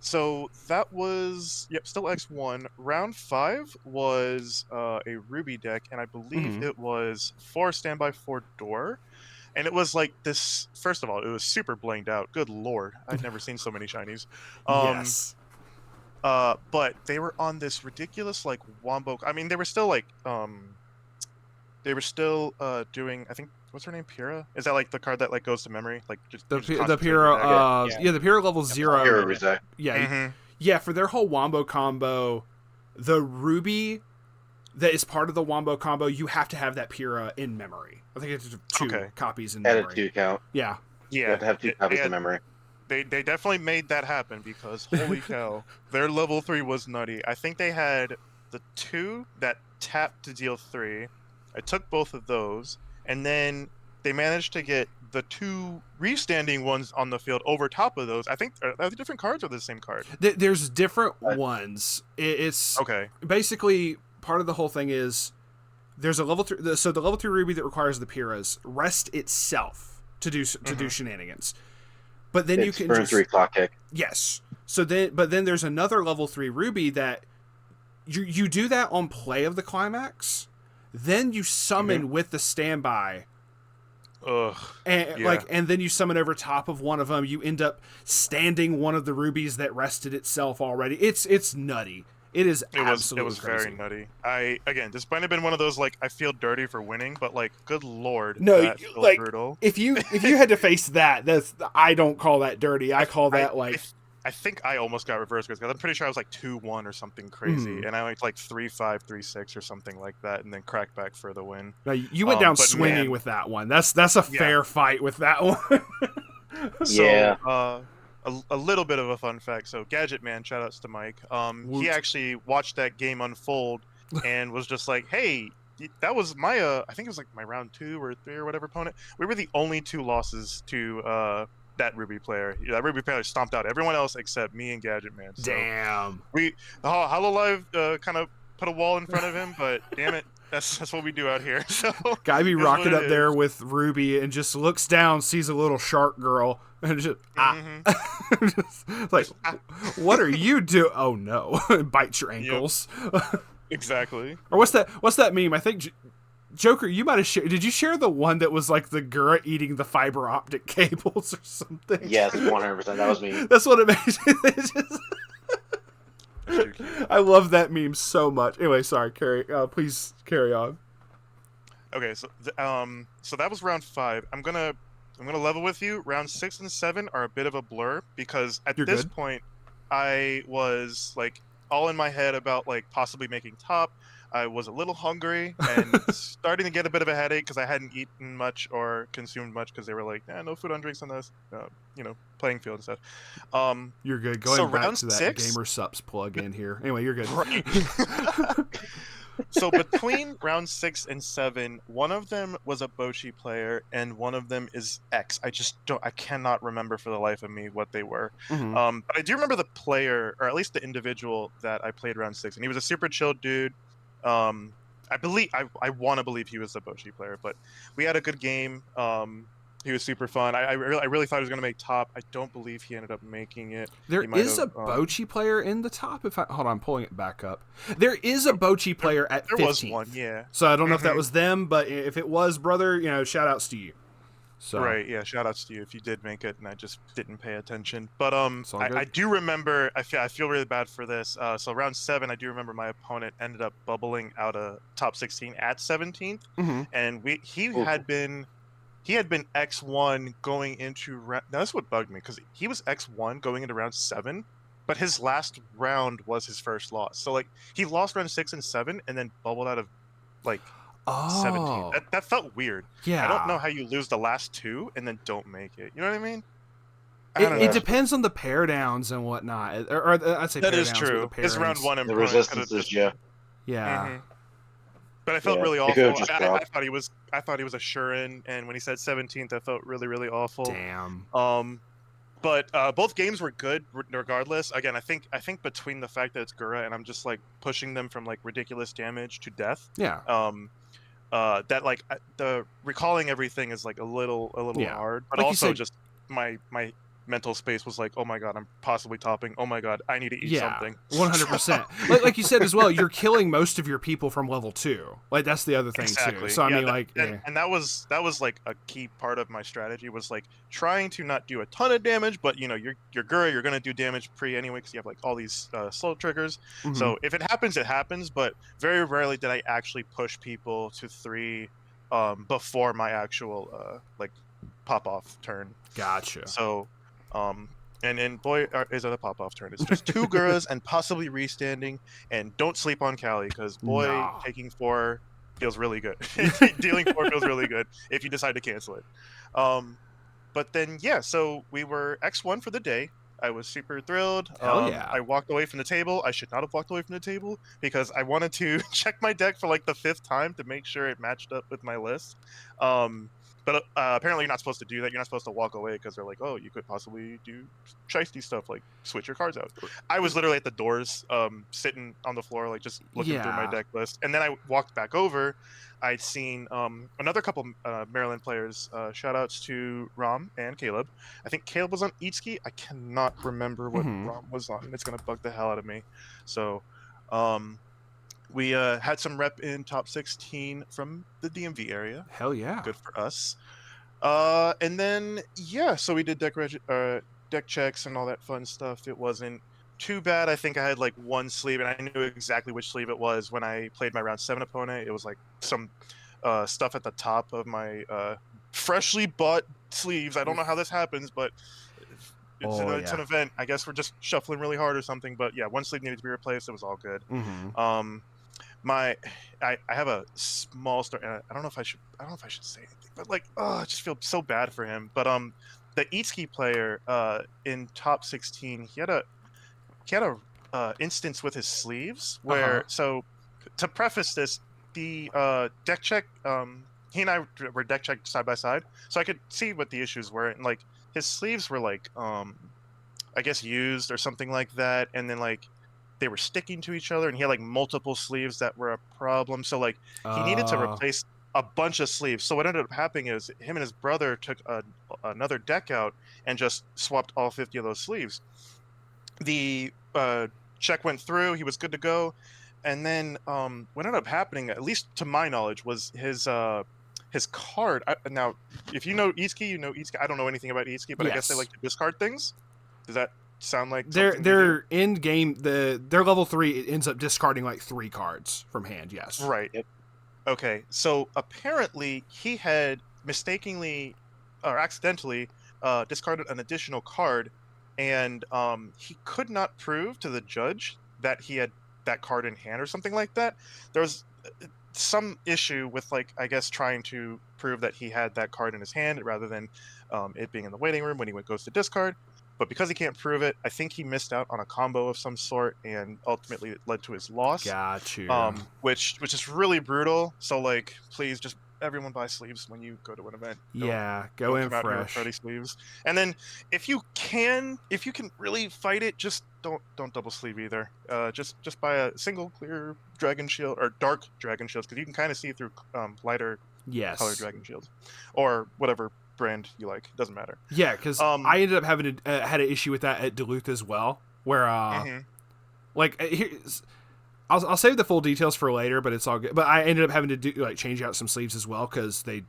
So that was still X1. Round 5 was a Ruby deck, and I believe it was 4 standby 4 door. And it was like this. First of all, it was super blinged out. Good lord, I've never seen so many shinies. Yes. But they were on this ridiculous like wombo. I mean, they were still like doing. I think what's her name? Pyrrha. Is that like the card that like goes to memory? Like just the Pyrrha. The Pyrrha level 0. Pyrrha Yeah. For their whole wombo combo, the Ruby that is part of the wombo combo, you have to have that Pyrrha in memory. I think it's 2 copies in memory. At a 2 count. Yeah. You have to have 2 copies in memory. They definitely made that happen because holy cow, their level 3 was nutty. I think they had the 2 that tapped to deal 3. I took both of those, and then they managed to get the 2 restanding ones on the field over top of those. I think are the different cards or the same card? There's different ones. It's okay. Basically, part of the whole thing is there's a level 3. So the level 3 Ruby that requires the Pyrrhas rest itself to do shenanigans. But then you can burn 3 clock kick. Yes. So then there's another level 3 Ruby that you do that on play of the climax. Then you summon with the standby. And then you summon over top of one of them. You end up standing one of the rubies that rested itself already. It's nutty. It is absolutely It was crazy. very nutty. This might have been one of those like I feel dirty for winning, but like good lord, no, that feels like brutal. if you had to face that, I don't call that dirty. I call that I think I almost got reversed because I'm pretty sure I was like 2-1 or something crazy, and I went like 3-5, 3-6 or something like that, and then cracked back for the win. No, you went down swinging with that one. That's a fair fight with that one. So, a little bit of a fun fact. So Gadget Man, shout outs to Mike. He actually watched that game unfold and was just like, "Hey, that was my I think it was like my round 2 or 3 or whatever opponent. We were the only 2 losses to that Ruby player. That Ruby player stomped out everyone else except me and Gadget Man. So damn. The Hololive kind of put a wall in front of him, but damn it, that's what we do out here. So guy be rocking up there with Ruby and just looks down, sees a little shark girl, and just just like, what are you doing? Oh no! Bite your ankles. Yep. Exactly. Or what's that meme? I think Joker, you might have shared. Did you share the one that was like the Gura eating the fiber optic cables or something? Yes, 100%. That was me. That's what it makes. I love that meme so much. Anyway, sorry. Please carry on. Okay, so so that was round 5. I'm gonna level with you. Round 6 and 7 are a bit of a blur because at this point, I was like all in my head about like possibly making top. I was a little hungry and starting to get a bit of a headache because I hadn't eaten much or consumed much because they were like, no food on drinks on this, playing field and stuff. You're good. Going back to that Gamer Sups plug in here. Anyway, you're good. Right. So between round 6 and 7, one of them was a Bochi player and one of them is X. I cannot remember for the life of me what they were. Mm-hmm. But I do remember the player, or at least the individual that I played round 6, and he was a super chill dude. I want to believe he was the Bochi player, but we had a good game. He was super fun. I really thought he was going to make top. I don't believe he ended up making it. There is a Bochi player in the top. Hold on, I'm pulling it back up. There is a Bochi player at 15th. There was one, yeah. So I don't know if that was them, but if it was, brother, shout outs to you. So. Right, yeah, shout outs to you if you did make it and I just didn't pay attention. But I do remember, I feel really bad for this. So round 7, I do remember my opponent ended up bubbling out of top 16 at 17th, and he had been X1 going into round. Now that's what bugged me because he was X1 going into round 7, but his last round was his first loss. So like he lost round 6 and 7 and then bubbled out of like 17. That felt weird. Yeah. I don't know how you lose the last 2 and then don't make it. You know what I mean? It depends on the pair downs and whatnot. Or I'd say that pair is downs true. His round 1 the resistances, yeah. Yeah. But I felt really awful. I thought he was a sure-in, and when he said 17th, I felt really, really awful. Damn. But both games were good regardless. Again, I think between the fact that it's Gura and I'm just like pushing them from like ridiculous damage to death. Yeah. That like the recalling everything is like a little hard, but like also just my mental space was like, oh my god, I'm possibly topping. Oh my god, I need to eat something. 100%. like you said as well, you're killing most of your people from level 2. Like that's the other thing too. So I mean, and that was like a key part of my strategy was like trying to not do a ton of damage, but you're Gura, you're gonna do damage pre anyway because you have like all these slow triggers. So if it happens, it happens. But very rarely did I actually push people to 3 before my actual like pop off turn. Gotcha. So. And boy, is it a pop-off turn. It's just 2 Guras and possibly restanding, and don't sleep on Callie, because boy, taking 4 feels really good. Dealing 4 feels really good if you decide to cancel it. But then, yeah, so we were X1 for the day. I was super thrilled. Hell yeah. I walked away from the table. I should not have walked away from the table, because I wanted to check my deck for like the 5th time to make sure it matched up with my list. But apparently you're not supposed to do that. You're not supposed to walk away because they're like, oh, you could possibly do shiesty stuff like switch your cards out. I was literally at the doors, sitting on the floor, like just looking through my deck list. And then I walked back over. I'd seen another couple Maryland players. Shout outs to Rom and Caleb. I think Caleb was on Eatski. I cannot remember what Rom was on. It's going to bug the hell out of me. So we had some rep in top 16 from the DMV area. Hell yeah. Good for us. And then, yeah, so we did deck checks and all that fun stuff. It wasn't too bad. I think I had like 1 sleeve, and I knew exactly which sleeve it was when I played my round 7 opponent. It was like some stuff at the top of my freshly bought sleeves. I don't know how this happens, but it's an event. I guess we're just shuffling really hard or something. But yeah, 1 sleeve needed to be replaced. It was all good. I have a small story. I don't know if I should say anything, but like, I just feel so bad for him. But the Eatski player in top 16, he had a instance with his sleeves where so to preface this, the deck check, he and I were deck checked side by side, so I could see what the issues were, and like his sleeves were like I guess used or something like that, and then like they were sticking to each other, and he had like multiple sleeves that were a problem. So like he needed to replace a bunch of sleeves. So what ended up happening is him and his brother took another deck out and just swapped all 50 of those sleeves. The check went through. He was good to go. And then what ended up happening, at least to my knowledge, was his card. Now, if you know Itsuki, you know Itsuki. I don't know anything about Itsuki, but I guess they like to discard things. Does that sound like their end game? Their level 3 it ends up discarding like 3 cards from hand. Yes. Right. Yep. Okay. So apparently he had mistakenly or accidentally discarded an additional card, and he could not prove to the judge that he had that card in hand or something like that. There was some issue with, like, I guess trying to prove that he had that card in his hand rather than it being in the waiting room when he goes to discard. But because he can't prove it, I think he missed out on a combo of some sort, and ultimately it led to his loss. Got you. Which is really brutal. So, like, please just everyone buy sleeves when you go to an event. Go in come out here with fresh. cruddy sleeves. And then if you can really fight it, just don't double sleeve either. Just buy a single clear dragon shield or dark dragon shields, because you can kind of see through lighter colored dragon shields, or whatever brand you like. Doesn't matter. Yeah, because I ended up having had an issue with that at Duluth as well, where like here's. I'll save the full details for later, but it's all good. But I ended up having to change out some sleeves as well because they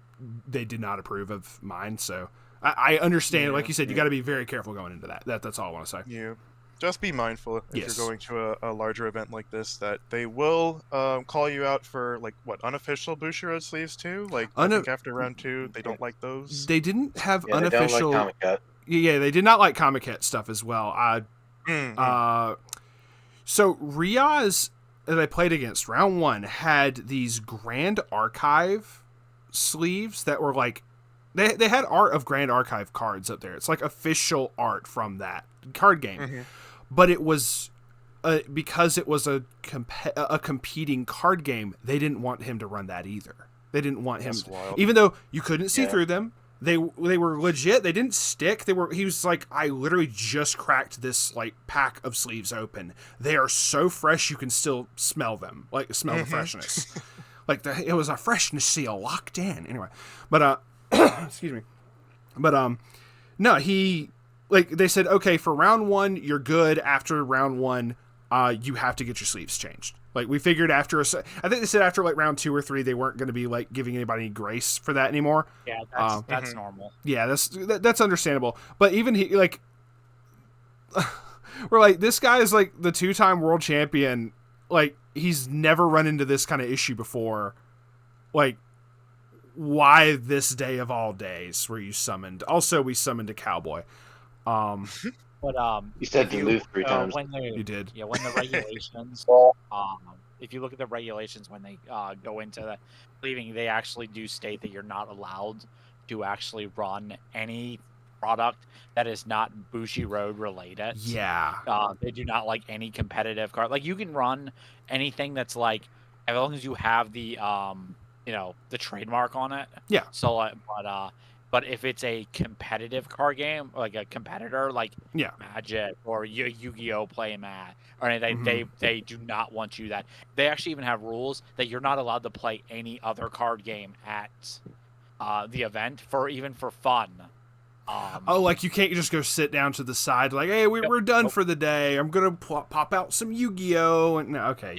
did not approve of mine. So I understand, like you said, you got to be very careful going into that. That's all I want to say. Yeah, just be mindful if you're going to a larger event like this that they will call you out for, like, what, unofficial Bushiroad sleeves too. Like, I think after round 2, they don't like those. They didn't have They unofficial. don't like Comic-Cat. Yeah, they did not like Comic-Cat stuff as well. So Riaz that I played against round 1 had these Grand Archive sleeves that were like they had art of Grand Archive cards up there. It's like official art from that card game. But it was because it was a competing card game, they didn't want him to run that either. They didn't want him, even though you couldn't see through them. They were legit. They didn't stick. He was like, I literally just cracked this like pack of sleeves open. They are so fresh you can still smell them. Like smell the freshness. Like it was a freshness seal locked in. Anyway, but excuse me. But no, he like they said, okay, for round 1 you're good. After round 1, you have to get your sleeves changed. Like we figured I think they said after like round 2 or 3 they weren't going to be like giving anybody any grace for that anymore. Yeah, that's normal. Yeah, that's understandable. But even he like we're like, this guy is like the 2-time world champion. Like he's never run into this kind of issue before. Like why this day of all days were you summoned? Also, we summoned a cowboy. But you said Duluth 3 times. You did. Yeah, when the regulations, if you look at the regulations when they go into the leaving, they actually do state that you're not allowed to actually run any product that is not Bushiroad related. Yeah. They do not like any competitive card. Like you can run anything that's like, as long as you have the the trademark on it. Yeah. So, but if it's a competitive card game, like a competitor, like Magic or Yu-Gi-Oh! Playmat or anything, they do not want you that. They actually even have rules that you're not allowed to play any other card game at the event even for fun. Like you can't just go sit down to the side like, hey, we're done for the day. I'm gonna pop out some Yu-Gi-Oh! And okay,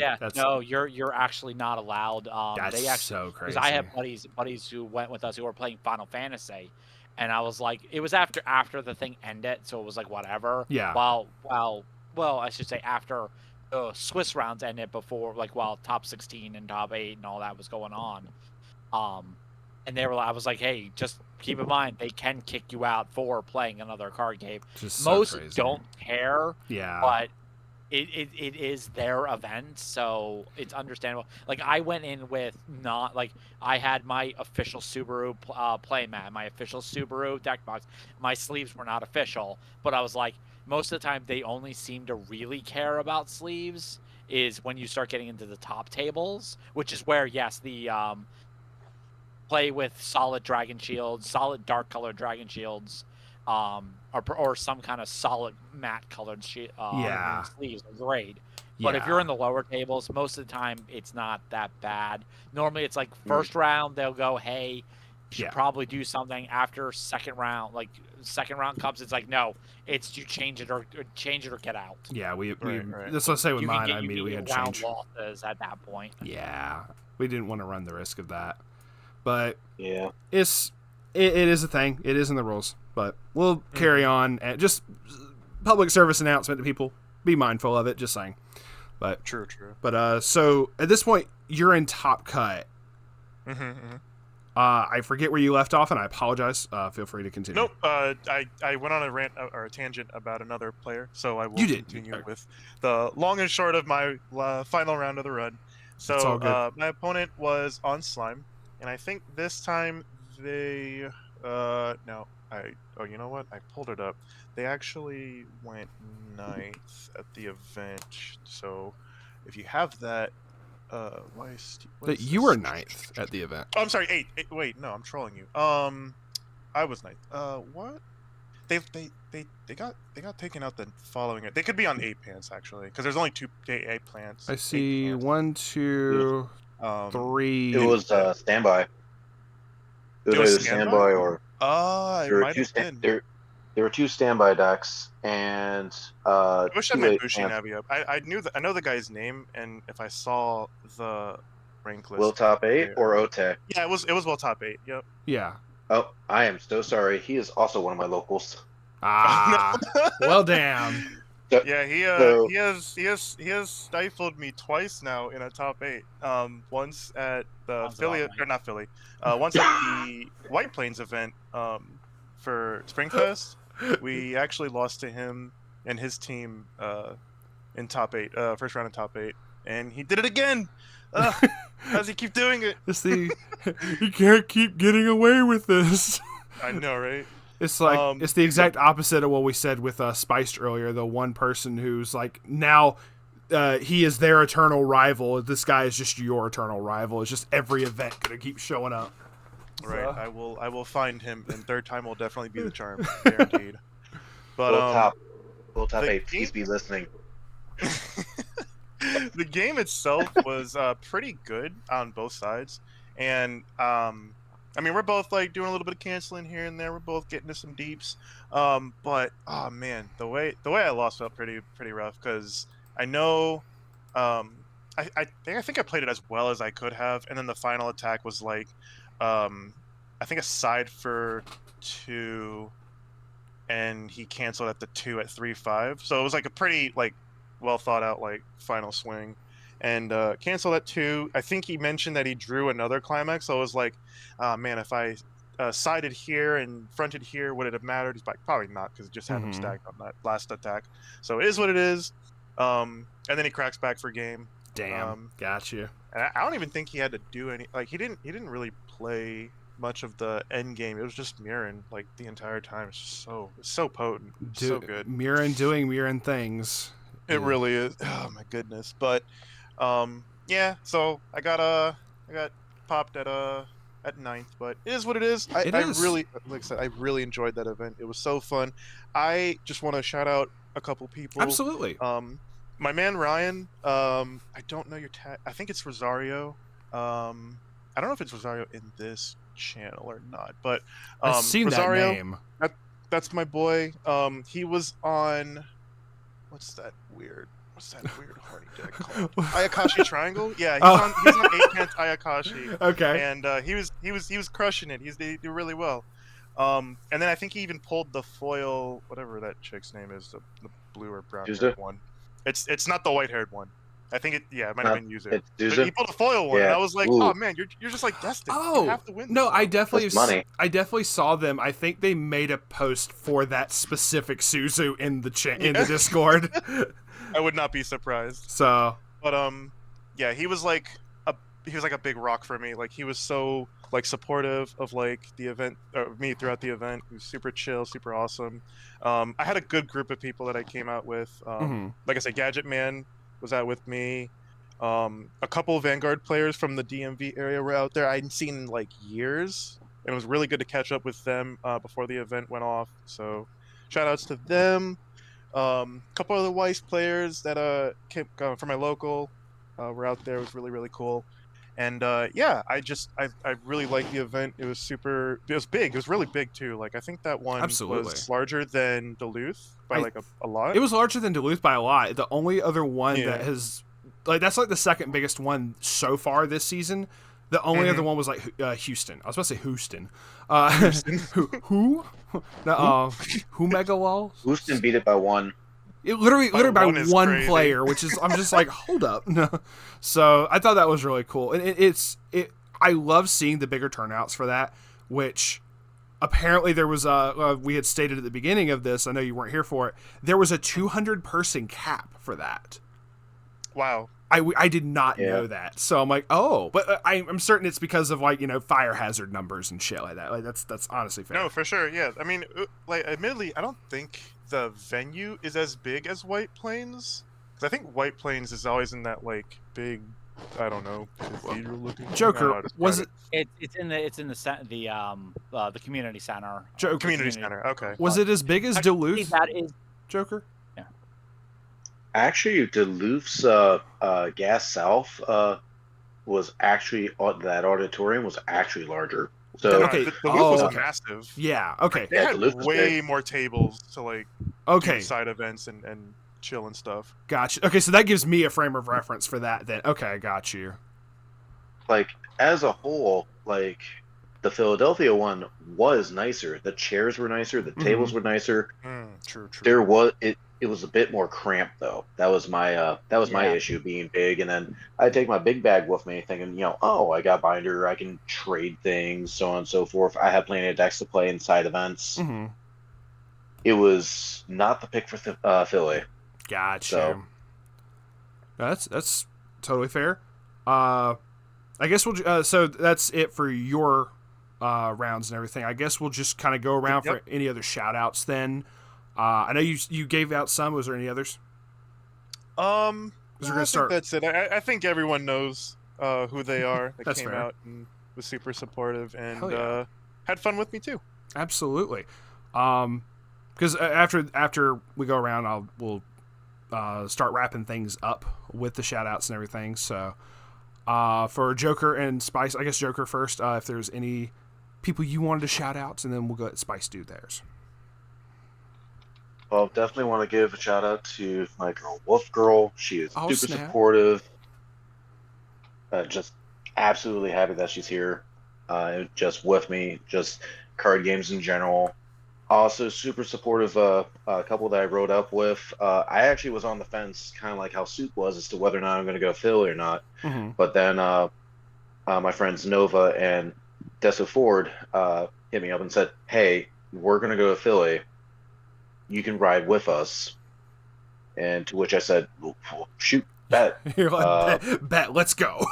you're actually not allowed. That's so crazy. Because I have buddies who went with us who were playing Final Fantasy, and I was like, it was after the thing ended, so it was like whatever. Yeah. Well, I should say after the Swiss rounds ended, before while top 16 and top 8 and all that was going on. And I was like, hey, just keep in mind, they can kick you out for playing another card game. Most don't care, but it is their event, so it's understandable. Like, I went in with I had my official Subaru playmat, my official Subaru deck box. My sleeves were not official, but I was like, most of the time, they only seem to really care about sleeves is when you start getting into the top tables, which is where, yes, the play with solid dragon shields, solid dark colored dragon shields, or some kind of solid matte colored sleeves are great. But if you're in the lower tables, most of the time it's not that bad. Normally it's like first round they'll go, hey, should probably do something after second round. Like second round comes, it's like no, it's you change it or get out. Yeah, we Right. that's what I say with You mine. can I get, immediately had to round change. losses at that point. Yeah, we didn't want to run the risk of that, but Yeah. it is a thing. It is in the rules, but we'll carry on. And just public service announcement to people: be mindful of it. Just saying. But True. But so at this point, you're in top cut. I forget where you left off, and I apologize. Feel free to continue. Nope. I went on a rant or a tangent about another player, so I will continue with the long and short of my final round of the run. So my opponent was on slime, and I think this time they no. You know what? I pulled it up. They actually went 9th at the event. So if you have that, That you were 9th at the event. Oh, I'm sorry, 8th. Wait, no, I'm trolling you. I was 9th. What? They got taken out the following. They could be on 8 plants actually, because there's only 8 plants. I see 1, 2, 3. It was standby. It was either standby or. It might have been. There were 2 standby decks, and I wish I had my Bushi plants. Navi up. I know the guy's name, and if I saw the rank list. Will top 8 or Ote? Yeah, it was Will top 8. Yep. Yeah. Oh, I am so sorry. He is also one of my locals. Ah. Well, damn. Yeah, he has stifled me twice now in a top 8. Once at the Philly, or not Philly. Once at the White Plains event. For Springfest, we actually lost to him and his team in top 8, first round of top 8, and he did it again. How does he keep doing it? He can't keep getting away with this. I know, right? It's like it's the exact opposite of what we said with Spiced earlier. The one person who's like now he is their eternal rival. This guy is just your eternal rival. It's just every event gonna keep showing up. Right. I will find him, and third time will definitely be the charm, guaranteed. But Will top 8, please be listening. The game itself was pretty good on both sides, and I mean we're both like doing a little bit of canceling here and there. We're both getting to some deeps, but oh man, the way I lost felt pretty rough because I know I think I played it as well as I could have, and then the final attack was like. I think a side for 2, and he canceled at the 2 at 3-5. So it was like a pretty like well thought out like final swing, and canceled at 2. I think he mentioned that he drew another climax. So it was like, man, if I sided here and fronted here, would it have mattered? He's like, probably not, because it just had him stacked on that last attack. So it is what it is. And then he cracks back for game. Damn, got you. And I don't even think he had to do any. Like he didn't really play much of the end game. It was just Mirren like the entire time. It's just so potent, so good. Mirren doing Mirren things. It really is. Oh my goodness. But yeah. So I got popped at 9th, but it is what it is. I really, like I said, I really enjoyed that event. It was so fun. I just want to shout out a couple people. Absolutely. My man Ryan, I don't know your tag. I think it's Rosario. I don't know if it's Rosario in this channel or not, but I've seen Rosario, that name. That's my boy. He was on what's that weird horny deck called? Ayakashi Triangle. Yeah, he's on 8 pants Ayakashi. Okay. And he was crushing it. They do really well. And then I think he even pulled the foil, whatever that chick's name is, the blue or brown haired one. It's not the white haired one. I think it might have been Yuzu. But he pulled a foil one, and I was like, oh man, you're just like destined. You have to win. No, I definitely saw them. I think they made a post for that specific Suzu in the Discord. I would not be surprised. So, but yeah, he was like a big rock for me. Like he was so like supportive of like the event, me throughout the event. He was super chill, super awesome. I had a good group of people that I came out with. Like I said, Gadget Man was out with me. A couple of Vanguard players from the DMV area were out there. I hadn't seen in like years, and it was really good to catch up with them before the event went off. So, shout outs to them. A couple of the Weiss players that came from my local were out there. It was really cool. And yeah, I really liked the event. It was big. It was really big too. Like I think that one Absolutely. was larger than Duluth by like a lot. It was larger than Duluth by a lot. The only other one that Yeah. has that's like the second biggest one so far this season. The only other one was like Houston. I was about to say Houston. Houston. Who? No, who Megalol? Houston beat it by one. It literally by one is one crazy. player, which is I'm just like, hold up. No. So I thought that was really cool, and I love seeing the bigger turnouts for that. Which apparently there was we had stated at the beginning of this. I know you weren't here for it. There was a 200 person cap for that. Wow. I did not know that, so I'm like, oh, but I'm certain it's because of like fire hazard numbers and shit like that. Like that's honestly fair. No, for sure. Yeah. I mean, like, admittedly, I don't think the venue is as big as White Plains. Because I think White Plains is always in that like big, I don't know, cathedral looking. Joker, was it? It's in the community center. Community center. Okay. Was it as big as Duluth? That is Joker. Yeah. Actually, Duluth's Gas South was actually that auditorium was actually larger. So Okay. Duluth was okay. massive. Yeah. Okay. They had Duluth was way big. more tables to like Okay. do side events and chill and stuff. Gotcha. Okay, so that gives me a frame of reference for that then. Okay, I got you. Like as a whole, like the Philadelphia one was nicer. The chairs were nicer. The tables were nicer. True. There was it was a bit more cramped though. That was my my issue, being big. And then I take my big bag with me, thinking, oh, I got binder, I can trade things, so on and so forth. I had plenty of decks to play inside events. Mm-hmm. It was not the pick for Philly. Gotcha. So. That's totally fair. I guess we'll. So that's it for your rounds and everything. I guess we'll just kind of go around for any other shout outs then. I know you gave out some. Was there any others? I gonna start. think that's it. I think everyone knows who they are. That That's came fair. out and was super supportive and Hell yeah. had fun with me too. Absolutely. Because after we go around, we'll start wrapping things up with the shout outs and everything. So for Joker and Spice, I guess Joker first, if there's any people you wanted to shout out, and then we'll go let Spice do theirs. Well, definitely want to give a shout out to my girl Wolf Girl. She is super snap. supportive. Just absolutely happy that she's here. Just with me, just card games in general. Also super supportive. A couple that I rode up with. I actually was on the fence, kind of like how Soup was, as to whether or not I'm going to go Philly or not. Mm-hmm. But then my friends Nova and Deso Ford hit me up and said, "Hey, we're going to go to Philly. You can ride with us." And to which I said, well, shoot, bet. You're like, bet, let's go.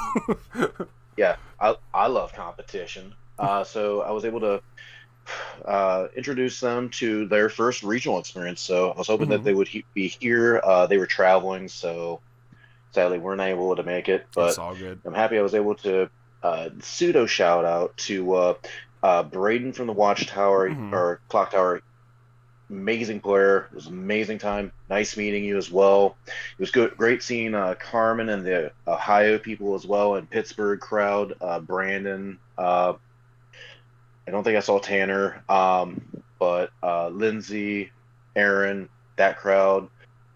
Yeah, I love competition. So I was able to introduce them to their first regional experience. So I was hoping that they would be here. They were traveling, so sadly weren't able to make it. But It's all good. I'm happy I was able to pseudo shout out to Braden from the Watchtower or Clock Tower. Amazing player. It was an amazing time. Nice meeting you as well. It was great seeing Carmen and the Ohio people as well, and Pittsburgh crowd. Brandon. I don't think I saw Tanner, but Lindsay, Aaron, that crowd.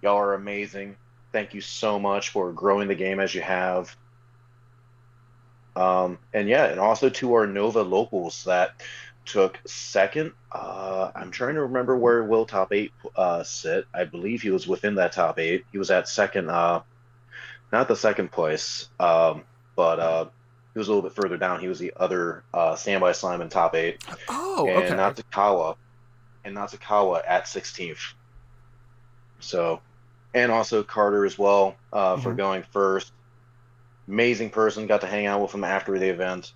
Y'all are amazing. Thank you so much for growing the game as you have. And also to our Nova locals that took second. I'm trying to remember where Will top 8 sit. I believe he was within that top 8. He was at second, not the second place, but he was a little bit further down. He was the other Standby Slime in top 8. Oh, and okay. Natsukawa at 16th. So, and also Carter as well for going first. Amazing person. Got to hang out with him after the event.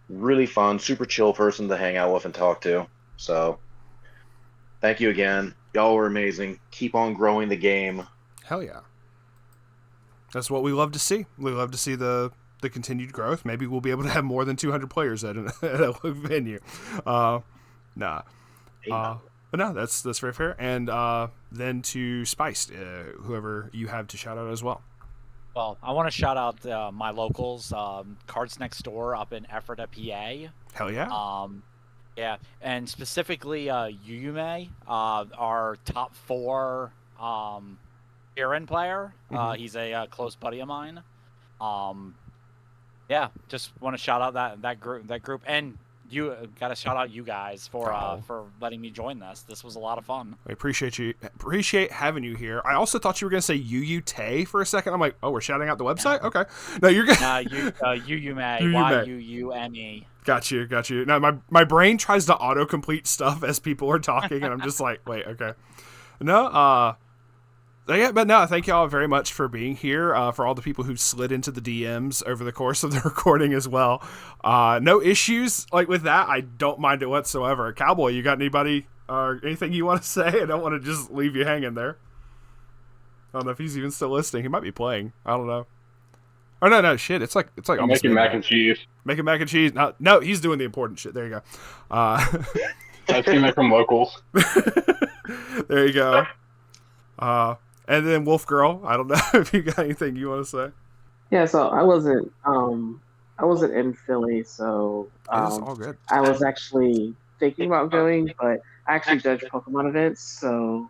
Really fun, super chill person to hang out with and talk to. So, thank you again. Y'all were amazing. Keep on growing the game. Hell yeah. That's what we love to see. We love to see the continued growth. Maybe we'll be able to have more than 200 players at a venue. But no, that's very fair. And then to Spice, whoever you have to shout out as well. Well, I want to shout out my locals, Cards Next Door up in Ephrata, PA. Hell yeah. Yeah, and specifically Yuyume, our top 4 Aaron player. He's a close buddy of mine. Yeah, just want to shout out that group, and you got to shout out you guys for letting me join this. This was a lot of fun. I appreciate having you here. I also thought you were gonna say Yuyute for a second. I'm like, oh, we're shouting out the website. Okay, no, you're good. Yuyume, Yuume. Got you. Now my brain tries to autocomplete stuff as people are talking, and I'm just like, wait, okay. No, yeah, but no, thank y'all very much for being here. For all the people who slid into the DMs over the course of the recording as well. No issues like with that. I don't mind it whatsoever. Cowboy, you got anybody or anything you want to say? I don't want to just leave you hanging there. I don't know if he's even still listening. He might be playing. I don't know. Oh no, shit! It's like I'm making mac and cheese. Making mac and cheese. No, he's doing the important shit. There you go. I've seen that from locals. There you go. And then Wolf Girl. I don't know if you got anything you want to say. Yeah, so I wasn't in Philly, so It's all good. I was actually thinking about going, but I actually judge Pokemon events, so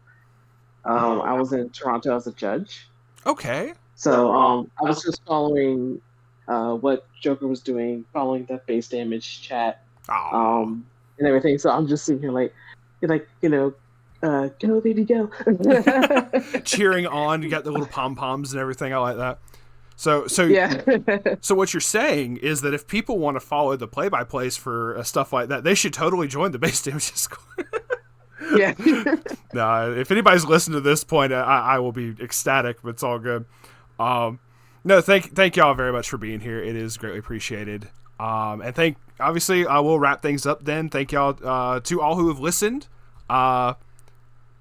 I was in Toronto as a judge. Okay. So I was just following what Joker was doing, following the base damage chat, and everything. So I'm just sitting here like go baby go, cheering on. You got the little pom poms and everything. I like that. So yeah. So what you're saying is that if people want to follow the play-by-plays for stuff like that, they should totally join the base damage Discord. Yeah. No, if anybody's listened to this point, I will be ecstatic, but it's all good. No, thank y'all very much for being here. It is greatly appreciated. And obviously, I will wrap things up then. Thank y'all to all who have listened.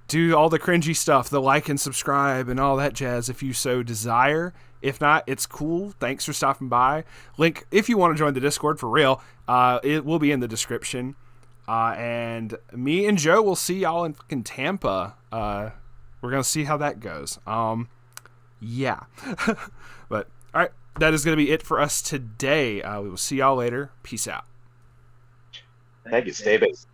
Do all the cringy stuff, the like and subscribe and all that jazz if you so desire. If not, it's cool. Thanks for stopping by. Link, if you want to join the Discord for real, it will be in the description. And me and Joe will see y'all in fucking Tampa. We're going to see how that goes. Yeah. But, all right, that is going to be it for us today. We will see y'all later. Peace out. Thank you. Stay base.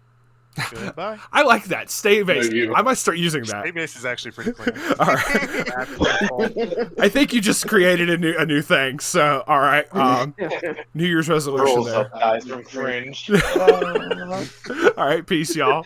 Goodbye. I like that. Stay base. I might start using that. Stay base is actually pretty clean. All right. I think you just created a new thing. So, all right. New Year's resolution Rules there. up, guys from cringe. All right. Peace, y'all.